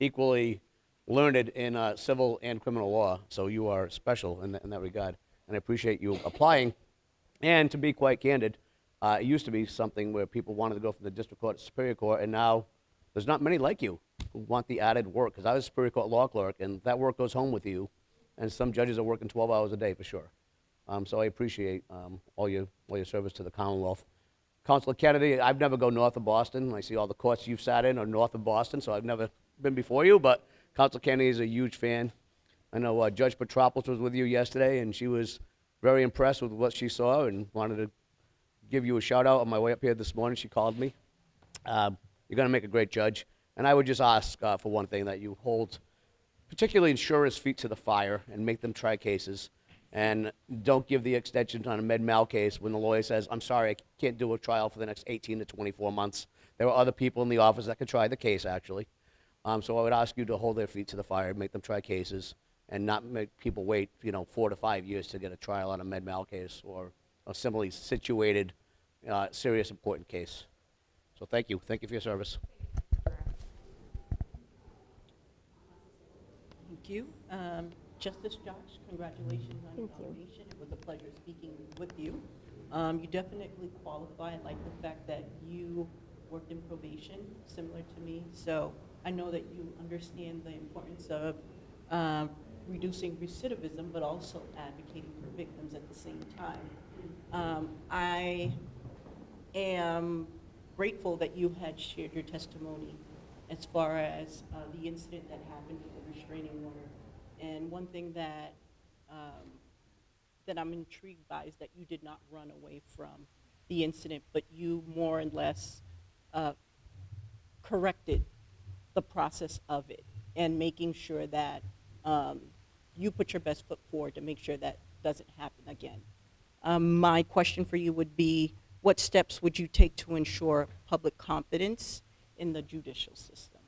Speaker 14: equally learned in civil and criminal law. So you are special in that regard, and I appreciate you applying. And to be quite candid, it used to be something where people wanted to go from the district court to Superior Court, and now there's not many like you who want the added work. Because I was a Superior Court law clerk, and that work goes home with you, and some judges are working 12 hours a day for sure. So I appreciate all your service to the Commonwealth. Councilor Kennedy, I've never go north of Boston. I see all the courts you've sat in are north of Boston, so I've never been before you, but Councilor Kennedy is a huge fan. I know Judge Petropoulos was with you yesterday, and she was very impressed with what she saw and wanted to give you a shout out on my way up here this morning. She called me. You're going to make a great judge. And I would just ask for one thing, that you hold particularly insurers' feet to the fire and make them try cases. And don't give the extension on a med-mal case when the lawyer says, I'm sorry, I can't do a trial for the next 18 to 24 months. There are other people in the office that could try the case, actually. So I would ask you to hold their feet to the fire, make them try cases, and not make people wait, 4 to 5 years to get a trial on a med-mal case or a similarly situated, serious, important case. So thank you. Thank you for your service.
Speaker 17: Thank you. Justice Josh, congratulations on your nomination. It was a pleasure speaking with you. You definitely qualify. I like the fact that you worked in probation, similar to me. So I know that you understand the importance of reducing recidivism, but also advocating for victims at the same time. I am grateful that you had shared your testimony as far as the incident that happened with the restraining order. And one thing that that I'm intrigued by is that you did not run away from the incident, but you more or less corrected the process of it and making sure that you put your best foot forward to make sure that doesn't happen again. My question for you would be, what steps would you take to ensure public confidence in the judicial system?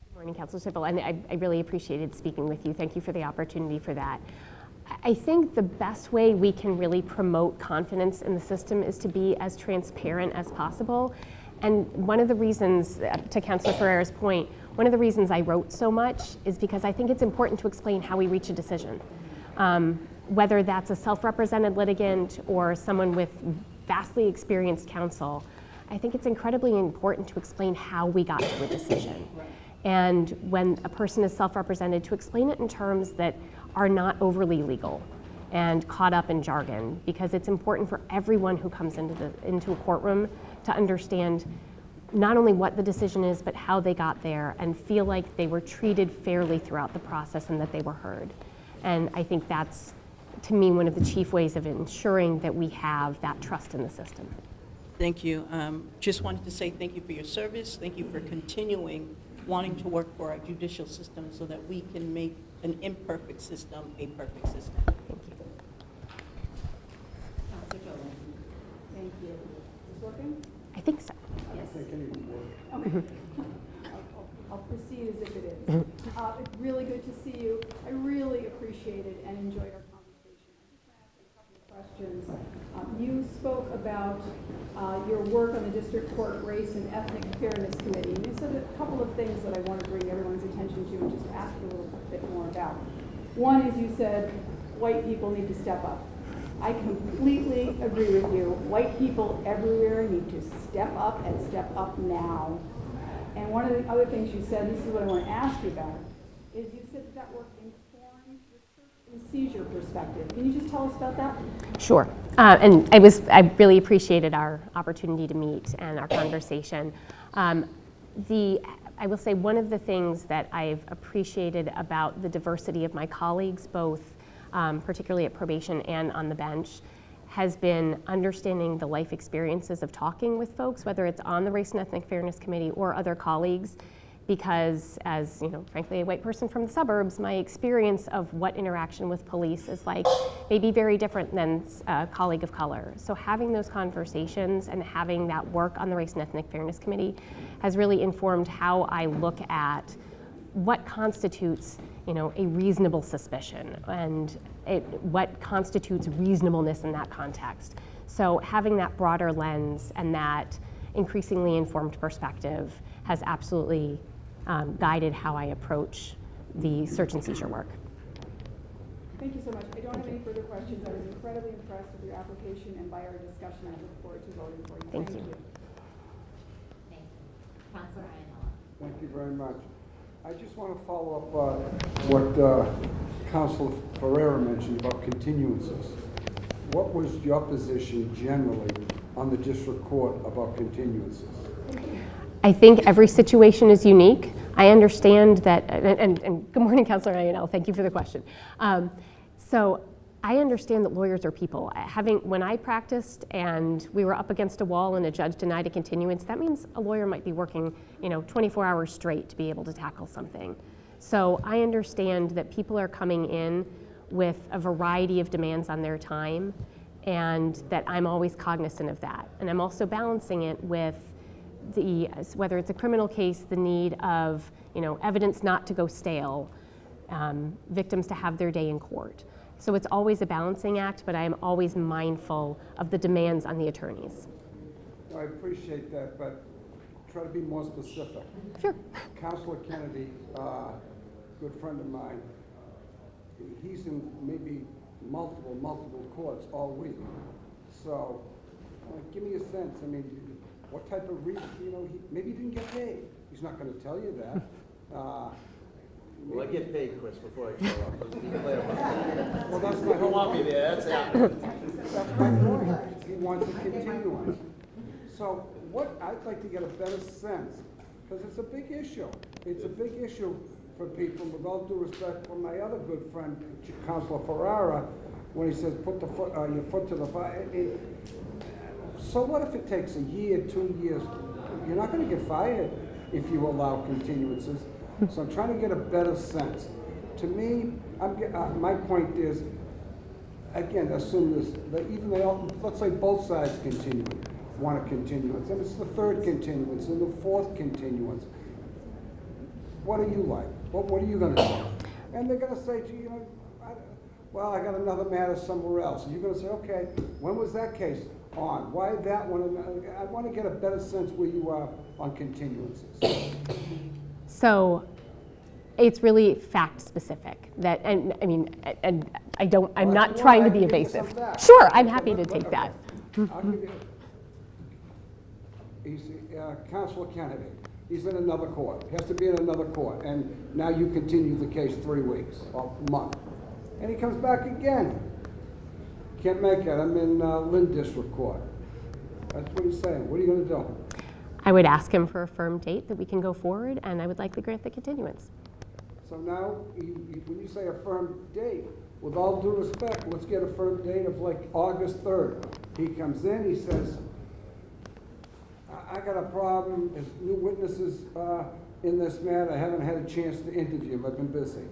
Speaker 19: Good morning, Councilor Sippel, and I really appreciated speaking with you. Thank you for the opportunity for that. I think the best way we can really promote confidence in the system is to be as transparent as possible. And one of the reasons, to Councilor Ferrera's point, one of the reasons I wrote so much is because I think it's important to explain how we reach a decision. Whether that's a self-represented litigant or someone with vastly experienced counsel, I think it's incredibly important to explain how we got to a decision. And when a person is self-represented, to explain it in terms that are not overly legal and caught up in jargon, because it's important for everyone who comes into a courtroom to understand not only what the decision is, but how they got there and feel like they were treated fairly throughout the process and that they were heard. And I think that's, to me, one of the chief ways of ensuring that we have that trust in the system.
Speaker 17: Thank you. Just wanted to say thank you for your service. Thank you for continuing wanting to work for our judicial system so that we can make an imperfect system a perfect system.
Speaker 19: Thank you.
Speaker 3: Thank you. Is this working?
Speaker 19: I think so.
Speaker 3: Yes. Okay. I'll proceed as if it is. It's really good to see you. I really appreciated and enjoyed our conversation. I just want to ask you a couple of questions. You spoke about your work on the District Court Race and Ethnic Fairness Committee. And you said a couple of things that I want to bring everyone's attention to and just ask you a little bit more about. One is you said white people need to step up. I completely agree with you. White people everywhere need to step up and step up now. And one of the other things you said, and this is what I want to ask you about, is you said that work informed your search and seizure perspective. Can you just tell us about that?
Speaker 19: Sure. And I really appreciated our opportunity to meet and our conversation. I will say one of the things that I've appreciated about the diversity of my colleagues, both particularly at probation and on the bench, has been understanding the life experiences of talking with folks, whether it's on the Race and Ethnic Fairness Committee or other colleagues, because as, frankly, a white person from the suburbs, my experience of what interaction with police is like may be very different than a colleague of color. So having those conversations and having that work on the Race and Ethnic Fairness Committee has really informed how I look at what constitutes, a reasonable suspicion, and what constitutes reasonableness in that context. So having that broader lens and that increasingly informed perspective has absolutely guided how I approach the search and seizure work.
Speaker 3: Thank you so much. I don't have any further questions. I was incredibly impressed with your application and by our discussion. I look forward to voting for you.
Speaker 19: Thank you.
Speaker 6: Thank you. Councilor Ayala.
Speaker 8: Thank you very much. I just want to follow up what Councilor Ferreira mentioned about continuances. What was your position generally on the district court about continuances?
Speaker 19: I think every situation is unique. I understand that, and good morning, Councilor Ayanel, thank you for the question. So I understand that lawyers are people. When I practiced and we were up against a wall and a judge denied a continuance, that means a lawyer might be working 24 hours straight to be able to tackle something. So I understand that people are coming in with a variety of demands on their time, and that I'm always cognizant of that. And I'm also balancing it with whether it's a criminal case, the need of evidence not to go stale, victims to have their day in court. So it's always a balancing act, but I am always mindful of the demands on the attorneys.
Speaker 8: I appreciate that, but try to be more specific.
Speaker 19: Sure.
Speaker 8: Councilor Kennedy, good friend of mine, he's in maybe multiple courts all week. So give me a sense. I mean, what type of reason, maybe he didn't get paid. He's not going to tell you that.
Speaker 2: Well, I get paid, Chris, before I show up. Let's be clear about that.
Speaker 8: Well, that's my
Speaker 2: You want me there, that's happening.
Speaker 8: That's my point. He wants a continuance. So I'd like to get a better sense, because it's a big issue. It's a big issue for people, with all due respect for my other good friend, Councilor Ferrara, when he says, put your foot to the fire. So what if it takes a year, 2 years? You're not going to get fired if you allow continuances. So I'm trying to get a better sense. To me, my point is, again, assume this, that even let's say both sides want a continuance, and it's the third continuance and the fourth continuance. What are you like? What are you going to do? And they're going to say to you, well, I got another matter somewhere else. And you're going to say, okay, when was that case on? Why that one? I want to get a better sense where you are on continuances.
Speaker 19: So it's really fact specific. And I'm not trying to be evasive. Sure, I'm happy to take that.
Speaker 8: I'll give you, Councilor Kennedy, he's in another court. He has to be in another court. And now you continue the case 3 weeks or a month. And he comes back again. Can't make it. I'm in Lynn District Court. That's what he's saying. What are you going to do?
Speaker 19: I would ask him for a firm date that we can go forward, and I would likely grant the continuance.
Speaker 8: So now, when you say a firm date, with all due respect, let's get a firm date of like August 3rd. He comes in, he says, I got a problem. There's new witnesses in this matter. I haven't had a chance to interview them. I've been busy.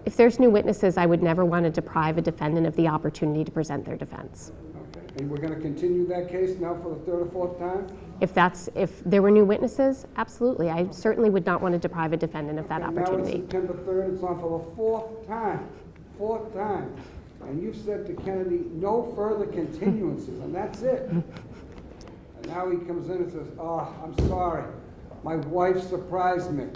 Speaker 19: If there's new witnesses, I would never want to deprive a defendant of the opportunity to present their defense.
Speaker 8: Okay. And we're going to continue that case now for the third or fourth time?
Speaker 19: If there were new witnesses, absolutely. I certainly would not want to deprive a defendant of that opportunity.
Speaker 8: Now it's September 3rd. It's on for the fourth time. Fourth time. And you've said to Kennedy, no further continuances, and that's it. And now he comes in and says, oh, I'm sorry. My wife surprised me.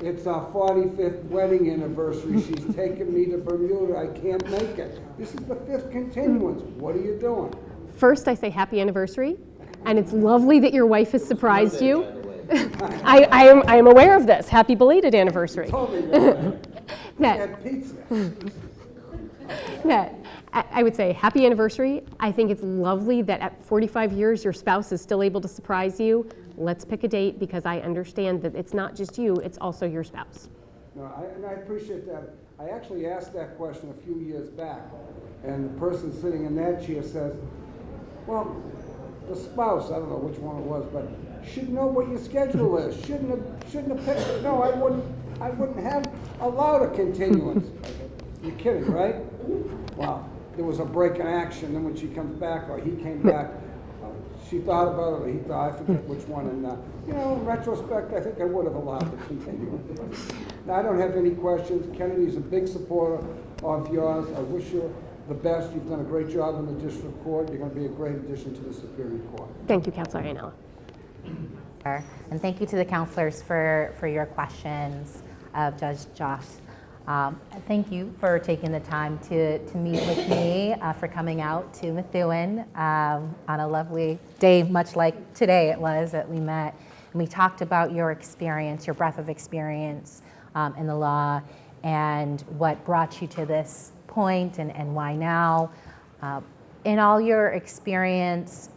Speaker 8: It's our 45th wedding anniversary. She's taken me to Bermuda. I can't make it. This is the 5th continuance. What are you doing?
Speaker 19: First, I say happy anniversary, and it's lovely that your wife has surprised you. I am aware of this. Happy belated anniversary.
Speaker 8: Had pizza.
Speaker 19: I would say happy anniversary. I think it's lovely that at 45 years your spouse is still able to surprise you. Let's pick a date, because I understand that it's not just you, it's also your spouse.
Speaker 8: No, and I appreciate that. I actually asked that question a few years back, and the person sitting in that chair says, well, the spouse, I don't know which one it was, but should know what your schedule is. Shouldn't have picked it. No, I wouldn't have allowed a continuance. You're kidding, right? Well, there was a break in action. Then when she comes back, or he came back, she thought about it, or he thought, I forget which one, and, you know, in retrospect, I think I would have allowed it to continue. Now, I don't have any questions. Kennedy's a big supporter of yours. I wish you the best. You've done a great job in the district court. You're going to be a great addition to the Superior Court.
Speaker 19: Thank you, Councilor Ainella.
Speaker 6: And thank you to the counselors for your questions of Judge Josh. Thank you for taking the time to meet with me, for coming out to Methuen on a lovely day, much like today it was that we met. And we talked about your experience, your breadth of experience in the law, and what brought you to this point and why now. In all your experience,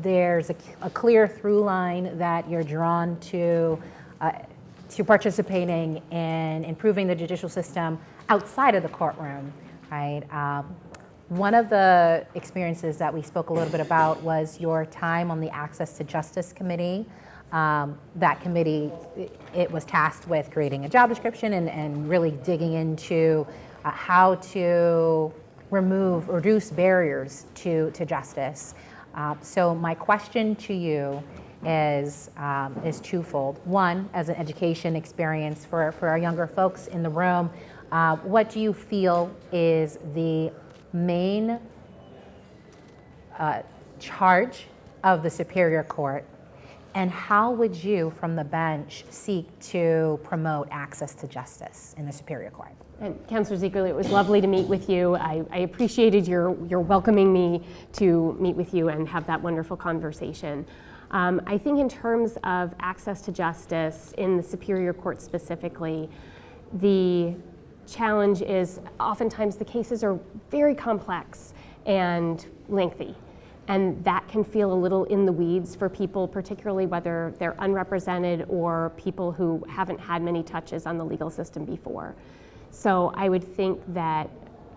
Speaker 6: there's a clear through line that you're drawn to participating in improving the judicial system outside of the courtroom, right? One of the experiences that we spoke a little bit about was your time on the Access to Justice Committee. That committee, it was tasked with creating a job description and really digging into how to reduce barriers to justice. So my question to you is twofold. One, as an education experience for our younger folks in the room, what do you feel is the main charge of the Superior Court, and how would you, from the bench, seek to promote access to justice in the Superior Court?
Speaker 19: And Councilor Zachary, it was lovely to meet with you. I appreciated your welcoming me to meet with you and have that wonderful conversation. I think in terms of access to justice in the Superior Court specifically, the challenge is oftentimes the cases are very complex and lengthy. And that can feel a little in the weeds for people, particularly whether they're unrepresented or people who haven't had many touches on the legal system before. So I would think that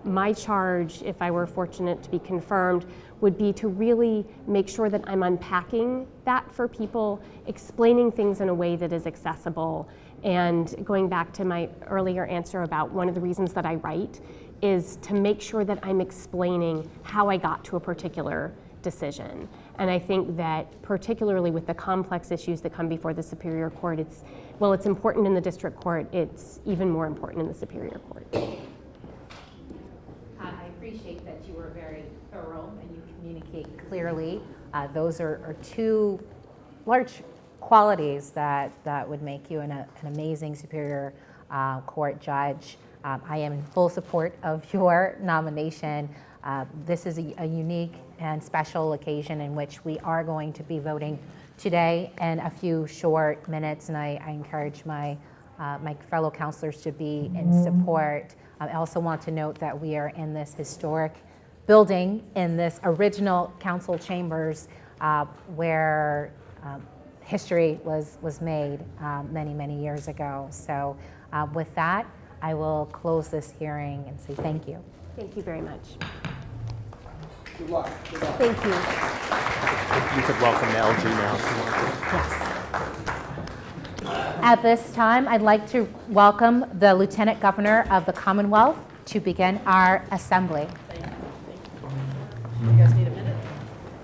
Speaker 19: my charge, if I were fortunate to be confirmed, would be to really make sure that I'm unpacking that for people, explaining things in a way that is accessible. And going back to my earlier answer about one of the reasons that I write is to make sure that I'm explaining how I got to a particular decision. And I think that particularly with the complex issues that come before the Superior Court, it's important in the District Court, it's even more important in the Superior Court.
Speaker 6: I appreciate that you were very thorough and you communicate clearly. Those are two large qualities that would make you an amazing Superior Court judge. I am in full support of your nomination. This is a unique and special occasion in which we are going to be voting today in a few short minutes, and I encourage my fellow counselors to be in support. I also want to note that we are in this historic building in this original council chambers where history was made many years ago. So with that, I will close this hearing and say thank you.
Speaker 19: Thank you very much.
Speaker 8: Good luck. Good luck.
Speaker 19: Thank you.
Speaker 2: If you could welcome LG now, if you want.
Speaker 6: At this time, I'd like to welcome the Lieutenant Governor of the Commonwealth to begin our assembly.
Speaker 17: You guys need a minute?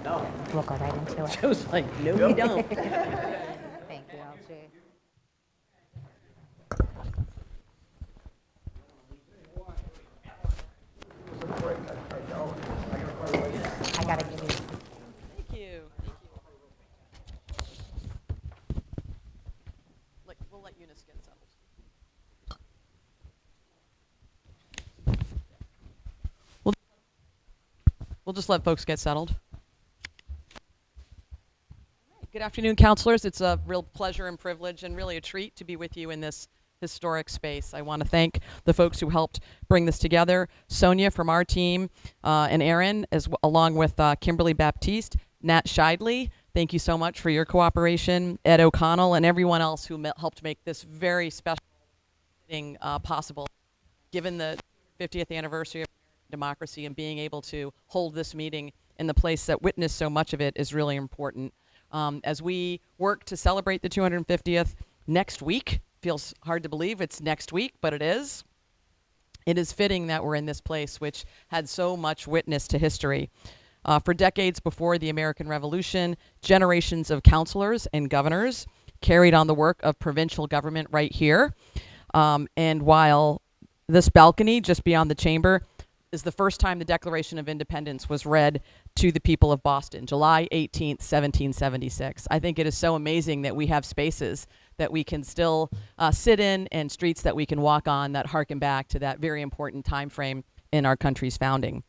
Speaker 6: No. We'll go right into it.
Speaker 17: I was like, no, we don't.
Speaker 6: Thank you, LG. I gotta give you.
Speaker 17: Thank you. We'll let Eunice get settled. We'll just let folks get settled. Good afternoon, counselors. It's a real pleasure and privilege and really a treat to be with you in this historic space. I want to thank the folks who helped bring this together, Sonia from our team, and Aaron, along with Kimberly Baptiste, Nat Scheidley. Thank you so much for your cooperation, Ed O'Connell, and everyone else who helped make this very special thing possible. Given the 50th anniversary of democracy, and being able to hold this meeting in the place that witnessed so much of it is really important. As we work to celebrate the 250th next week, feels hard to believe it's next week, but it is. It is fitting that we're in this place which had so much witness to history.
Speaker 20: For decades before the American Revolution, generations of counselors and governors carried on the work of provincial government right here. And while this balcony just beyond the chamber is the first time the Declaration of Independence was read to the people of Boston, July 18th, 1776. I think it is so amazing that we have spaces that we can still sit in and streets that we can walk on that harken back to that very important time frame in our country's founding.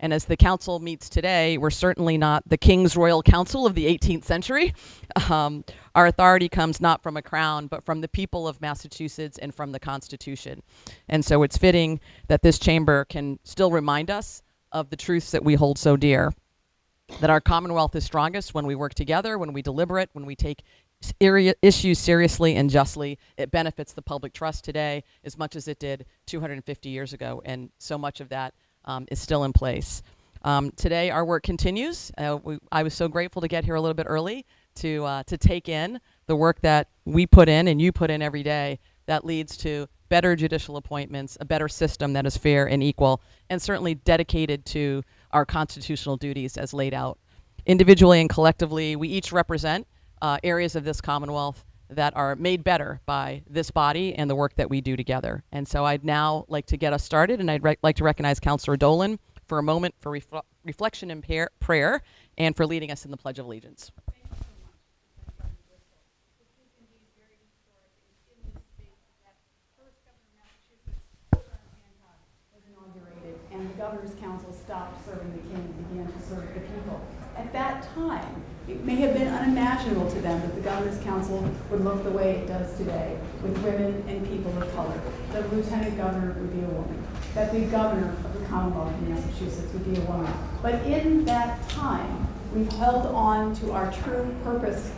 Speaker 20: And as the council meets today, we're certainly not the King's Royal Council of the 18th century. Our authority comes not from a crown, but from the people of Massachusetts and from the Constitution. And so it's fitting that this chamber can still remind us of the truths that we hold so dear, that our Commonwealth is strongest when we work together, when we deliberate, when we take issues seriously and justly. It benefits the public trust today as much as it did 250 years ago, and so much of that is still in place. Today, our work continues. I was so grateful to get here a little bit early to take in the work that we put in and you put in every day that leads to better judicial appointments, a better system that is fair and equal, and certainly dedicated to our constitutional duties as laid out. Individually and collectively, we each represent areas of this Commonwealth that are made better by this body and the work that we do together. And so I'd now like to get us started, and I'd like to recognize Councillor Dolan for a moment for reflection and prayer, and for leading us in the Pledge of Allegiance.
Speaker 3: And the Governor's Council stopped serving the king and began to serve the people. At that time, it may have been unimaginable to them that the Governor's Council would look the way it does today, with women and people of color. That the Lieutenant Governor would be a woman. That the Governor of the Commonwealth of Massachusetts would be a woman. But in that time, we've held on to our true purpose,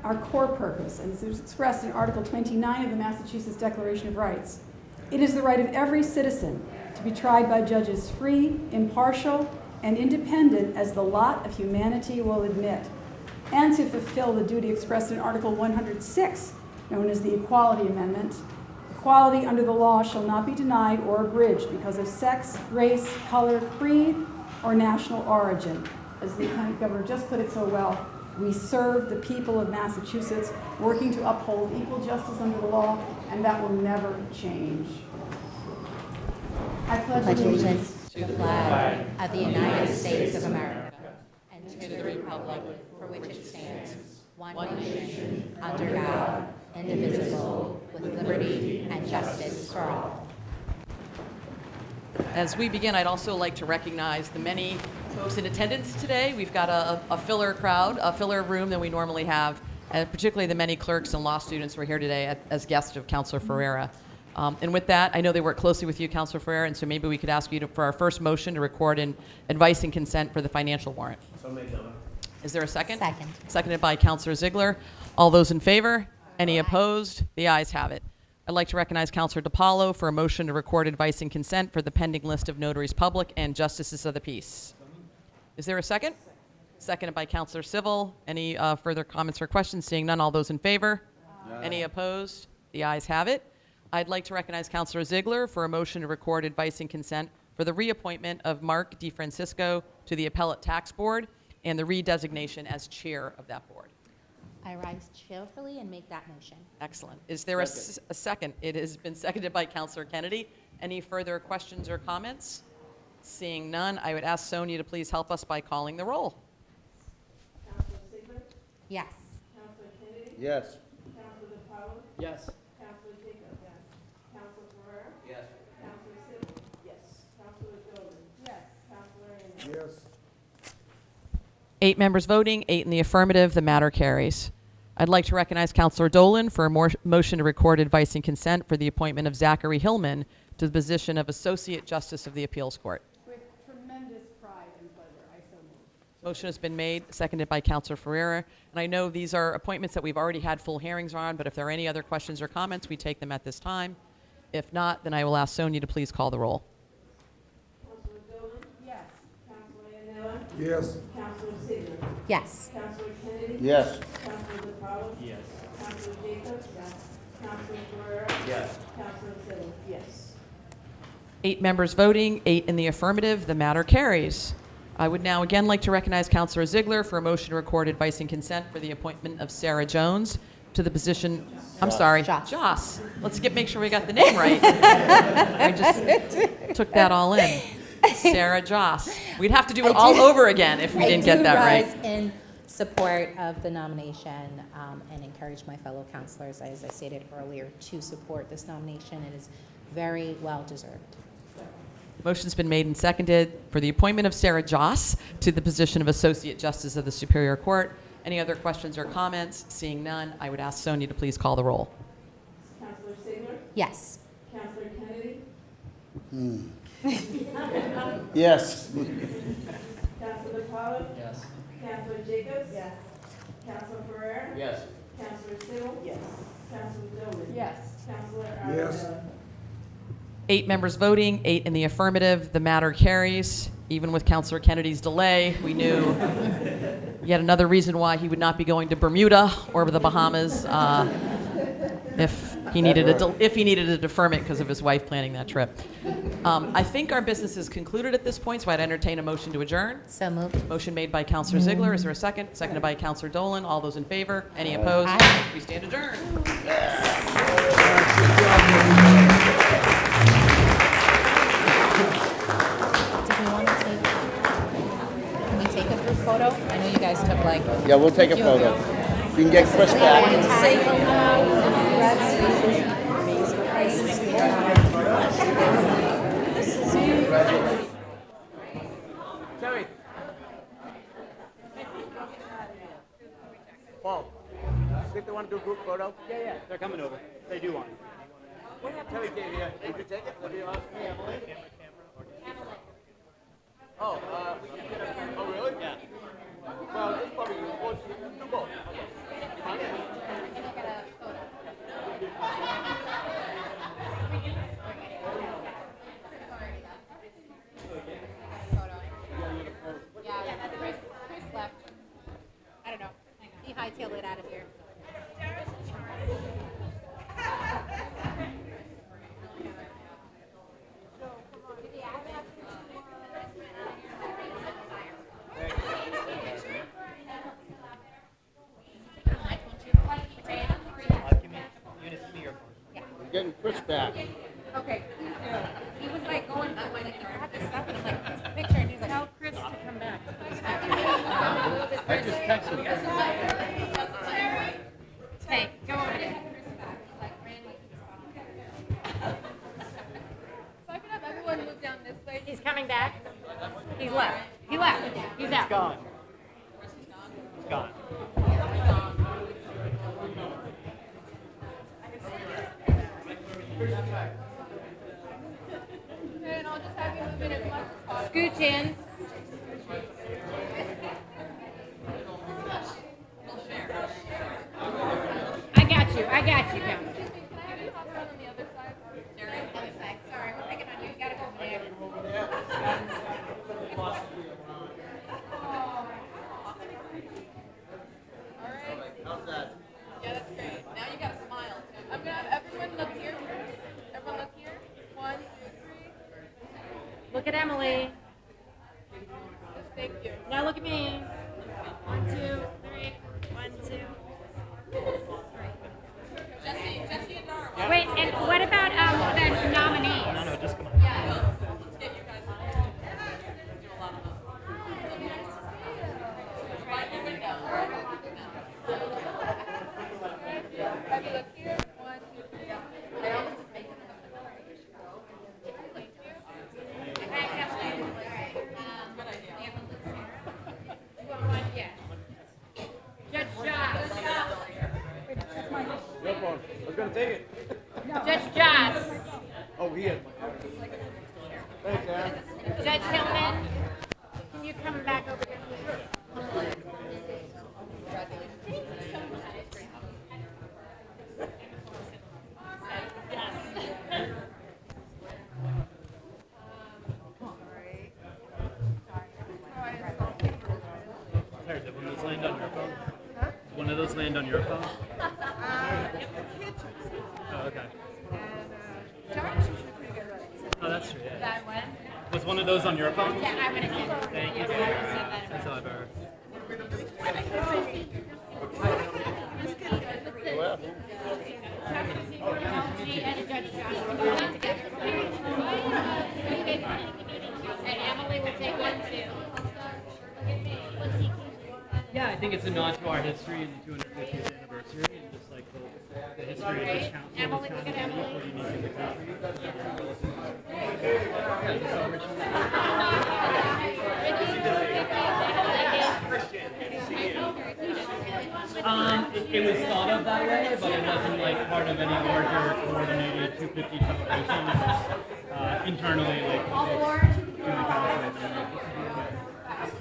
Speaker 3: our core purpose, and it's expressed in Article 29 of the Massachusetts Declaration of Rights. It is the right of every citizen to be tried by judges free, impartial, and independent as the lot of humanity will admit, and to fulfill the duty expressed in Article 106, known as the Equality Amendment. Equality under the law shall not be denied or abridged because of sex, race, color, creed, or national origin. As the Lieutenant Governor just put it so well, we serve the people of Massachusetts, working to uphold equal justice under the law, and that will never change. I pledge allegiance
Speaker 6: to the flag of the United States of America and to the republic for which it stands, one nation, under God, indivisible, with liberty and justice for all.
Speaker 20: As we begin, I'd also like to recognize the many folks in attendance today. We've got a filler crowd, a filler room than we normally have, and particularly the many clerks and law students who are here today as guests of Councilor Ferreira. And with that, I know they work closely with you, Councilor Ferreira, and so maybe we could ask you for our first motion to record advice and consent for the financial warrant.
Speaker 14: So made, Governor.
Speaker 20: Is there a second?
Speaker 6: Second.
Speaker 20: Seconded by Councilor Ziegler. All those in favor? Any opposed? The ayes have it. I'd like to recognize Councilor DiPaolo for a motion to record advice and consent for the pending list of notaries public and justices of the peace. Is there a second? Seconded by Councilor Civil. Any further comments or questions? Seeing none, all those in favor? Any opposed? The ayes have it. I'd like to recognize Councilor Ziegler for a motion to record advice and consent for the reappointment of Mark DeFrancisco to the Appellate Tax Board and the redesignation as chair of that board.
Speaker 6: I rise cheerfully and make that motion.
Speaker 20: Excellent. Is there a second? It has been seconded by Councilor Kennedy. Any further questions or comments? Seeing none, I would ask Sonia to please help us by calling the roll.
Speaker 3: Councilor Ziegler?
Speaker 6: Yes.
Speaker 3: Councilor Kennedy?
Speaker 5: Yes.
Speaker 3: Councilor DiPaolo?
Speaker 9: Yes.
Speaker 3: Councilor Jacob? Yes. Councilor Ferrer?
Speaker 14: Yes.
Speaker 3: Councilor Civil? Yes. Councilor Dolan? Yes. Councilor Anderson?
Speaker 8: Yes.
Speaker 20: 8 members voting, 8 in the affirmative. The matter carries. I'd like to recognize Councilor Dolan for a motion to record advice and consent for the appointment of Zachary Hillman to the position of Associate Justice of the Appeals Court.
Speaker 3: With tremendous pride and pleasure, I so move.
Speaker 20: Motion has been made, seconded by Councilor Ferreira. And I know these are appointments that we've already had full hearings on, but if there are any other questions or comments, we take them at this time. If not, then I will ask Sonia to please call the roll.
Speaker 3: Councilor Dolan? Yes. Councilor Anella?
Speaker 8: Yes.
Speaker 3: Councilor Ziegler?
Speaker 6: Yes.
Speaker 3: Councilor Kennedy?
Speaker 5: Yes.
Speaker 3: Councilor DiPaolo?
Speaker 9: Yes.
Speaker 3: Councilor Jacobs? Yes. Councilor Ferrer?
Speaker 14: Yes.
Speaker 3: Councilor Civil? Yes.
Speaker 20: 8 members voting, 8 in the affirmative. The matter carries. I would now again like to recognize Councilor Ziegler for a motion to record advice and consent for the appointment of Sarah Jones to the position. I'm sorry, Joss. Let's make sure we got the name right. I just took that all in. Sarah Joss. We'd have to do it all over again if we didn't get that right.
Speaker 6: I do rise in support of the nomination and encourage my fellow councilors, as I stated earlier, to support this nomination. It is very well deserved.
Speaker 20: Motion's been made and seconded for the appointment of Sarah Joss to the position of Associate Justice of the Superior Court. Any other questions or comments? Seeing none, I would ask Sonia to please call the roll.
Speaker 7: Councilor Ziegler?
Speaker 6: Yes.
Speaker 7: Councilor Kennedy?
Speaker 5: Yes.
Speaker 7: Councilor Pollard?
Speaker 2: Yes.
Speaker 7: Councilor Jacobs? Yes. Councilor Ferrer?
Speaker 2: Yes.
Speaker 7: Councilor Siddle? Yes. Councilor Dolan?
Speaker 3: Yes.
Speaker 7: Councilor
Speaker 8: Yes.
Speaker 7: Arabella?
Speaker 20: 8 members voting, 8 in the affirmative. The matter carries. Even with Councilor Kennedy's delay, we knew yet another reason why he would not be going to Bermuda or the Bahamas if he needed a deferment because of his wife planning that trip. I think our business is concluded at this point, so I'd entertain a motion to adjourn.
Speaker 6: So moved.
Speaker 20: Motion made by Councilor Ziegler. Is there a second? Seconded by Councilor Dolan. All those in favor? Any opposed?
Speaker 6: Aye.
Speaker 20: We stand adjourned.
Speaker 6: Can we take a group photo? I know you guys took like.
Speaker 5: Yeah, we'll take a photo. You can get Chris back.
Speaker 6: Say hello.
Speaker 2: Terry. Paul, think they want to do a group photo? Yeah. They're coming over. They do want it. Terry, did you take it? What do you ask me, Emily? Oh, oh, really? Yeah. Well, this probably do both.
Speaker 4: Yeah, that's Chris. Chris left. I don't know. He hightailed it out of here.
Speaker 5: We're getting Chris back.
Speaker 4: Okay. He was like going that way, like, you have this stuff, and I'm like, "Where's the picture?" And he's like, "Tell Chris to come back."
Speaker 2: I just texted him.
Speaker 4: Hey, go over there.
Speaker 7: If I could have everyone move down this way.
Speaker 4: He's coming back. He's left. He left. He's out.
Speaker 2: Gone. It's gone.
Speaker 7: And I'll just have you move in as much as possible.
Speaker 4: Scooch in. I got you. I got you, Council.
Speaker 7: Can you hop around on the other side?
Speaker 4: Other side. Sorry, we're picking on you. You gotta go over there.
Speaker 5: How's that?
Speaker 7: Yeah, that's great. Now you gotta smile. I'm gonna have everyone look here. Everyone look here. 1, 2, 3.
Speaker 4: Look at Emily.
Speaker 7: Yes, thank you.
Speaker 4: Now look at me. 1, 2, 3. 1, 2.
Speaker 7: Jesse and Nara.
Speaker 4: Wait, and what about the nominees?
Speaker 2: No, just come on.
Speaker 7: Yeah. Let's get you guys on. Do a lot of them. Right in the window. Have you look here? 1, 2, 3. I almost just make it. Thank you.
Speaker 4: Thanks, Emily. All right.
Speaker 7: Good idea.
Speaker 4: You want one? Yeah. Judge Joss.
Speaker 2: Your phone. I was going to take it.
Speaker 4: Judge Joss.
Speaker 2: Oh, he has my Thanks, Aaron.
Speaker 4: Judge Hillman. Can you come back over here?
Speaker 15: Terry, did one of those land on your phone? Did one of those land on your phone? Oh, okay. Oh, that's true, yeah. Was one of those on your phone? Yeah, I'm gonna send it. Thank you. That's all I've ever.
Speaker 4: And Emily will take one too.
Speaker 15: Yeah, I think it's a nod to our history and the 250th anniversary, and just like the history of this council.
Speaker 4: Emily, look at Emily.
Speaker 15: We're unique in the country. It was thought of that way, but it wasn't like part of any larger coordinated 250 celebration. It was internally like doing the council.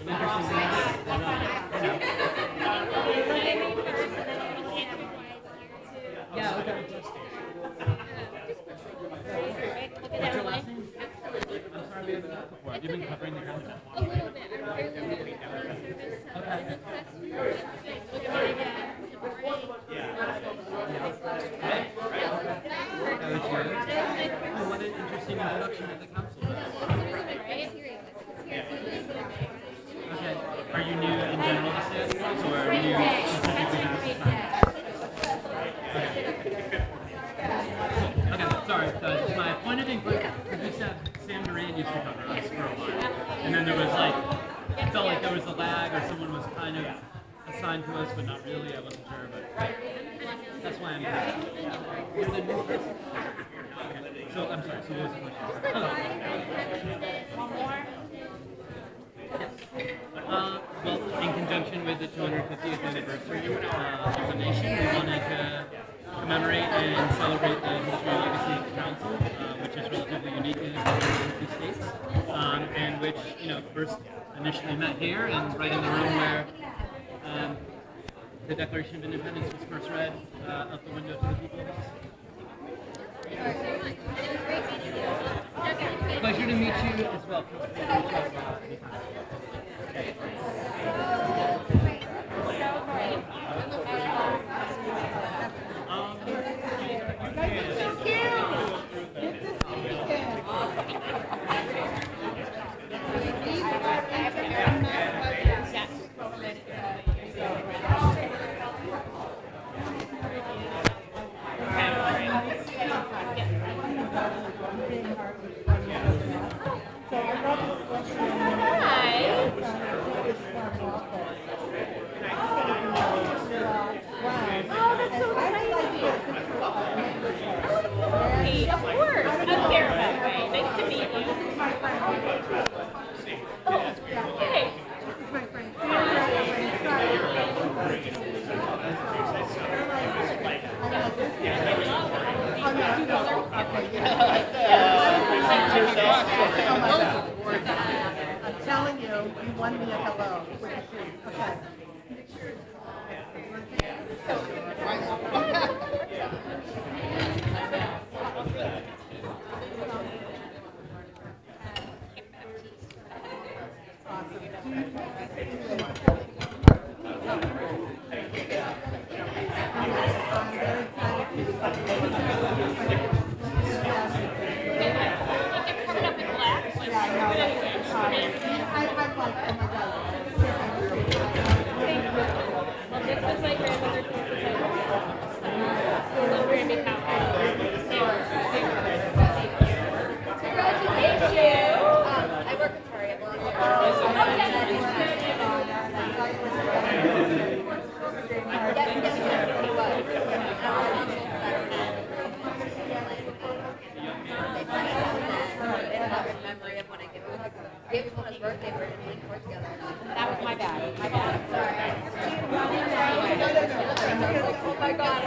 Speaker 15: An interesting thing. Yeah, okay. What's your last name? I'm sorry we haven't met before. Have you been covering the council?
Speaker 4: A little bit. I'm fairly new to customer service, so I was impressed with your website.
Speaker 15: What an interesting introduction to the council. Okay. Are you new in general to Santa Cruz, or are you specifically to this time? Okay, sorry. Just my point of inquiry, we used to have Sam Duran used to cover us for a while. And then there was like, it felt like there was a lag, or someone was kind of assigned to us, but not really. I wasn't sure, but that's why I'm here. You're the new person? Okay. So, I'm sorry, so what was the question? Well, in conjunction with the 250th anniversary of the nation, we wanted to commemorate and celebrate the history and legacy of the council, which is relatively unique in the 50 states, and which, first initially met here and right in the room where the Declaration of Independence was first read out the window to the people of this. Pleasure to meet you as well.
Speaker 21: I'm telling you, you won me a hello. Okay.
Speaker 4: That was my bad. My bad. Sorry. Oh my God.